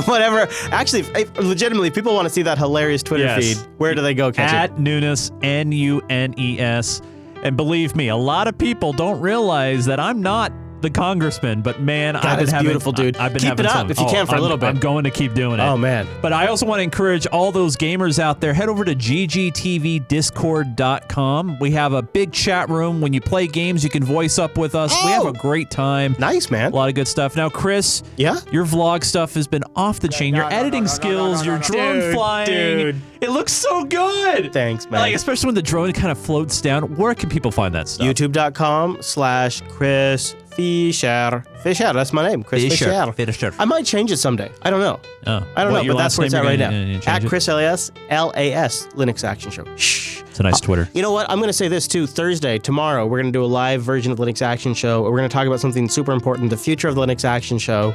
S1: whatever, actually, legitimately, if people want to see that hilarious Twitter feed, where do they go catch it?
S4: At Nunes, Nunes. And believe me, a lot of people don't realize that I'm not the congressman, but man, I've been having
S1: beautiful, dude.
S4: I've been
S1: keep
S4: having
S1: it up
S4: some,
S1: if you can for a little bit.
S4: I'm going to keep doing it.
S1: Oh man!
S4: But I also want to encourage all those gamers out there. Head over to ggtvdiscord.com. We have a big chat room. When you play games, you can voice up with us. We have a great time.
S1: Nice, man.
S4: A lot of good stuff. Now, Chris,
S1: your
S4: vlog stuff has been off the chain. Your editing skills, your drone flying,
S1: dude.
S4: It looks so good.
S1: Thanks, man.
S4: Like, especially when the drone kind of floats down. Where can people find that stuff?
S1: YouTube.com/Chris Fisher. Fisher, that's my name. Chris Fisher. I might change it someday. I don't know. I don't know, but that's where it's at right now. At Chris LAS Linux Action Show. Shh.
S4: It's a nice Twitter.
S1: You know what? I'm going to say this too. Tomorrow, we're going to do a live version of Linux Action Show. We're going to talk about something super important, the future of the Linux Action Show,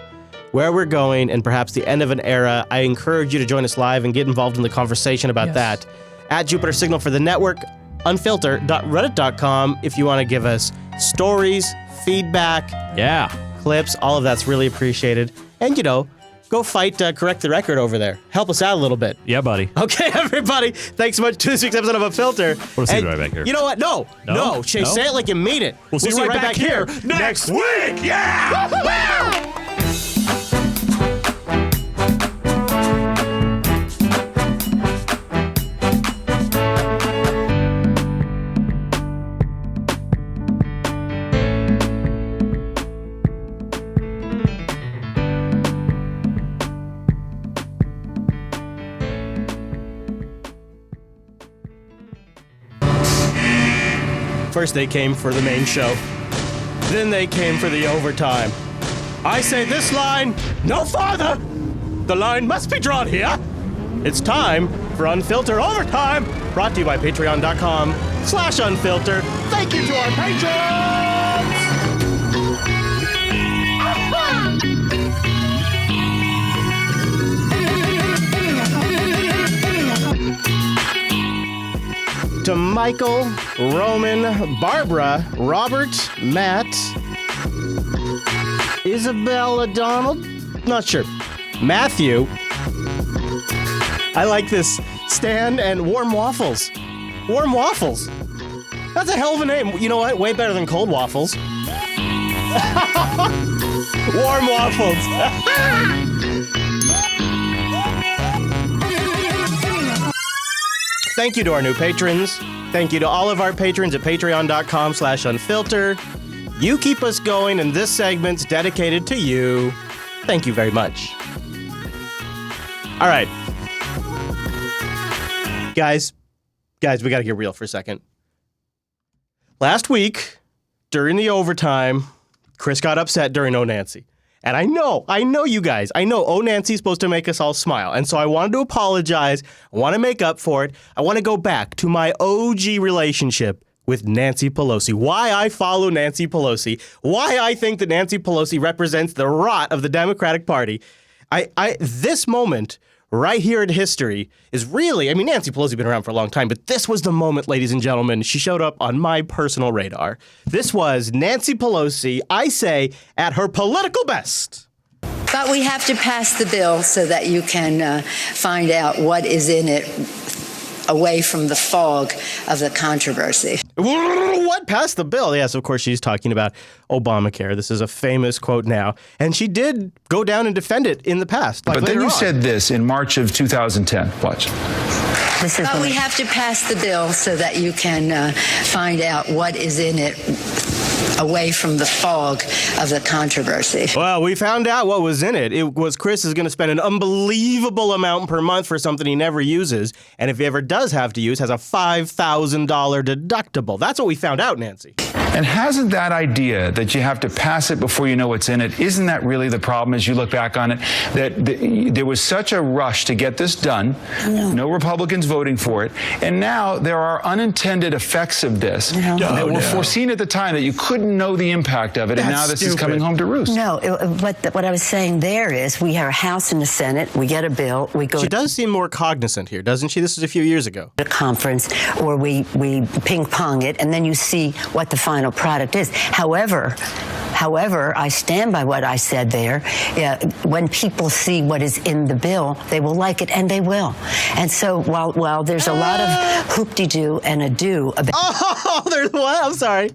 S1: where we're going, and perhaps the end of an era. I encourage you to join us live and get involved in the conversation about that. At Jupiter Signal for the network, unfilter.reddit.com if you want to give us stories, feedback, clips, all of that's really appreciated. And, go fight Correct the Record over there. Help us out a little bit.
S4: Yeah, buddy.
S1: Okay, everybody. Thanks so much to this week's episode of Unfilter.
S4: We'll see you right back here.
S1: You know what? No. Chase, say it like you mean it.
S4: We'll see you right back here next week. Yeah!
S1: First they came for the main show. Then they came for the overtime. I say this line, no farther. The line must be drawn here. It's time for Unfilter Overtime, brought to you by patreon.com/unfilter. Thank you to our patrons! To Michael, Roman, Barbara, Robert, Matt, Isabella, Donald, not sure, Matthew. I like this. Stan and Warm Waffles. Warm Waffles. That's a hell of a name. You know what? Way better than Cold Waffles. Warm Waffles. Thank you to our new patrons. Thank you to all of our patrons at patreon.com/unfilter. You keep us going, and this segment's dedicated to you. Thank you very much. All right. Guys, we gotta get real for a second. Last week, during the overtime, Chris got upset during Oh Nancy. And I know you guys. I know, Nancy's supposed to make us all smile. And so I wanted to apologize. I want to make up for it. I want to go back to my OG relationship with Nancy Pelosi. Why I follow Nancy Pelosi. Why I think that Nancy Pelosi represents the rot of the Democratic Party. This moment right here in history is really, Nancy Pelosi's been around for a long time, but this was the moment, ladies and gentlemen, she showed up on my personal radar. This was Nancy Pelosi, I say, at her political best.
S11: But we have to pass the bill so that you can find out what is in it away from the fog of the controversy.
S1: What passed the bill? Yes, of course, she's talking about Obamacare. This is a famous quote now. And she did go down and defend it in the past.
S13: But then you said this in March of 2010. Watch.
S11: But we have to pass the bill so that you can find out what is in it away from the fog of the controversy.
S1: Well, we found out what was in it. It was Chris is going to spend an unbelievable amount per month for something he never uses. And if he ever does have to use, has a $5,000 deductible. That's what we found out, Nancy.
S13: And hasn't that idea that you have to pass it before you know what's in it, isn't that really the problem as you look back on it? That there was such a rush to get this done, no Republicans voting for it, and now there are unintended effects of this that were foreseen at the time that you couldn't know the impact of it, and now this is coming home to roost.
S14: No, what I was saying there is we have a House and the Senate, we get a bill, we go...
S1: She does seem more cognizant here, doesn't she? This is a few years ago.
S14: ...a conference, or we ping-pong it, and then you see what the final product is. However, I stand by what I said there. When people see what is in the bill, they will like it, and they will. And so while there's a lot of hoop-de-doo and a-do about...
S1: Oh, there's what? I'm sorry.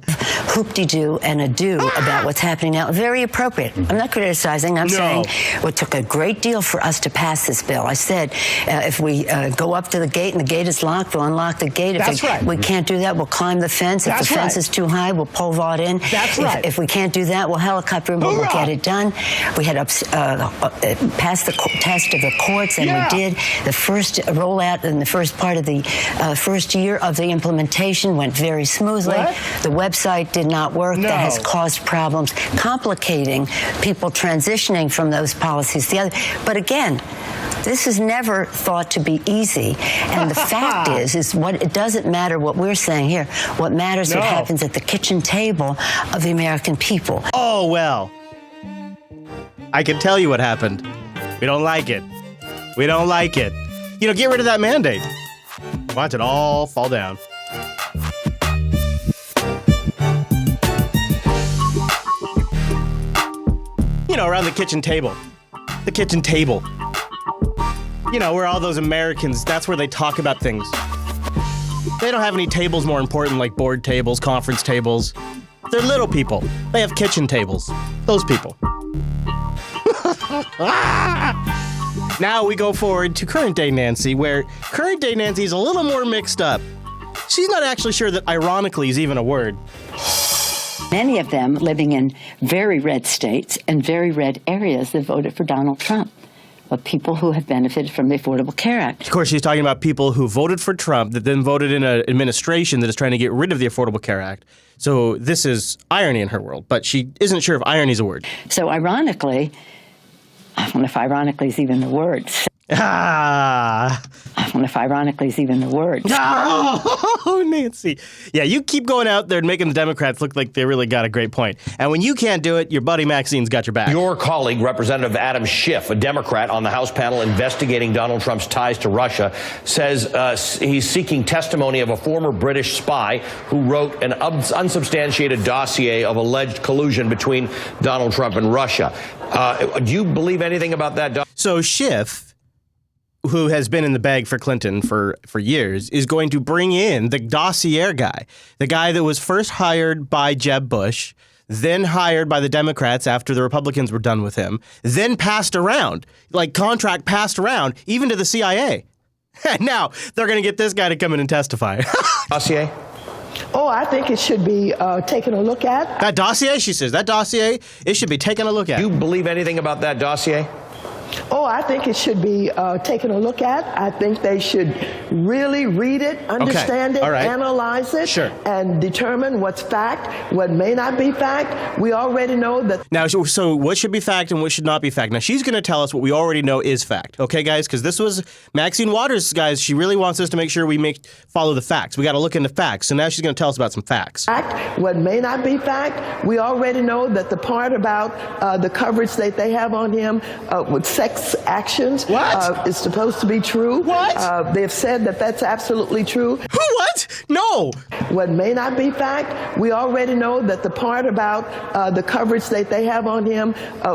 S14: Hoop-de-doo and a-do about what's happening now. Very appropriate. I'm not criticizing. I'm saying it took a great deal for us to pass this bill. I said if we go up to the gate and the gate is locked, we'll unlock the gate. If we can't do that, we'll climb the fence. If the fence is too high, we'll pole vault in. If we can't do that, we'll helicopter in, but we'll get it done. We had passed the test of the courts, and we did. The first rollout in the first part of the first year of the implementation went very smoothly. The website did not work. That has caused problems, complicating people transitioning from those policies to the other. But again, this is never thought to be easy. And the fact is what it doesn't matter what we're saying here. What matters is what happens at the kitchen table of the American people.
S1: Oh, well. I can tell you what happened. We don't like it. We don't like it. Get rid of that mandate. Watch it all fall down. Around the kitchen table. The kitchen table. Where all those Americans, that's where they talk about things. They don't have any tables more important, like board tables, conference tables. They're little people. They have kitchen tables. Those people. Now we go forward to current day Nancy, where current day Nancy is a little more mixed up. She's not actually sure that ironically is even a word.
S16: Many of them living in very red states and very red areas that voted for Donald Trump, but people who have benefited from the Affordable Care Act.
S1: Of course, she's talking about people who voted for Trump that then voted in an administration that is trying to get rid of the Affordable Care Act. So this is irony in her world, but she isn't sure if irony is a word.
S16: So ironically, I don't know if ironically is even the word. I don't know if ironically is even the word.
S1: Oh, Nancy. Yeah, you keep going out there and making the Democrats look like they really got a great point. And when you can't do it, your buddy Maxine's got your back.
S25: Your colleague, Representative Adam Schiff, a Democrat on the House panel investigating Donald Trump's ties to Russia, says he's seeking testimony of a former British spy who wrote an unsubstantiated dossier of alleged collusion between Donald Trump and Russia. Do you believe anything about that?
S1: So Schiff, who has been in the bag for Clinton for years, is going to bring in the dossier guy, the guy that was first hired by Jeb Bush, then hired by the Democrats after the Republicans were done with him, then passed around, contract passed around, even to the CIA. And now they're going to get this guy to come in and testify.
S25: Dossier?
S26: Oh, I think it should be taken a look at.
S1: That dossier, she says, it should be taken a look at.
S25: Do you believe anything about that dossier?
S26: Oh, I think it should be taken a look at. I think they should really read it, understand it, analyze it, and determine what's fact, what may not be fact. We already know that.
S1: Now, so what should be fact and what should not be fact? Now, she's going to tell us what we already know is fact. Okay, guys? Because this was Maxine Waters, guys. She really wants us to make sure we follow the facts. We got to look into facts. So now she's going to tell us about some facts.
S26: Fact, what may not be fact. We already know that the part about the coverage that they have on him with sex actions is supposed to be true. What? They've said that that's absolutely true.
S1: What? No.
S26: What may not be fact. We already know that the part about the coverage that they have on him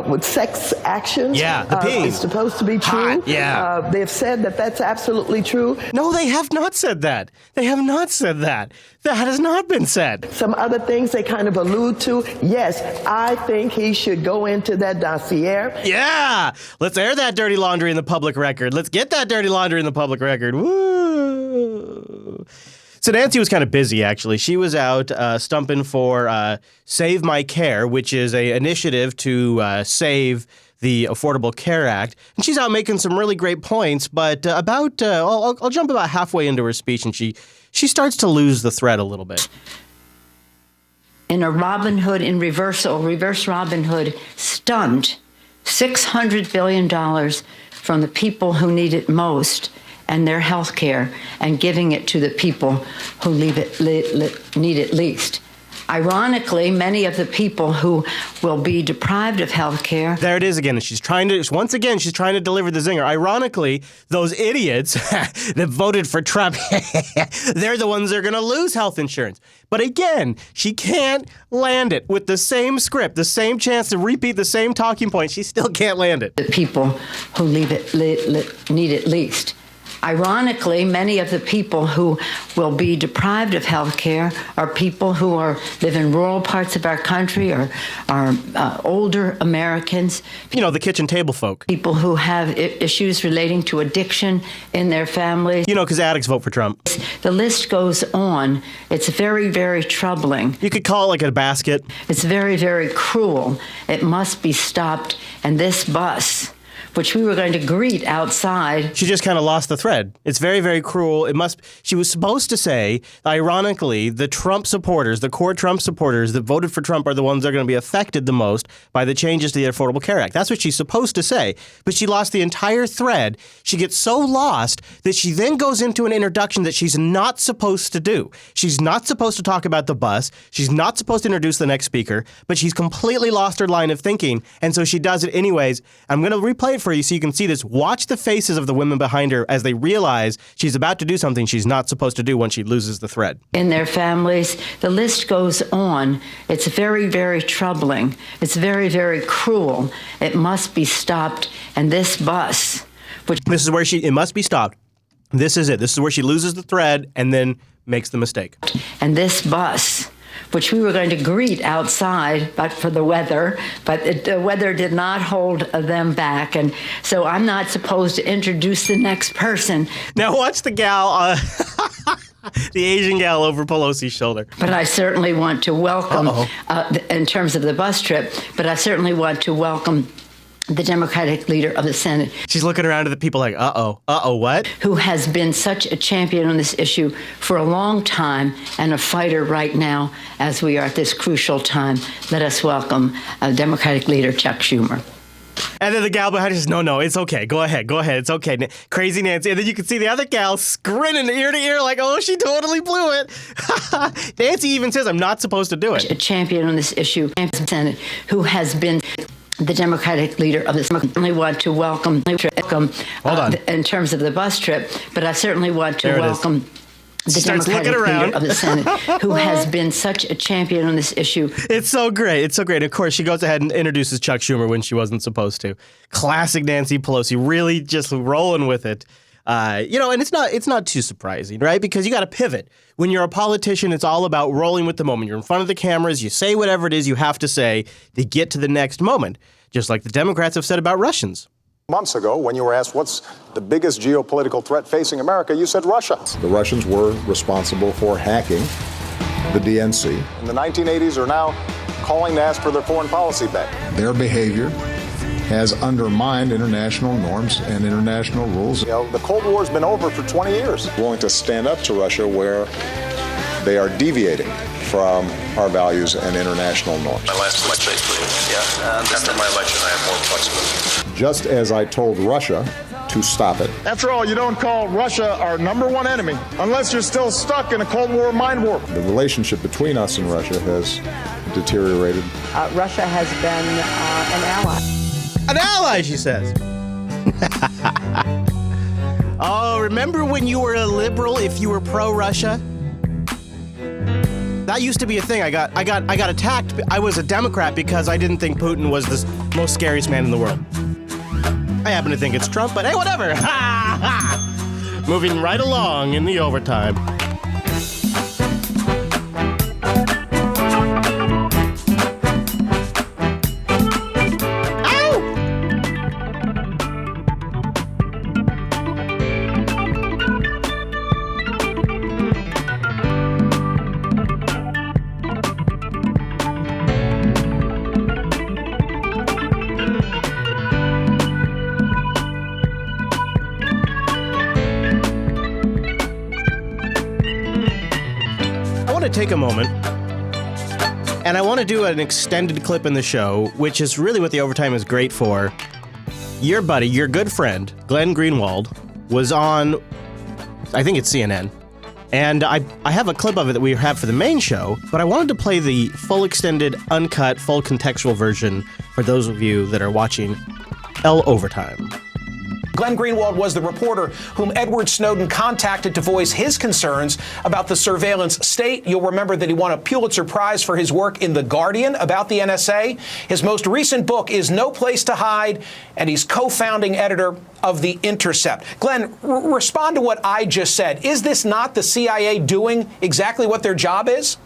S26: with sex actions is supposed to be true. They've said that that's absolutely true.
S1: No, they have not said that. They have not said that. That has not been said.
S26: Some other things they kind of allude to. Yes, I think he should go into that dossier.
S1: Yeah. Let's air that dirty laundry in the public record. Let's get that dirty laundry in the public record. Woo. So Nancy was kind of busy, actually. She was out stumping for Save My Care, which is an initiative to save the Affordable Care Act. And she's out making some really great points, but I'll jump about halfway into her speech, and she starts to lose the thread a little bit.
S16: In a Robin Hood, in reverse Robin Hood stunt $600 billion from the people who need it most and their health care and giving it to the people who need it least. Ironically, many of the people who will be deprived of health care.
S1: There it is again. Once again, she's trying to deliver the zinger. Ironically, those idiots that voted for Trump, they're the ones that are going to lose health insurance. But again, she can't land it with the same script, the same chance to repeat the same talking point. She still can't land it.
S16: The people who need it least. Ironically, many of the people who will be deprived of health care are people who live in rural parts of our country or are older Americans.
S1: You know, the kitchen table folk.
S16: People who have issues relating to addiction in their families.
S1: You know, because addicts vote for Trump.
S16: The list goes on. It's very, very troubling.
S1: You could call it like a basket.
S16: It's very, very cruel. It must be stopped. And this bus, which we were going to greet outside.
S1: She just kind of lost the thread. It's very, very cruel. She was supposed to say, ironically, the Trump supporters, the core Trump supporters that voted for Trump are the ones that are going to be affected the most by the changes to the Affordable Care Act. That's what she's supposed to say. But she lost the entire thread. She gets so lost that she then goes into an introduction that she's not supposed to do. She's not supposed to talk about the bus. She's not supposed to introduce the next speaker, but she's completely lost her line of thinking. And so she does it anyways. I'm going to replay it for you so you can see this. Watch the faces of the women behind her as they realize she's about to do something she's not supposed to do when she loses the thread.
S16: In their families, the list goes on. It's very, very troubling. It's very, very cruel. It must be stopped. And this bus,
S1: this is where it must be stopped. This is it. This is where she loses the thread and then makes the mistake.
S16: And this bus, which we were going to greet outside, but for the weather, but the weather did not hold them back. And so I'm not supposed to introduce the next person.
S1: Now watch the gal, the Asian gal over Pelosi's shoulder.
S16: But I certainly want to welcome, in terms of the bus trip, but I certainly want to welcome the Democratic leader of the Senate.
S1: She's looking around at the people like, what?
S16: Who has been such a champion on this issue for a long time and a fighter right now as we are at this crucial time. Let us welcome Democratic leader Chuck Schumer.
S1: And then the gal behind her says, no, it's okay. Go ahead. It's okay. Crazy Nancy. And then you can see the other gal grinning ear to ear like, oh, she totally blew it. Nancy even says, I'm not supposed to do it.
S16: A champion on this issue, Senate, who has been the Democratic leader of this. I certainly want to welcome in terms of the bus trip, but I certainly want to welcome the Democratic leader of the Senate, who has been such a champion on this issue.
S1: It's so great. It's so great. Of course, she goes ahead and introduces Chuck Schumer when she wasn't supposed to. Classic Nancy Pelosi, really just rolling with it. And it's not too surprising, right? Because you got to pivot. When you're a politician, it's all about rolling with the moment. You're in front of the cameras. You say whatever it is you have to say to get to the next moment, just like the Democrats have said about Russians.
S2: Months ago, when you were asked what's the biggest geopolitical threat facing America, you said Russia. The Russians were responsible for hacking the DNC. In the 1980s are now calling to ask for their foreign policy back. Their behavior has undermined international norms and international rules. The Cold War's been over for 20 years. Willing to stand up to Russia where they are deviating from our values and international norms.
S3: My last election, after my election, I have more flexibility.
S2: Just as I told Russia to stop it.
S7: After all, you don't call Russia our #1 enemy unless you're still stuck in a Cold War mind warp.
S2: The relationship between us and Russia has deteriorated.
S12: Russia has been an ally.
S1: An ally, she says. Oh, remember when you were a liberal if you were pro-Russia? That used to be a thing. I got attacked. I was a Democrat because I didn't think Putin was the most scariest man in the world. I happen to think it's Trump, but hey, whatever. Moving right along in the overtime. Take a moment, and I want to do an extended clip in the show, which is really what the overtime is great for. Your buddy, your good friend, Glenn Greenwald, was on, I think it's CNN, and I have a clip of it that we have for the main show, but I wanted to play the full extended, uncut, full contextual version for those of you that are watching L Overtime.
S15: Glenn Greenwald was the reporter whom Edward Snowden contacted to voice his concerns about the surveillance state. You'll remember that he won a Pulitzer Prize for his work in The Guardian about the NSA. His most recent book is No Place to Hide, and he's co-founding editor of The Intercept. Glenn, respond to what I just said. Is this not the CIA doing exactly what their job is?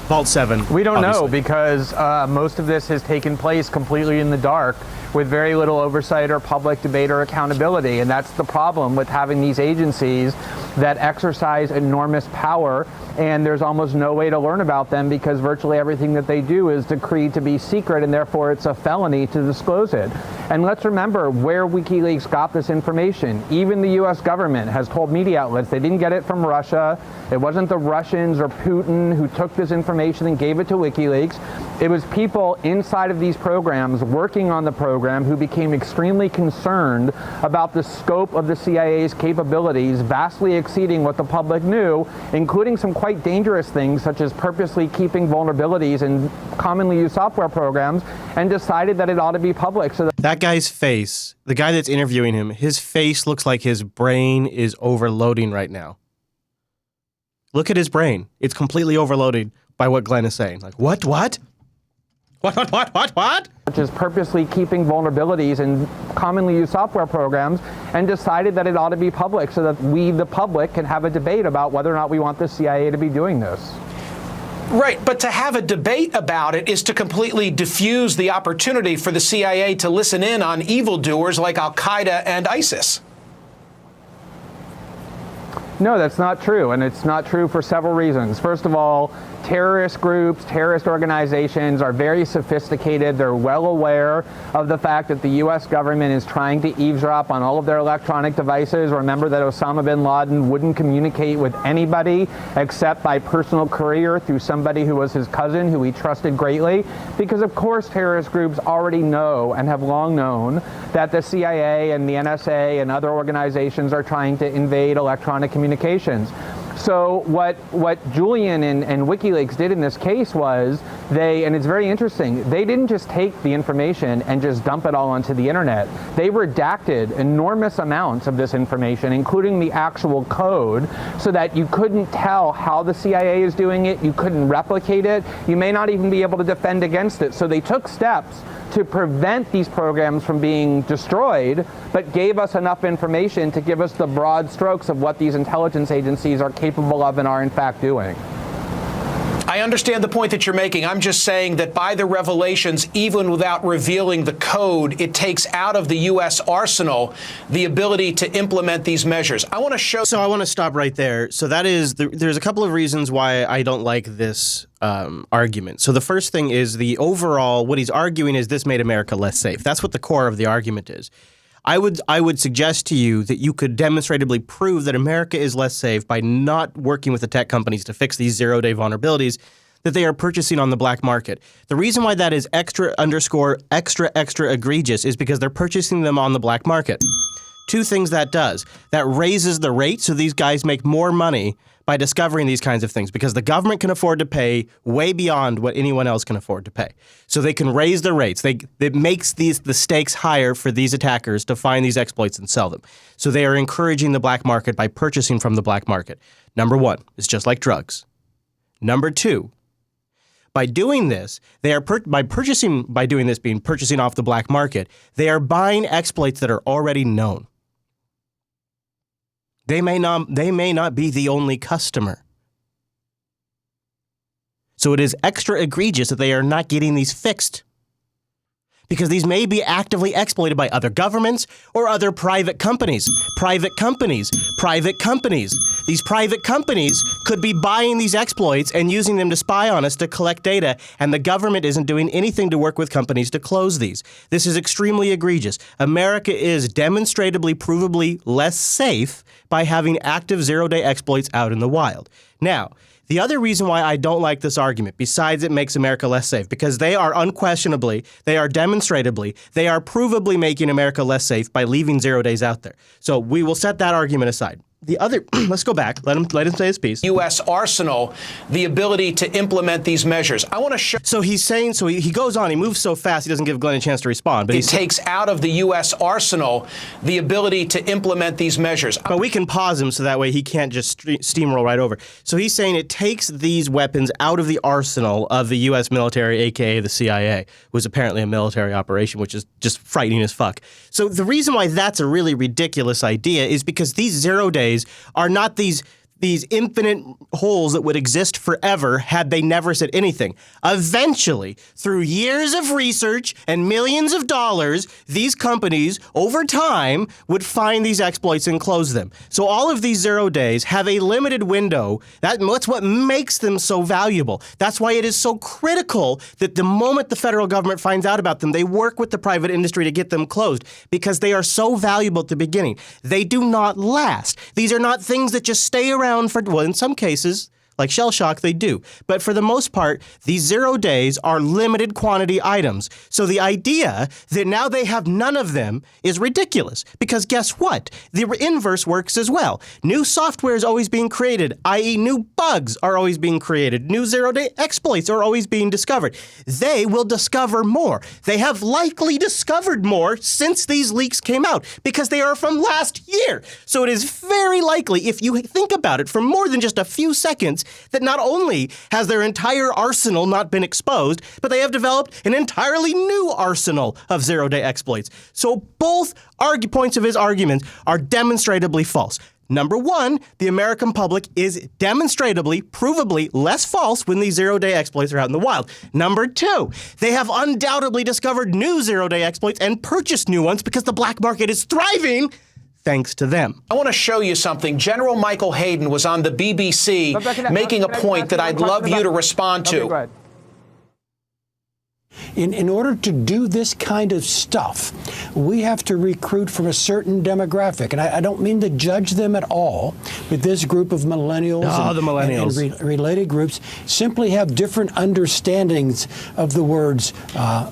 S1: Vault 7.
S17: We don't
S1: obviously
S17: know because most of this has taken place completely in the dark with very little oversight or public debate or accountability. And that's the problem with having these agencies that exercise enormous power, and there's almost no way to learn about them because virtually everything that they do is decreed to be secret, and therefore it's a felony to disclose it. And let's remember where WikiLeaks got this information. Even the U.S. government has told media outlets they didn't get it from Russia. It wasn't the Russians or Putin who took this information and gave it to WikiLeaks. It was people inside of these programs working on the program who became extremely concerned about the scope of the CIA's capabilities, vastly exceeding what the public knew, including some quite dangerous things such as purposely keeping vulnerabilities in commonly used software programs, and decided that it ought to be public. So
S1: that guy's face, the guy that's interviewing him, his face looks like his brain is overloading right now. Look at his brain. It's completely overloaded by what Glenn is saying. Like, what? What?
S17: Which is purposely keeping vulnerabilities in commonly used software programs, and decided that it ought to be public so that we, the public, can have a debate about whether or not we want the CIA to be doing this.
S15: Right, but to have a debate about it is to completely diffuse the opportunity for the CIA to listen in on evildoers like Al-Qaeda and ISIS.
S17: No, that's not true, and it's not true for several reasons. First of all, terrorist groups, terrorist organizations are very sophisticated. They're well aware of the fact that the U.S. government is trying to eavesdrop on all of their electronic devices. Remember that Osama bin Laden wouldn't communicate with anybody except by personal courier through somebody who was his cousin, who he trusted greatly, because of course terrorist groups already know and have long known that the CIA and the NSA and other organizations are trying to invade electronic communications. So what Julian and WikiLeaks did in this case was and it's very interesting, they didn't just take the information and just dump it all onto the internet. They redacted enormous amounts of this information, including the actual code, so that you couldn't tell how the CIA is doing it, you couldn't replicate it, you may not even be able to defend against it. So they took steps to prevent these programs from being destroyed, but gave us enough information to give us the broad strokes of what these intelligence agencies are capable of and are in fact doing.
S15: I understand the point that you're making. I'm just saying that by the revelations, even without revealing the code, it takes out of the U.S. arsenal the ability to implement these measures. I want to show.
S1: So I want to stop right there. So that is, there's a couple of reasons why I don't like this argument. So the first thing is the overall, what he's arguing is this made America less safe. That's what the core of the argument is. I would suggest to you that you could demonstratively prove that America is less safe by not working with the tech companies to fix these zero-day vulnerabilities that they are purchasing on the black market. The reason why that is extra egregious is because they're purchasing them on the black market. Two things that does. That raises the rate, so these guys make more money by discovering these kinds of things because the government can afford to pay way beyond what anyone else can afford to pay. So they can raise the rates. It makes the stakes higher for these attackers to find these exploits and sell them. So they are encouraging the black market by purchasing from the black market. Number one, it's just like drugs. Number two, by doing this, they are purchasing off the black market, they are buying exploits that are already known. They may not be the only customer. So it is extra egregious that they are not getting these fixed because these may be actively exploited by other governments or other private companies. Private companies. These private companies could be buying these exploits and using them to spy on us to collect data, and the government isn't doing anything to work with companies to close these. This is extremely egregious. America is demonstrably, provably less safe by having active zero-day exploits out in the wild. Now, the other reason why I don't like this argument, besides it makes America less safe, because they are unquestionably, they are demonstratably, they are provably making America less safe by leaving 0 days out there. So we will set that argument aside. The other, let's go back. Let him say his piece.
S15: U.S. arsenal, the ability to implement these measures. I want to show.
S1: So he's saying, so he goes on, he moves so fast, he doesn't give Glenn a chance to respond. But
S15: it takes out of the U.S. arsenal the ability to implement these measures.
S1: But we can pause him so that way he can't just steamroll right over. So he's saying it takes these weapons out of the arsenal of the U.S. military, a.k.a. the CIA, was apparently a military operation, which is just frightening as fuck. So the reason why that's a really ridiculous idea is because these 0 days are not these infinite holes that would exist forever had they never said anything. Eventually, through years of research and millions of dollars, these companies, over time, would find these exploits and close them. So all of these 0 days have a limited window. That's what makes them so valuable. That's why it is so critical that the moment the federal government finds out about them, they work with the private industry to get them closed, because they are so valuable at the beginning. They do not last. These are not things that just stay around for, well, in some cases, like shell shock, they do. But for the most part, these 0 days are limited quantity items. So the idea that now they have none of them is ridiculous. Because guess what? The inverse works as well. New software is always being created, i.e. new bugs are always being created. New 0-day exploits are always being discovered. They will discover more. They have likely discovered more since these leaks came out because they are from last year. So it is very likely, if you think about it for more than just a few seconds, that not only has their entire arsenal not been exposed, but they have developed an entirely new arsenal of 0-day exploits. So both points of his argument are demonstrably false. Number one, the American public is demonstrably, provably less false when these 0-day exploits are out in the wild. Number two, they have undoubtedly discovered new 0-day exploits and purchased new ones because the black market is thriving thanks to them.
S15: I want to show you something. General Michael Hayden was on the BBC making a point that I'd love you to respond to.
S5: In order to do this kind of stuff, we have to recruit from a certain demographic. And I don't mean to judge them at all, but this group of millennials, and related groups simply have different understandings of the words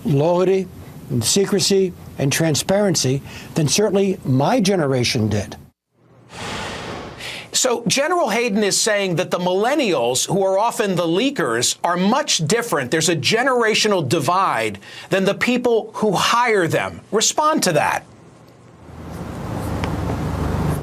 S5: loyalty, and secrecy, and transparency than certainly my generation did.
S15: So General Hayden is saying that the millennials, who are often the leakers, are much different. There's a generational divide than the people who hire them. Respond to that.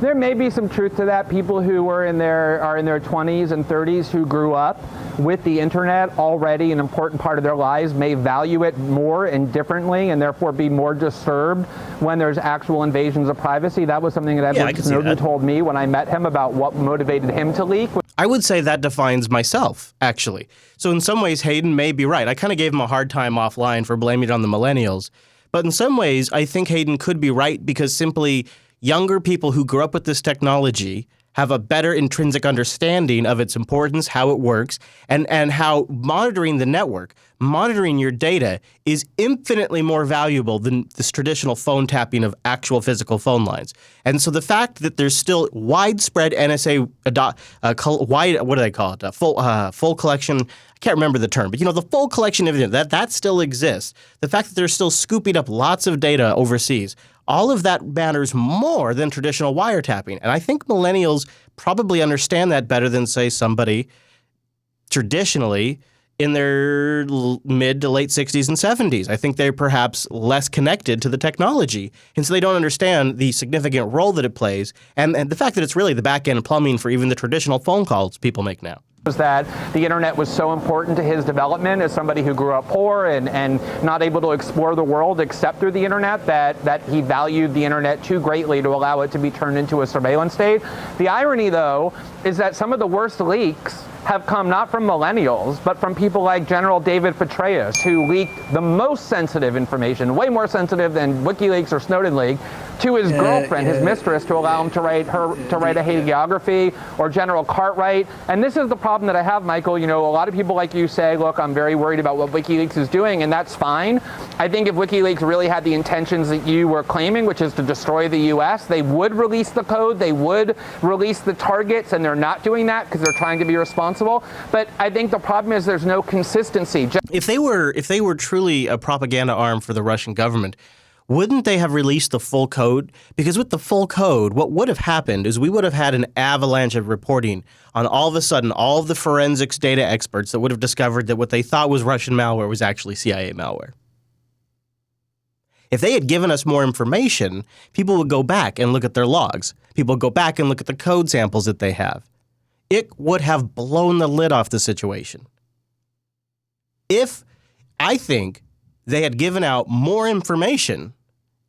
S17: There may be some truth to that. People who are in their 20s and 30s who grew up with the internet already an important part of their lives may value it more and differently, and therefore be more disturbed when there's actual invasions of privacy. That was something that Edward Snowden told me when I met him about what motivated him to leak.
S1: I would say that defines myself, actually. So in some ways, Hayden may be right. I kind of gave him a hard time offline for blaming it on the millennials. But in some ways, I think Hayden could be right because simply younger people who grew up with this technology have a better intrinsic understanding of its importance, how it works, and how monitoring the network, monitoring your data is infinitely more valuable than this traditional phone tapping of actual physical phone lines. And so the fact that there's still widespread NSA, what do they call it? Full collection. I can't remember the term, but the full collection of that still exists. The fact that they're still scooping up lots of data overseas, all of that matters more than traditional wiretapping. And I think millennials probably understand that better than, say, somebody traditionally in their mid to late 60s and 70s. I think they're perhaps less connected to the technology. And so they don't understand the significant role that it plays and the fact that it's really the back-end plumbing for even the traditional phone calls people make now.
S17: Was that the internet was so important to his development as somebody who grew up poor and not able to explore the world except through the internet, that he valued the internet too greatly to allow it to be turned into a surveillance state. The irony, though, is that some of the worst leaks have come not from millennials, but from people like General David Petraeus, who leaked the most sensitive information, way more sensitive than WikiLeaks or Snowden leaked, to his girlfriend, his mistress, to allow him to write a hagiography, or General Cartwright. And this is the problem that I have, Michael. A lot of people like you say, look, I'm very worried about what WikiLeaks is doing, and that's fine. I think if WikiLeaks really had the intentions that you were claiming, which is to destroy the U.S., they would release the code, they would release the targets, and they're not doing that because they're trying to be responsible. But I think the problem is there's no consistency.
S1: If they were truly a propaganda arm for the Russian government, wouldn't they have released the full code? Because with the full code, what would have happened is we would have had an avalanche of reporting on all of a sudden all of the forensics data experts that would have discovered that what they thought was Russian malware was actually CIA malware. If they had given us more information, people would go back and look at their logs. People would go back and look at the code samples that they have. It would have blown the lid off the situation. If, I think, they had given out more information,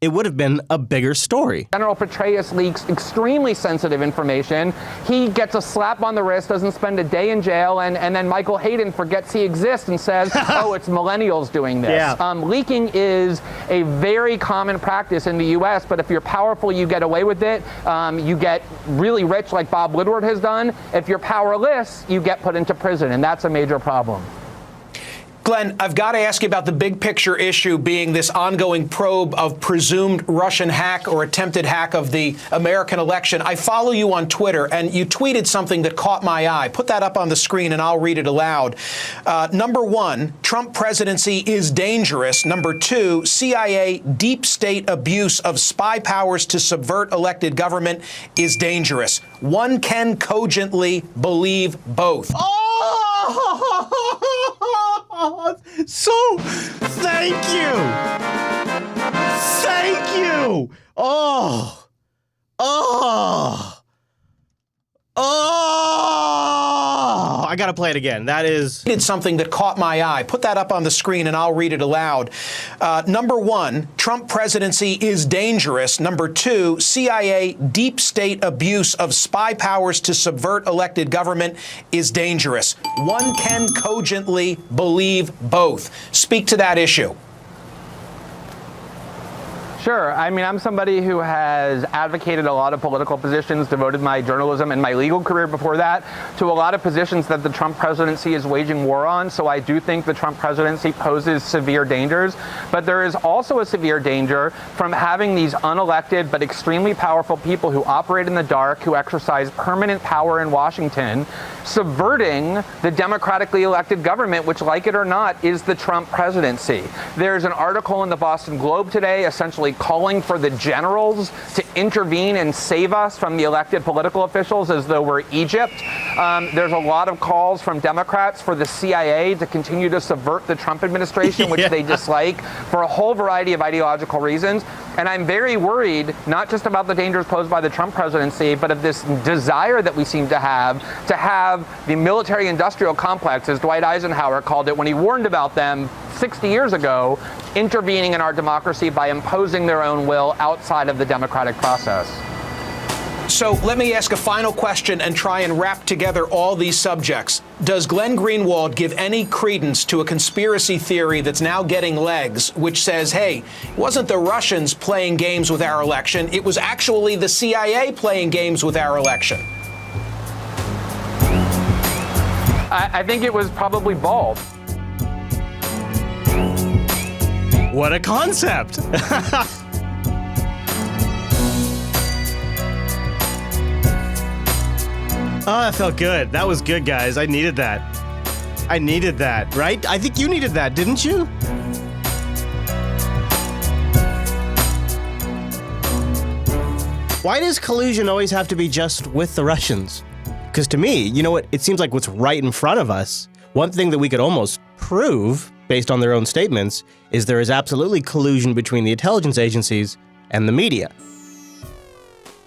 S1: it would have been a bigger story.
S17: General Petraeus leaks extremely sensitive information. He gets a slap on the wrist, doesn't spend a day in jail, and then Michael Hayden forgets he exists and says, oh, it's millennials doing this. Yeah. Leaking is a very common practice in the U.S., but if you're powerful, you get away with it. You get really rich like Bob Woodward has done. If you're powerless, you get put into prison, and that's a major problem.
S15: Glenn, I've got to ask you about the big picture issue being this ongoing probe of presumed Russian hack or attempted hack of the American election. I follow you on Twitter, and you tweeted something that caught my eye. Put that up on the screen, and I'll read it aloud. Number one, Trump presidency is dangerous. Number two, CIA deep state abuse of spy powers to subvert elected government is dangerous. One can cogently believe both.
S1: So, thank you. Thank you. I gotta play it again. That is...
S15: Did something that caught my eye. Put that up on the screen and I'll read it aloud. Number one, Trump presidency is dangerous. Number two, CIA deep state abuse of spy powers to subvert elected government is dangerous. One can cogently believe both. Speak to that issue.
S17: Sure. I mean, I'm somebody who has advocated a lot of political positions, devoted my journalism and my legal career before that to a lot of positions that the Trump presidency is waging war on. So I do think the Trump presidency poses severe dangers. But there is also a severe danger from having these unelected but extremely powerful people who operate in the dark, who exercise permanent power in Washington, subverting the democratically elected government, which, like it or not, is the Trump presidency. There's an article in the Boston Globe today essentially calling for the generals to intervene and save us from the elected political officials as though we're Egypt. There's a lot of calls from Democrats for the CIA to continue to subvert the Trump administration, which they dislike, for a whole variety of ideological reasons. And I'm very worried, not just about the dangers posed by the Trump presidency, but of this desire that we seem to have the military-industrial complex, as Dwight Eisenhower called it when he warned about them 60 years ago, intervening in our democracy by imposing their own will outside of the democratic process.
S15: So let me ask a final question and try and wrap together all these subjects. Does Glenn Greenwald give any credence to a conspiracy theory that's now getting legs, which says, hey, it wasn't the Russians playing games with our election, it was actually the CIA playing games with our election?
S17: I think it was probably both.
S1: What a concept! Oh, that felt good. That was good, guys. I needed that. I needed that, right? I think you needed that, didn't you? Why does collusion always have to be just with the Russians? Because to me, you know what? It seems like what's right in front of us, one thing that we could almost prove, based on their own statements, is there is absolutely collusion between the intelligence agencies and the media.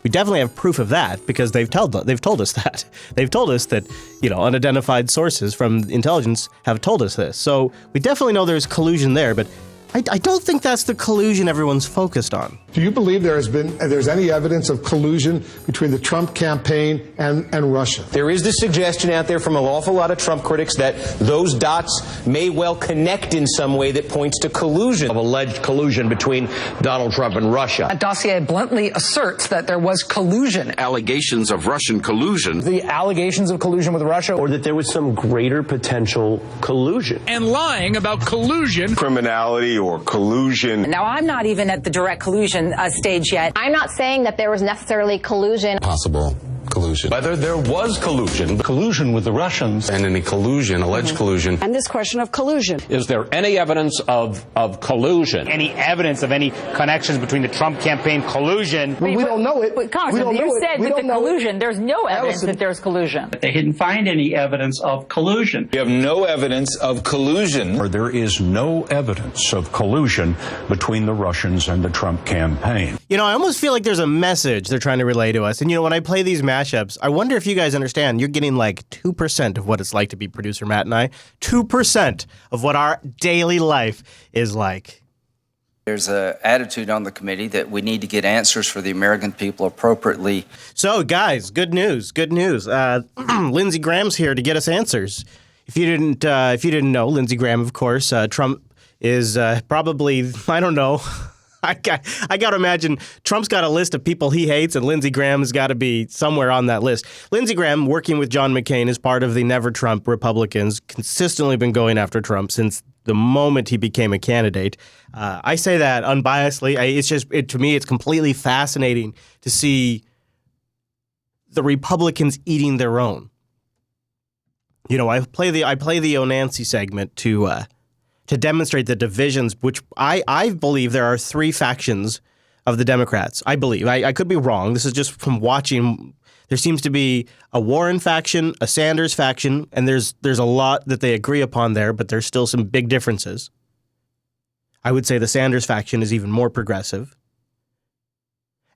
S1: We definitely have proof of that because they've told us that. They've told us that, unidentified sources from intelligence have told us this. So we definitely know there's collusion there, but I don't think that's the collusion everyone's focused on.
S6: Do you believe there's any evidence of collusion between the Trump campaign and Russia?
S8: There is this suggestion out there from an awful lot of Trump critics that those dots may well connect in some way that points to collusion.
S25: Of alleged collusion between Donald Trump and Russia.
S18: A dossier bluntly asserts that there was collusion.
S19: Allegations of Russian collusion.
S8: The allegations of collusion with Russia.
S25: Or that there was some greater potential collusion.
S19: And lying about collusion. Criminality or collusion.
S18: Now, I'm not even at the direct collusion stage yet.
S20: I'm not saying that there was necessarily collusion.
S19: Possible collusion.
S8: Whether there was collusion.
S19: Collusion with the Russians.
S8: And any collusion, alleged collusion.
S18: And this question of collusion.
S8: Is there any evidence of collusion?
S22: Any evidence of any connections between the Trump campaign collusion?
S26: We don't know it.
S18: Congressman, you said with the collusion, there's no evidence that there's collusion.
S22: They didn't find any evidence of collusion.
S19: We have no evidence of collusion.
S27: Or there is no evidence of collusion between the Russians and the Trump campaign.
S1: I almost feel like there's a message they're trying to relay to us. And when I play these mashups, I wonder if you guys understand, you're getting like 2% of what it's like to be producer Matt and I. 2% of what our daily life is like.
S28: There's an attitude on the committee that we need to get answers for the American people appropriately.
S1: So, guys, good news. Lindsey Graham's here to get us answers. If you didn't know, Lindsey Graham, of course, Trump is probably, I don't know. I got to imagine Trump's got a list of people he hates, and Lindsey Graham's got to be somewhere on that list. Lindsey Graham, working with John McCain, is part of the Never Trump Republicans, consistently been going after Trump since the moment he became a candidate. I say that unbiasedly. To me, it's completely fascinating to see the Republicans eating their own. I play the Onancy segment to demonstrate the divisions, which I believe there are three factions of the Democrats. I believe. I could be wrong. This is just from watching. There seems to be a Warren faction, a Sanders faction, and there's a lot that they agree upon there, but there's still some big differences. I would say the Sanders faction is even more progressive.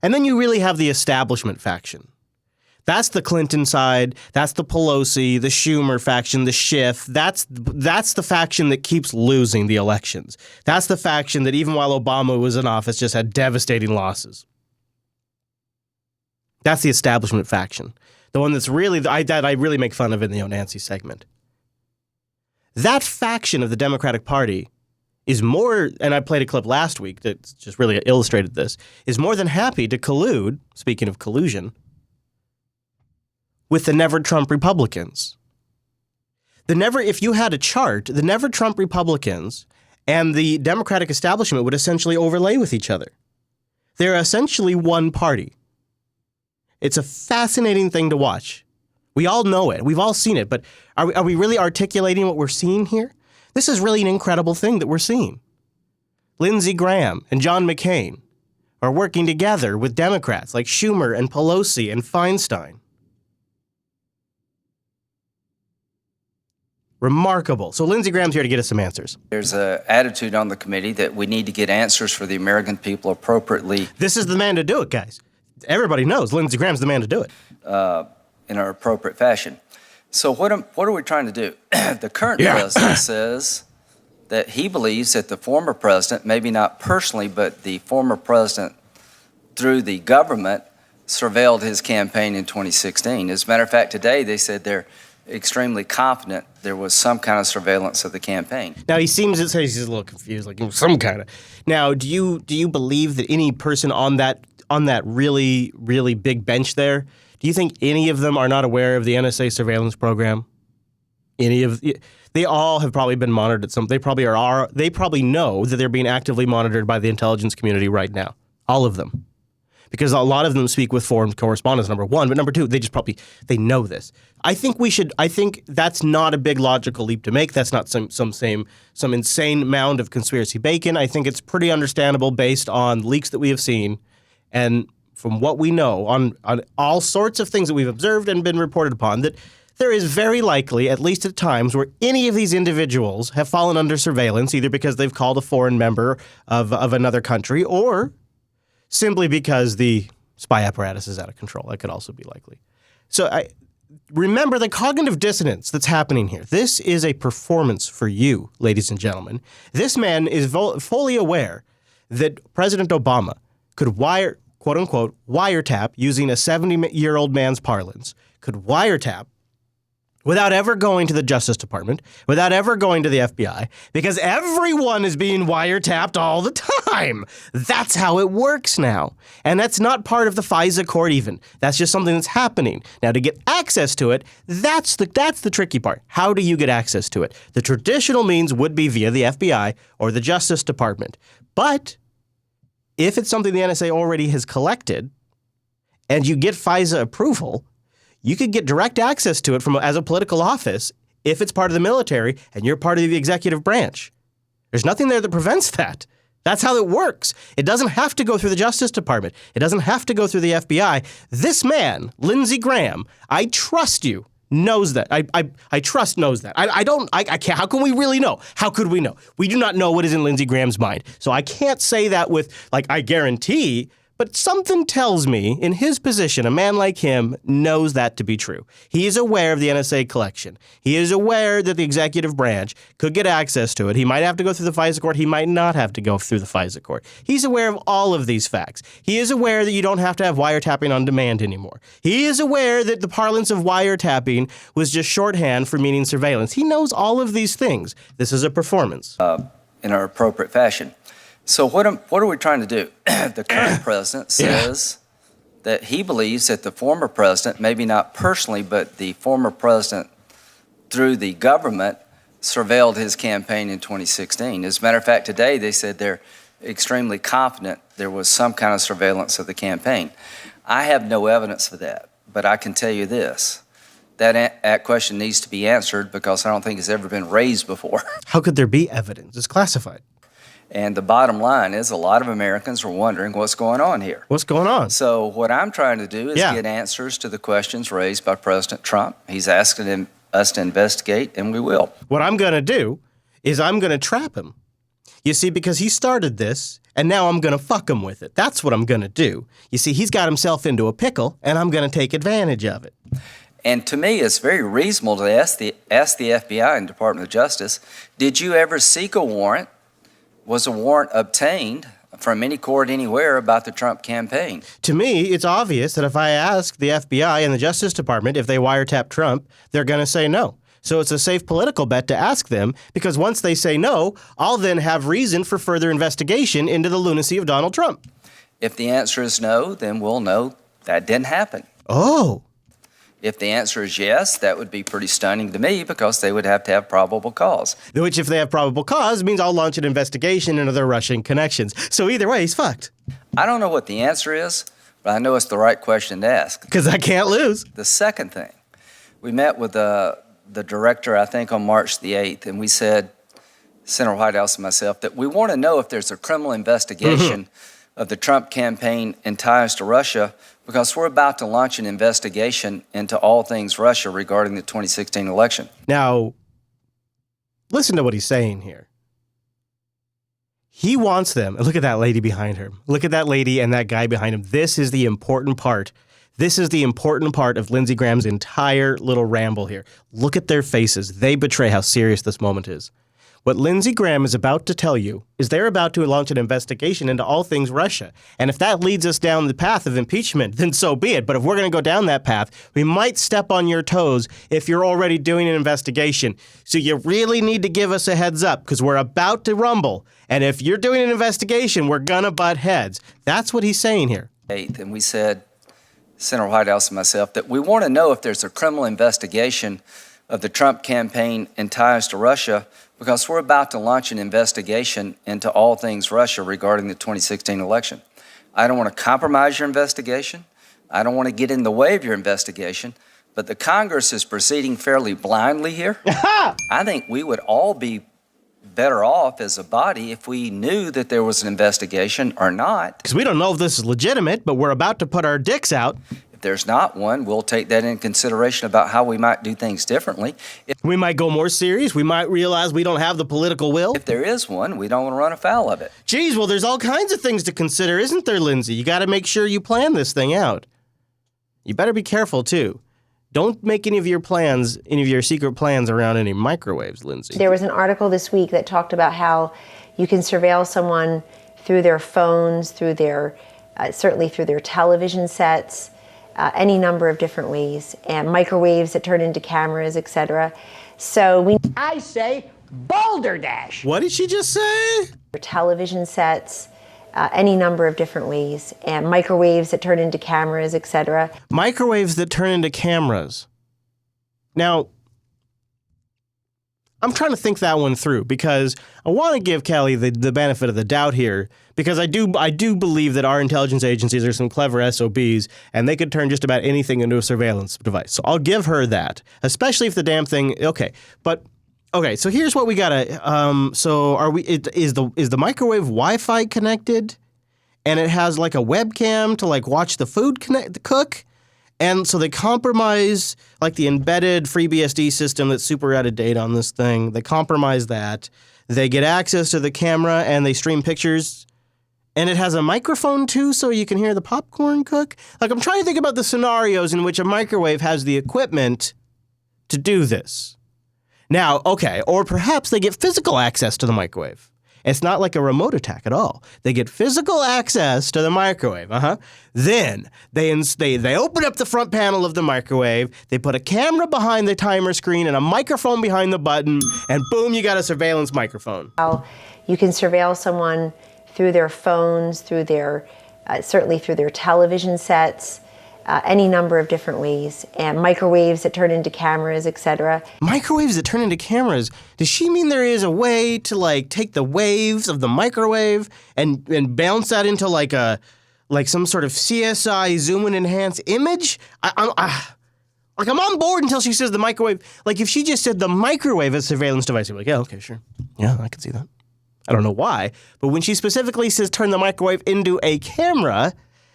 S1: And then you really have the establishment faction. That's the Clinton side. That's the Pelosi, the Schumer faction, the Schiff. That's the faction that keeps losing the elections. That's the faction that even while Obama was in office just had devastating losses. That's the establishment faction. The one that I really make fun of in the Onancy segment. That faction of the Democratic Party is more, and I played a clip last week that just really illustrated this, is more than happy to collude, speaking of collusion, with the Never Trump Republicans. If you had a chart, the Never Trump Republicans and the Democratic establishment would essentially overlay with each other. They're essentially one party. It's a fascinating thing to watch. We all know it. We've all seen it. But are we really articulating what we're seeing here? This is really an incredible thing that we're seeing. Lindsey Graham and John McCain are working together with Democrats like Schumer and Pelosi and Feinstein. Remarkable. So Lindsey Graham's here to get us some answers.
S28: There's an attitude on the committee that we need to get answers for the American people appropriately.
S1: This is the man to do it, guys. Everybody knows Lindsey Graham's the man to do it.
S28: In an appropriate fashion. So what are we trying to do? The current president says that he believes that the former president, maybe not personally, but the former president through the government, surveilled his campaign in 2016. As a matter of fact, today they said they're extremely confident there was some kind of surveillance of the campaign.
S1: Now he seems to say he's a little confused, like some kind of. Now, do you believe that any person on that really, really big bench there, do you think any of them are not aware of the NSA surveillance program? They all have probably been monitored at some. They probably know that they're being actively monitored by the intelligence community right now. All of them. Because a lot of them speak with foreign correspondents, number one, but number two, they know this. I think that's not a big logical leap to make. That's not some insane mound of conspiracy bacon. I think it's pretty understandable based on leaks that we have seen and from what we know on all sorts of things that we've observed and been reported upon, that there is very likely, at least at times, where any of these individuals have fallen under surveillance, either because they've called a foreign member of another country or simply because the spy apparatus is out of control. That could also be likely. So remember the cognitive dissonance that's happening here. This is a performance for you, ladies and gentlemen. This man is fully aware that President Obama could quote-unquote, wiretap, using a 70-year-old man's parlance, could wiretap without ever going to the Justice Department, without ever going to the FBI, because everyone is being wiretapped all the time. That's how it works now. And that's not part of the FISA court even. That's just something that's happening. Now, to get access to it, that's the tricky part. How do you get access to it? The traditional means would be via the FBI or the Justice Department. But if it's something the NSA already has collected and you get FISA approval, you could get direct access to it as a political office if it's part of the military and you're part of the executive branch. There's nothing there that prevents that. That's how it works. It doesn't have to go through the Justice Department. It doesn't have to go through the FBI. This man, Lindsey Graham, I trust you, knows that. I trust knows that. I can't. How can we really know? How could we know? We do not know what is in Lindsey Graham's mind. So I can't say that with, I guarantee. But something tells me, in his position, a man like him knows that to be true. He is aware of the NSA collection. He is aware that the executive branch could get access to it. He might have to go through the FISA court. He might not have to go through the FISA court. He's aware of all of these facts. He is aware that you don't have to have wiretapping on demand anymore. He is aware that the parlance of wiretapping was just shorthand for meaning surveillance. He knows all of these things. This is a performance.
S28: In an appropriate fashion. So what are we trying to do? The current president says that he believes that the former president, maybe not personally, but the former president through the government, surveilled his campaign in 2016. As a matter of fact, today they said they're extremely confident there was some kind of surveillance of the campaign. I have no evidence for that, but I can tell you this. That question needs to be answered because I don't think it's ever been raised before.
S1: How could there be evidence? It's classified.
S28: And the bottom line is a lot of Americans are wondering what's going on here.
S1: What's going on?
S28: So what I'm trying to do is get answers to the questions raised by President Trump. He's asking us to investigate, and we will.
S1: What I'm going to do is I'm going to trap him. You see, because he started this, and now I'm going to fuck him with it. That's what I'm going to do. You see, he's got himself into a pickle, and I'm going to take advantage of it.
S28: And to me, it's very reasonable to ask the FBI and Department of Justice, did you ever seek a warrant? Was a warrant obtained from any court anywhere about the Trump campaign?
S1: To me, it's obvious that if I ask the FBI and the Justice Department if they wiretap Trump, they're going to say no. So it's a safe political bet to ask them, because once they say no, I'll then have reason for further investigation into the lunacy of Donald Trump.
S28: If the answer is no, then we'll know that didn't happen.
S1: Oh.
S28: If the answer is yes, that would be pretty stunning to me because they would have to have probable cause.
S1: Which, if they have probable cause, means I'll launch an investigation into their Russian connections. So either way, he's fucked.
S28: I don't know what the answer is, but I know it's the right question to ask.
S1: Because I can't lose.
S28: The second thing, we met with the director, I think, on March the 8th, and we said, Senator Whitehouse and myself, that we want to know if there's a criminal investigation of the Trump campaign and ties to Russia, because we're about to launch an investigation into all things Russia regarding the 2016 election.
S1: Now, listen to what he's saying here. He wants them. Look at that lady behind her. Look at that lady and that guy behind him. This is the important part. This is the important part of Lindsey Graham's entire little ramble here. Look at their faces. They betray how serious this moment is. What Lindsey Graham is about to tell you is they're about to launch an investigation into all things Russia. And if that leads us down the path of impeachment, then so be it. But if we're going to go down that path, we might step on your toes if you're already doing an investigation. So you really need to give us a heads up because we're about to rumble. And if you're doing an investigation, we're going to butt heads. That's what he's saying here.
S28: And we said, Senator Whitehouse and myself, that we want to know if there's a criminal investigation of the Trump campaign and ties to Russia, because we're about to launch an investigation into all things Russia regarding the 2016 election. I don't want to compromise your investigation. I don't want to get in the way of your investigation, but the Congress is proceeding fairly blindly here. I think we would all be better off as a body if we knew that there was an investigation or not.
S1: Because we don't know if this is legitimate, but we're about to put our dicks out.
S28: If there's not one, we'll take that into consideration about how we might do things differently.
S1: We might go more serious. We might realize we don't have the political will.
S28: If there is one, we don't want to run afoul of it.
S1: Geez, well, there's all kinds of things to consider, isn't there, Lindsey? You got to make sure you plan this thing out. You better be careful, too. Don't make any of your secret plans around any microwaves, Lindsey.
S4: There was an article this week that talked about how you can surveil someone through their phones, through their, certainly through their television sets, any number of different ways, and microwaves that turn into cameras, etc. So
S9: I say balderdash.
S1: What did she just say?
S4: Television sets, any number of different ways, and microwaves that turn into cameras, etc.
S1: Microwaves that turn into cameras. Now, I'm trying to think that one through because I want to give Kelly the benefit of the doubt here because I do believe that our intelligence agencies are some clever SOBs and they could turn just about anything into a surveillance device. So I'll give her that, especially if the damn thing. Okay, so here's what we gotta. Is the microwave Wi-Fi connected, and it has like a webcam to like watch the food cook. And so they compromise like the embedded FreeBSD system that's super out of date on this thing. They compromise that. They get access to the camera and they stream pictures. And it has a microphone too, so you can hear the popcorn cook. Like I'm trying to think about the scenarios in which a microwave has the equipment to do this. Now, okay, or perhaps they get physical access to the microwave. It's not like a remote attack at all. They get physical access to the microwave. Then they open up the front panel of the microwave. They put a camera behind the timer screen and a microphone behind the button, and boom, you got a surveillance microphone.
S4: You can surveil someone through their phones, through their, certainly through their television sets, any number of different ways, and microwaves that turn into cameras, etc.
S1: Microwaves that turn into cameras? Does she mean there is a way to like take the waves of the microwave and bounce that into like some sort of CSI zoom and enhance image? I'm on board until she says the microwave. Like if she just said the microwave as a surveillance device, I'd be like, yeah, okay, sure. Yeah, I can see that. I don't know why, but when she specifically says turn the microwave into a camera,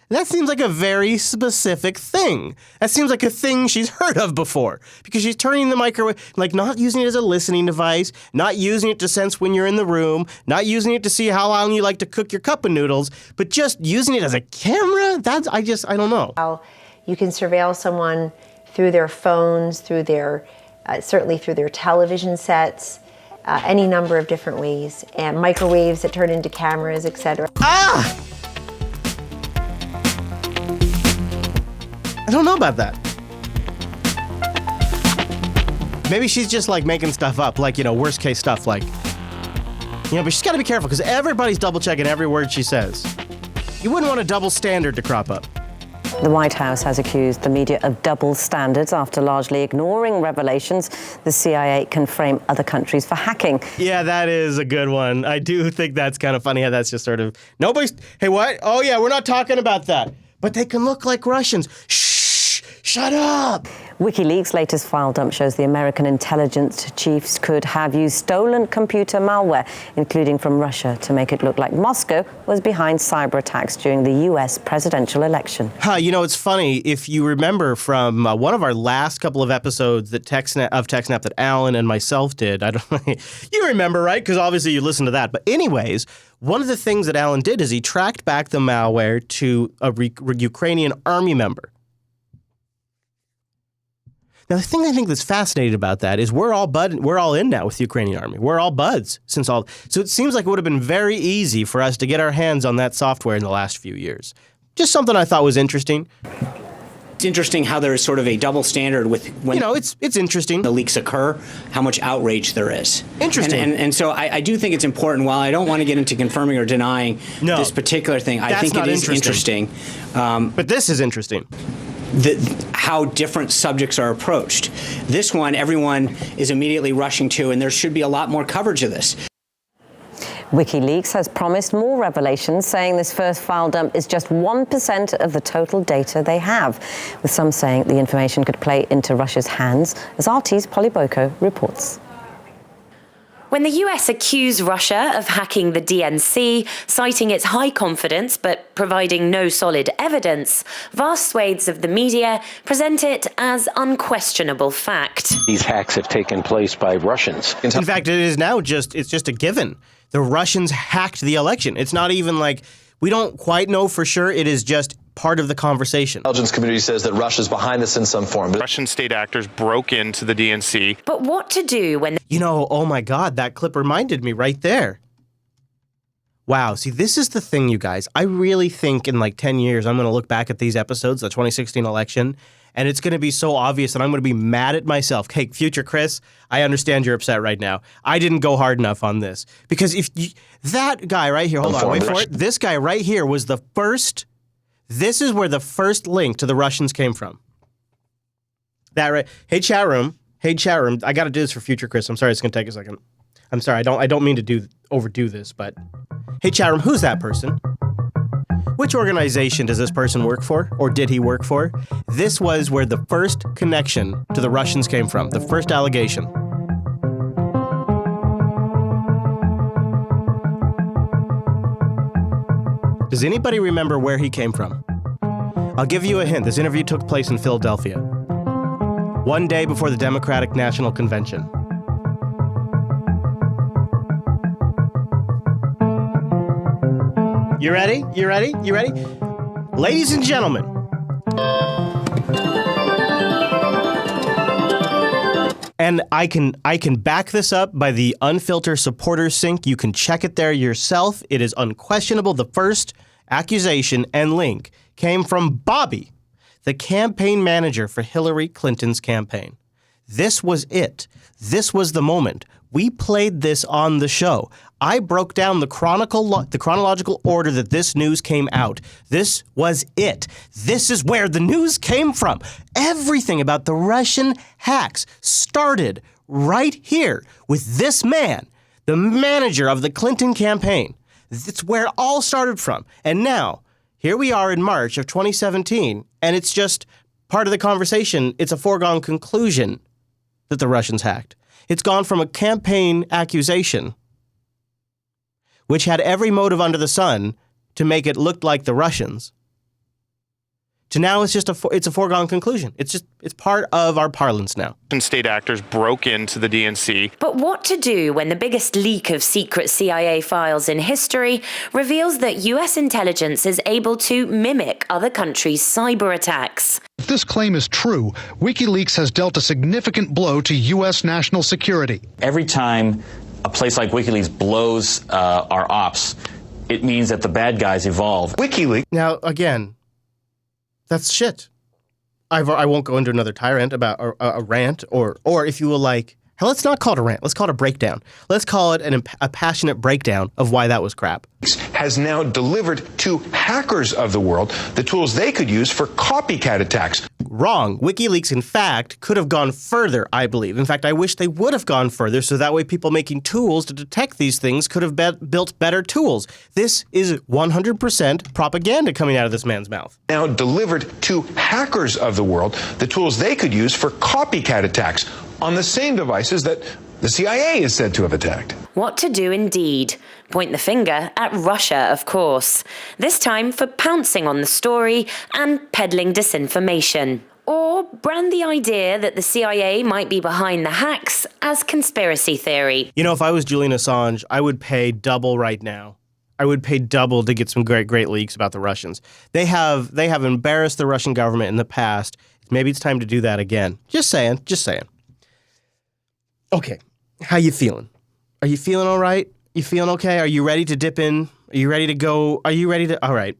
S1: that seems like a very specific thing. That seems like a thing she's heard of before. Because she's turning the microwave, like not using it as a listening device, not using it to sense when you're in the room, not using it to see how long you like to cook your cup of noodles, but just using it as a camera? I don't know.
S4: You can surveil someone through their phones, through their, certainly through their television sets, any number of different ways, and microwaves that turn into cameras, etc.
S1: I don't know about that. Maybe she's just like making stuff up, like, worst case stuff, like, but she's got to be careful because everybody's double checking every word she says. You wouldn't want a double standard to crop up.
S10: The White House has accused the media of double standards after largely ignoring revelations the CIA can frame other countries for hacking.
S1: Yeah, that is a good one. I do think that's kind of funny how that's just sort of, hey, what? Oh, yeah, we're not talking about that. But they can look like Russians. Shh, Shut up!
S10: WikiLeaks' latest file dump shows the American intelligence chiefs could have used stolen computer malware, including from Russia, to make it look like Moscow was behind cyber attacks during the U.S. presidential election.
S1: You know, it's funny, if you remember from one of our last couple of episodes that TechSnap that Alan and myself did, you remember, right? Because obviously you listened to that. But anyways, one of the things that Alan did is he tracked back the malware to a Ukrainian army member. Now, the thing I think that's fascinating about that is we're all in now with the Ukrainian army. We're all buds so it seems like it would have been very easy for us to get our hands on that software in the last few years. Just something I thought was interesting.
S3: It's interesting how there is sort of a double standard with when
S1: it's interesting
S3: the leaks occur, how much outrage there is.
S1: Interesting.
S3: And so I do think it's important. While I don't want to get into confirming or denying this particular thing, I think it is interesting.
S1: But this is interesting.
S3: How different subjects are approached. This one, everyone is immediately rushing to, and there should be a lot more coverage of this.
S10: WikiLeaks has promised more revelations, saying this first file dump is just 1% of the total data they have, with some saying the information could play into Russia's hands, as RT's Polly Boko reports.
S11: When the US accused Russia of hacking the DNC, citing its high confidence but providing no solid evidence, vast swathes of the media present it as unquestionable fact.
S13: These hacks have taken place by Russians.
S1: In fact, it's just a given. The Russians hacked the election. It's not even like we don't quite know for sure. It is just part of the conversation.
S14: The intelligence community says that Russia's behind this in some form.
S16: Russian state actors broke into the DNC.
S11: But what to do when...
S1: oh my God, that clip reminded me right there. Wow, see, this is the thing, you guys. I really think in like 10 years, I'm going to look back at these episodes, the 2016 election, and it's going to be so obvious that I'm going to be mad at myself. Hey, future Chris, I understand you're upset right now. I didn't go hard enough on this. Because that guy right here, hold on, wait for it. This guy right here was the first... This is where the first link to the Russians came from. That right. Hey, chat room. I got to do this for future Chris. I'm sorry, it's going to take a second. I'm sorry, I don't mean to overdo this, but hey, chat room, who's that person? Which organization does this person work for, or did he work for? This was where the first connection to the Russians came from, the first allegation. Does anybody remember where he came from? I'll give you a hint. This interview took place in Philadelphia, one day before the Democratic National Convention. You ready? Ladies and gentlemen. And I can back this up by the Unfilter supporter sync. You can check it there yourself. It is unquestionable. The first accusation and link came from Bobby, the campaign manager for Hillary Clinton's campaign. This was it. This was the moment. We played this on the show. I broke down the chronological order that this news came out. This was it. This is where the news came from. Everything about the Russian hacks started right here with this man, the manager of the Clinton campaign. It's where it all started from. And now, here we are in March of 2017, and it's just part of the conversation. It's a foregone conclusion that the Russians hacked. It's gone from a campaign accusation, which had every motive under the sun to make it look like the Russians, to now it's a foregone conclusion. It's part of our parlance now.
S16: State actors broke into the DNC.
S11: But what to do when the biggest leak of secret CIA files in history reveals that US intelligence is able to mimic other countries' cyber attacks?
S21: If this claim is true, WikiLeaks has dealt a significant blow to U.S. national security.
S23: Every time a place like WikiLeaks blows our ops, it means that the bad guys evolve.
S1: WikiLeaks. Now, again, that's shit. I won't go into another tyrant about a rant, or if you will, like, let's not call it a rant. Let's call it a breakdown. Let's call it a passionate breakdown of why that was crap.
S14: Has
S19: has now delivered to hackers of the world the tools they could use for copycat attacks.
S1: Wrong. WikiLeaks, in fact, could have gone further, I believe. In fact, I wish they would have gone further so that way people making tools to detect these things could have built better tools. This is 100% propaganda coming out of this man's mouth.
S19: Now delivered to hackers of the world the tools they could use for copycat attacks on the same devices that the CIA is said to have attacked.
S11: What to do indeed. Point the finger at Russia, of course. This time for pouncing on the story and peddling disinformation. Or brand the idea that the CIA might be behind the hacks as conspiracy theory.
S1: You know, if I was Julian Assange, I would pay double right now. I would pay double to get some great leaks about the Russians. They have embarrassed the Russian government in the past. Maybe it's time to do that again. Just saying. Okay, how you feeling? Are you feeling all right? You feeling okay? Are you ready to dip in? Are you ready to go? Are you ready to? All right.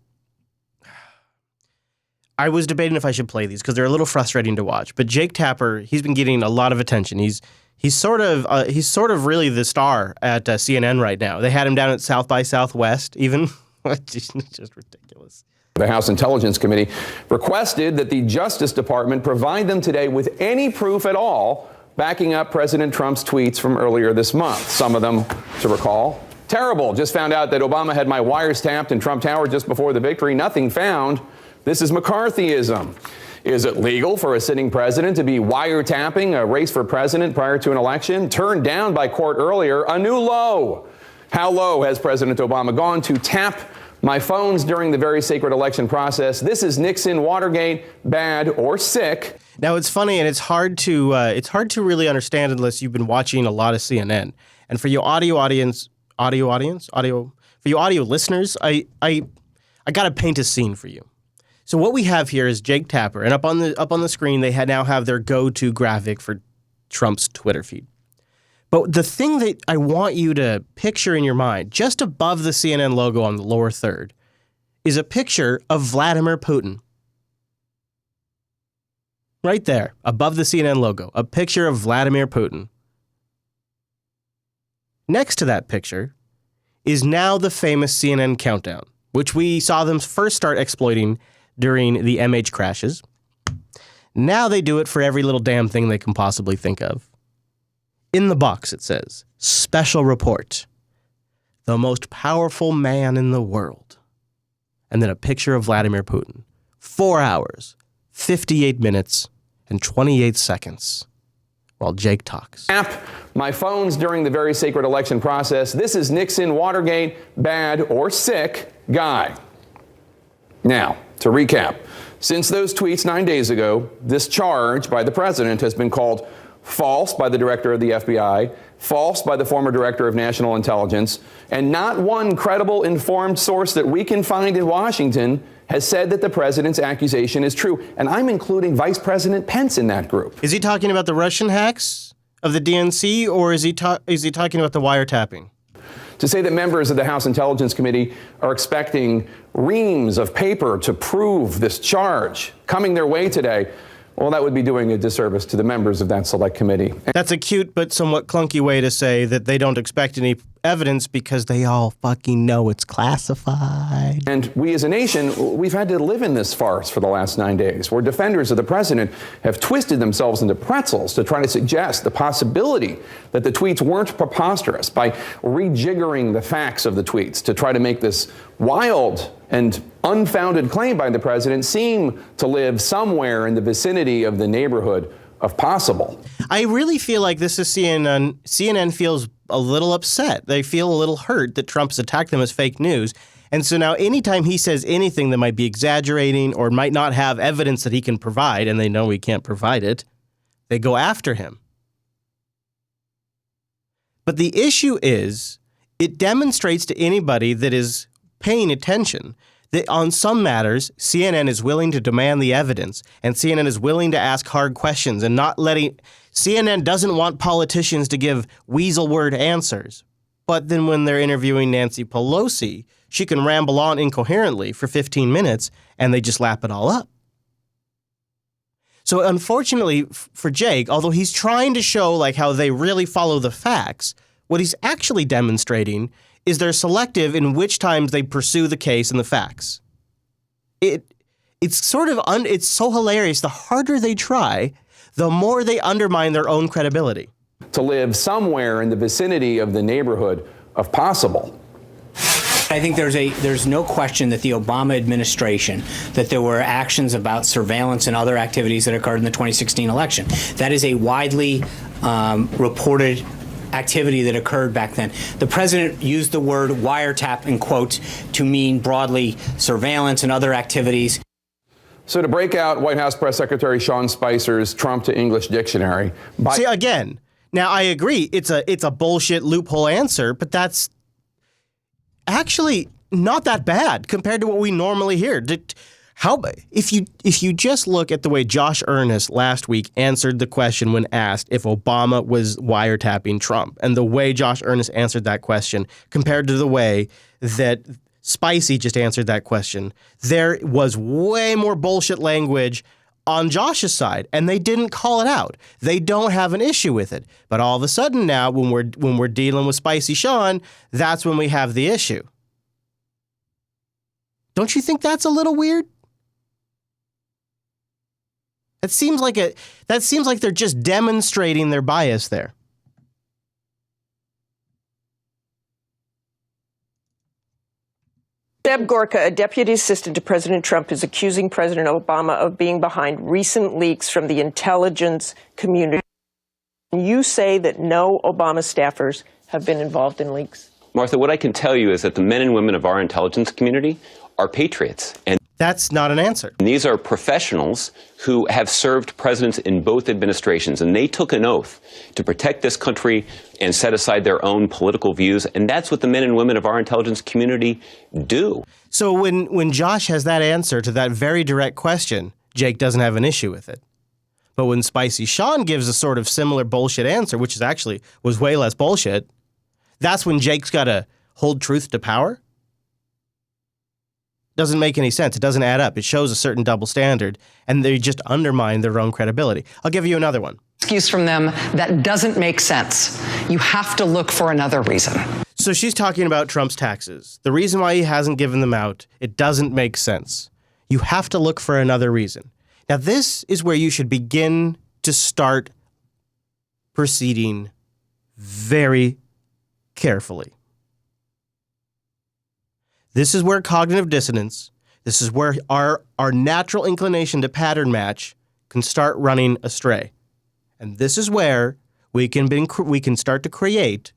S1: I was debating if I should play these because they're a little frustrating to watch. But Jake Tapper, he's been getting a lot of attention. He's sort of really the star at CNN right now. They had him down at South by Southwest even. It's just ridiculous.
S2: The House Intelligence Committee requested that the Justice Department provide them today with any proof at all backing up President Trump's tweets from earlier this month. Some of them, to recall, terrible. Just found out that Obama had my wires tapped in Trump Tower just before the victory. Nothing found. This is McCarthyism. Is it legal for a sitting president to be wiretapping a race for president prior to an election? Turned down by court earlier, a new low. How low has President Obama gone to tap my phones during the very sacred election process? This is Nixon, Watergate, bad or sick.
S1: Now it's funny and it's hard to really understand unless you've been watching a lot of CNN. And for you audio listeners, I got to paint a scene for you. So what we have here is Jake Tapper, and up on the screen they now have their go-to graphic for Trump's Twitter feed. But the thing that I want you to picture in your mind, just above the CNN logo on the lower third, is a picture of Vladimir Putin. Right there, above the CNN logo, a picture of Vladimir Putin. Next to that picture is now the famous CNN countdown, which we saw them first start exploiting during the MH crashes. Now they do it for every little damn thing they can possibly think of. In the box it says, special report, the most powerful man in the world. And then a picture of Vladimir Putin. 4 hours, 58 minutes, and 28 seconds while Jake talks.
S2: Tap my phones during the very sacred election process. This is Nixon, Watergate, bad or sick guy. Now, to recap, since those tweets 9 days ago, this charge by the president has been called false by the director of the FBI, false by the former director of national intelligence, and not one credible, informed source that we can find in Washington has said that the president's accusation is true. And I'm including Vice President Pence in that group.
S1: Is he talking about the Russian hacks of the DNC, or is he talking about the wiretapping?
S2: To say that members of the House Intelligence Committee are expecting reams of paper to prove this charge coming their way today, well, that would be doing a disservice to the members of that select committee.
S1: That's a cute but somewhat clunky way to say that they don't expect any evidence because they all fucking know it's classified.
S2: And we as a nation, we've had to live in this farce for the last 9 days, where defenders of the president have twisted themselves into pretzels to try to suggest the possibility that the tweets weren't preposterous by rejiggering the facts of the tweets to try to make this wild and unfounded claim by the president seem to live somewhere in the vicinity of the neighborhood of possible.
S1: I really feel like this is CNN. CNN feels a little upset. They feel a little hurt that Trump's attacked them as fake news. And so now anytime he says anything that might be exaggerating or might not have evidence that he can provide, and they know he can't provide it, they go after him. But the issue is, it demonstrates to anybody that is paying attention that on some matters, CNN is willing to demand the evidence, and CNN is willing to ask hard questions and not letting... CNN doesn't want politicians to give weasel word answers. But then when they're interviewing Nancy Pelosi, she can ramble on incoherently for 15 minutes, and they just lap it all up. So unfortunately for Jake, although he's trying to show like how they really follow the facts, What he's actually demonstrating is they're selective in which times they pursue the case and the facts. It's sort of it's so hilarious. The harder they try, the more they undermine their own credibility.
S2: To live somewhere in the vicinity of the neighborhood of possible.
S3: I think there's no question that the Obama administration, that there were actions about surveillance and other activities that occurred in the 2016 election. That is a widely reported activity that occurred back then. The president used the word wiretap in quotes to mean broadly surveillance and other activities.
S2: So to break out White House Press Secretary Sean Spicer's Trump to English dictionary.
S1: See, again, now I agree it's a bullshit loophole answer, but that's actually not that bad compared to what we normally hear. If you just look at the way Josh Earnest last week answered the question when asked if Obama was wiretapping Trump, and the way Josh Earnest answered that question compared to the way that Spicy just answered that question, there was way more bullshit language on Josh's side, and they didn't call it out. They don't have an issue with it. But all of a sudden now, when we're dealing with Spicy Sean, that's when we have the issue. Don't you think that's a little weird? That seems like they're just demonstrating their bias there.
S5: Deb Gorka, a deputy assistant to President Trump, is accusing President Obama of being behind recent leaks from the intelligence community. You say that no Obama staffers have been involved in leaks.
S6: Martha, what I can tell you is that the men and women of our intelligence community are patriots. And
S1: that's not an answer.
S6: These are professionals who have served presidents in both administrations, and they took an oath to protect this country and set aside their own political views, and that's what the men and women of our intelligence community do.
S1: So when Josh has that answer to that very direct question, Jake doesn't have an issue with it. But when Spicy Sean gives a sort of similar bullshit answer, which was way less bullshit, that's when Jake's got to hold truth to power? Doesn't make any sense. It doesn't add up. It shows a certain double standard, and they just undermine their own credibility. I'll give you another one.
S7: Excuse from them that doesn't make sense. You have to look for another reason.
S1: So she's talking about Trump's taxes. The reason why he hasn't given them out, it doesn't make sense. You have to look for another reason. Now, this is where you should begin to start proceeding very carefully. This is where cognitive dissonance, this is where our natural inclination to pattern match can start running astray. And this is where we can start to create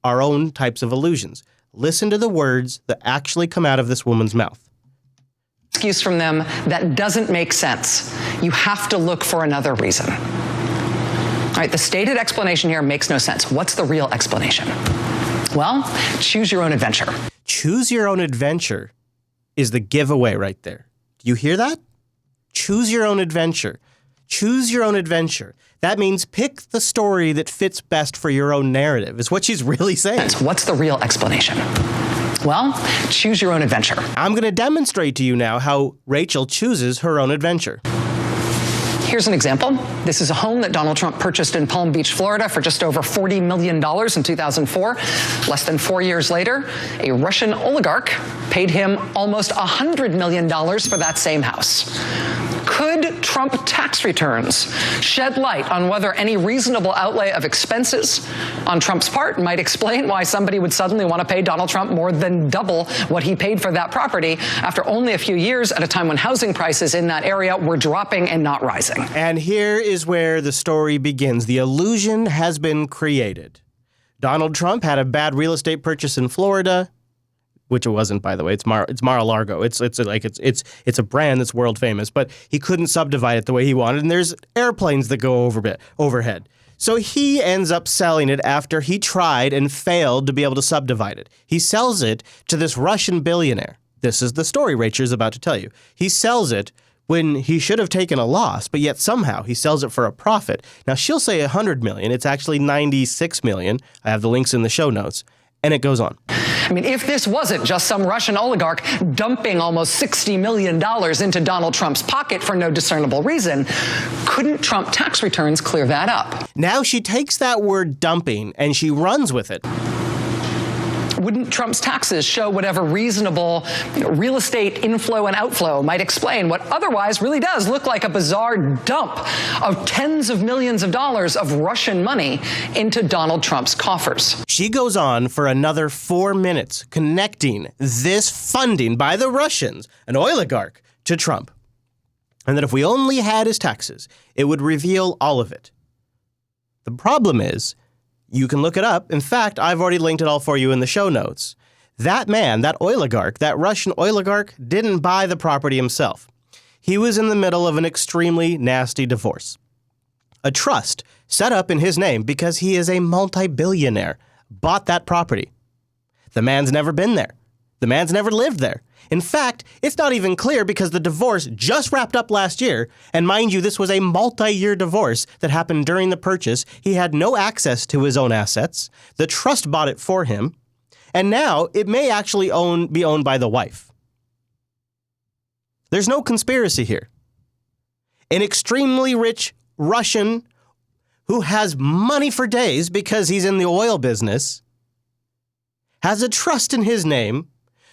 S1: our own types of illusions. Listen to the words that actually come out of this woman's mouth.
S7: Excuse from them that doesn't make sense. You have to look for another reason. All right, the stated explanation here makes no sense. What's the real explanation? Well, choose your own adventure.
S1: Choose your own adventure is the giveaway right there. Do you hear that? Choose your own adventure. Choose your own adventure. That means pick the story that fits best for your own narrative, is what she's really saying.
S7: What's the real explanation? Well, choose your own adventure.
S1: I'm going to demonstrate to you now how Rachel chooses her own adventure.
S7: Here's an example. This is a home that Donald Trump purchased in Palm Beach, Florida for just over $40 million in 2004. Less than 4 years later, a Russian oligarch paid him almost $100 million for that same house. Could Trump tax returns shed light on whether any reasonable outlay of expenses on Trump's part might explain why somebody would suddenly want to pay Donald Trump more than double what he paid for that property after only a few years at a time when housing prices in that area were dropping and not rising?
S1: And here is where the story begins. The illusion has been created. Donald Trump had a bad real estate purchase in Florida, which it wasn't, by the way. It's Mar-a-Lago. It's a brand that's world famous, but he couldn't subdivide it the way he wanted, and there's airplanes that go overhead. So he ends up selling it after he tried and failed to be able to subdivide it. He sells it to this Russian billionaire. This is the story Rachel is about to tell you. He sells it when he should have taken a loss, but yet somehow he sells it for a profit. Now, she'll say $100 million. It's actually $96 million. I have the links in the show notes, and it goes on.
S7: I mean, if this wasn't just some Russian oligarch dumping almost $60 million into Donald Trump's pocket for no discernible reason, couldn't Trump tax returns clear that up?
S1: Now she takes that word dumping and she runs with it.
S7: Wouldn't Trump's taxes show whatever reasonable real estate inflow and outflow might explain what otherwise really does look like a bizarre dump of tens of millions of dollars of Russian money into Donald Trump's coffers?
S1: She goes on for another 4 minutes connecting this funding by the Russians, an oligarch, to Trump. And that if we only had his taxes, it would reveal all of it. The problem is, you can look it up. In fact, I've already linked it all for you in the show notes. That man, that oligarch, that Russian oligarch, didn't buy the property himself. He was in the middle of an extremely nasty divorce. A trust set up in his name because he is a multi-billionaire bought that property. The man's never been there. The man's never lived there. In fact, it's not even clear because the divorce just wrapped up last year, and mind you, this was a multi-year divorce that happened during the purchase. He had no access to his own assets. The trust bought it for him, and now it may actually be owned by the wife. There's no conspiracy here. An extremely rich Russian who has money for days because he's in the oil business has a trust in his name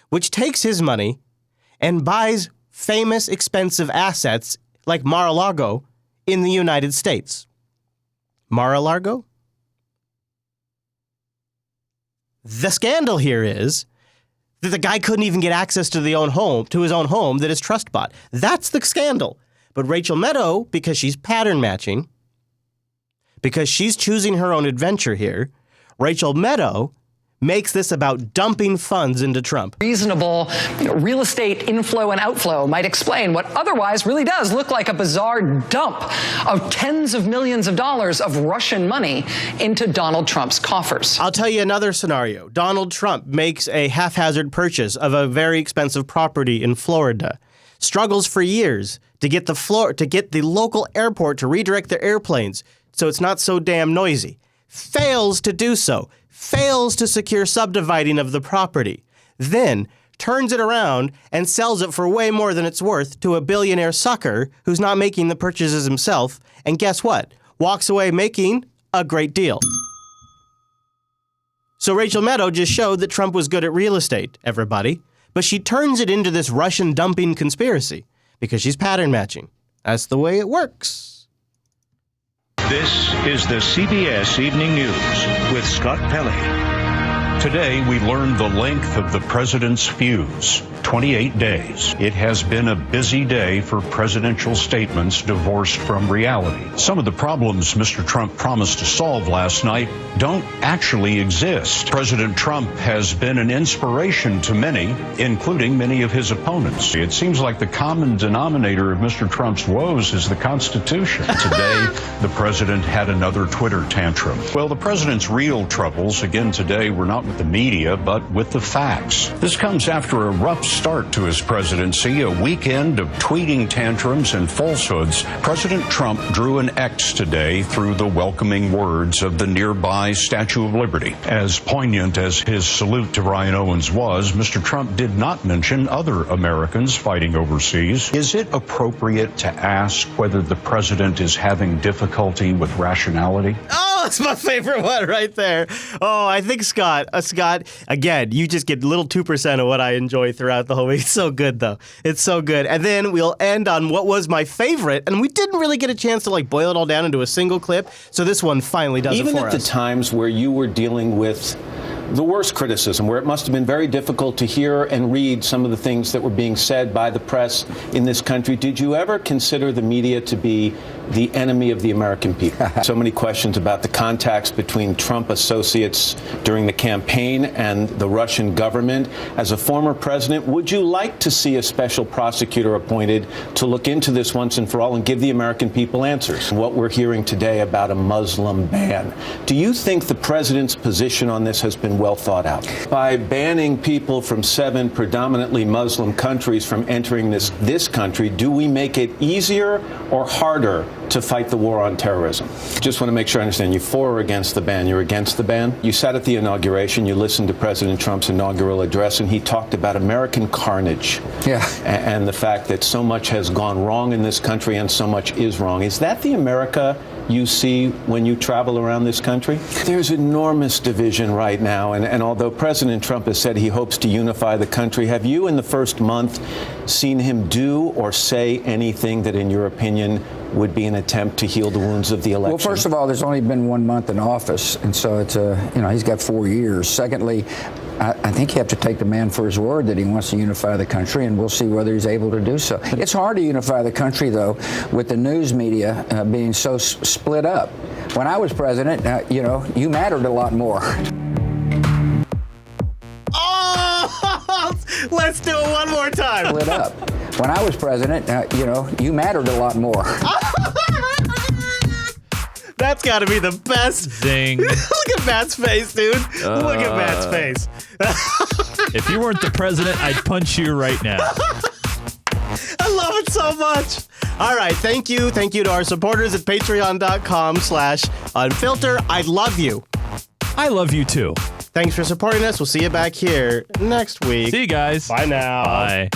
S1: which takes his money and buys famous, expensive assets like Mar-a-Lago in the United States. Mar-a-Lago? The scandal here is that the guy couldn't even get access to his own home that his trust bought. That's the scandal. But Rachel Maddow, because she's pattern matching, because she's choosing her own adventure here, Rachel Maddow makes this about dumping funds into Trump.
S7: Reasonable real estate inflow and outflow might explain what otherwise really does look like a bizarre dump of tens of millions of dollars of Russian money into Donald Trump's coffers.
S1: I'll tell you another scenario. Donald Trump makes a haphazard purchase of a very expensive property in Florida, struggles for years to get the local airport to redirect their airplanes so it's not so damn noisy, fails to do so, fails to secure subdividing of the property, then turns it around and sells it for way more than it's worth to a billionaire sucker who's not making the purchases himself, and guess what? Walks away making a great deal. So Rachel Maddow just showed that Trump was good at real estate, everybody, but she turns it into this Russian dumping conspiracy because she's pattern matching. That's the way it works.
S27: This is the CBS Evening News with Scott Pelley. Today, we learned the length of the president's fuse, 28 days. It has been a busy day for presidential statements divorced from reality. Some of the problems Mr. Trump promised to solve last night don't actually exist. President Trump has been an inspiration to many, including many of his opponents. It seems like the common denominator of Mr. Trump's woes is the Constitution. Today, the president had another Twitter tantrum. Well, the president's real troubles, again today, were not with the media, but with the facts. This comes after a rough start to his presidency, a weekend of tweeting tantrums and falsehoods. President Trump drew an X today through the welcoming words of the nearby Statue of Liberty. As poignant as his salute to Ryan Owens was, Mr. Trump did not mention other Americans fighting overseas. Is it appropriate to ask whether the president is having difficulty with rationality?
S1: Oh, that's my favorite one right there. Oh, I think Scott, again, you just get a little 2% of what I enjoy throughout the whole week. It's so good, though. It's so good. And then we'll end on what was my favorite, and we didn't really get a chance to boil it all down into a single clip, so this one finally does it for us.
S8: Even at the times where you were dealing with the worst criticism, where it must have been very difficult to hear and read some of the things that were being said by the press in this country, did you ever consider the media to be the enemy of the American people? So many questions about the contacts between Trump associates during the campaign and the Russian government. As a former president, would you like to see a special prosecutor appointed to look into this once and for all and give the American people answers? What we're hearing today about a Muslim ban. Do you think the president's position on this has been well thought out? By banning people from 7 predominantly Muslim countries from entering this country, do we make it easier or harder to fight the war on terrorism. Just want to make sure I understand. You for or against the ban? You're against the ban? You sat at the inauguration. You listened to President Trump's inaugural address, and he talked about American carnage.
S12: Yeah.
S8: And the fact that so much has gone wrong in this country and so much is wrong. Is that the America you see when you travel around this country? There's enormous division right now, and although President Trump has said he hopes to unify the country, have you in the first month seen him do or say anything that, in your opinion, would be an attempt to heal the wounds of the election?
S12: Well, first of all, there's only been 1 month in office, and so it's he's got 4 years. Secondly, I think you have to take the man for his word that he wants to unify the country, and we'll see whether he's able to do so. It's hard to unify the country, though, with the news media being so split up. When I was president, you mattered a lot more.
S1: Oh, let's do it one more time.
S12: Split up. When I was president, you mattered a lot more.
S1: That's got to be the best.
S15: Zing.
S1: Look at Matt's face, dude. Look at Matt's face.
S15: If you weren't the president, I'd punch you right now.
S1: I love it so much. All right. Thank you. Thank you to our supporters at patreon.com/unfilter. I love you.
S15: I love you too.
S1: Thanks for supporting us. We'll see you back here next week.
S15: See you guys.
S1: Bye now.
S15: Bye.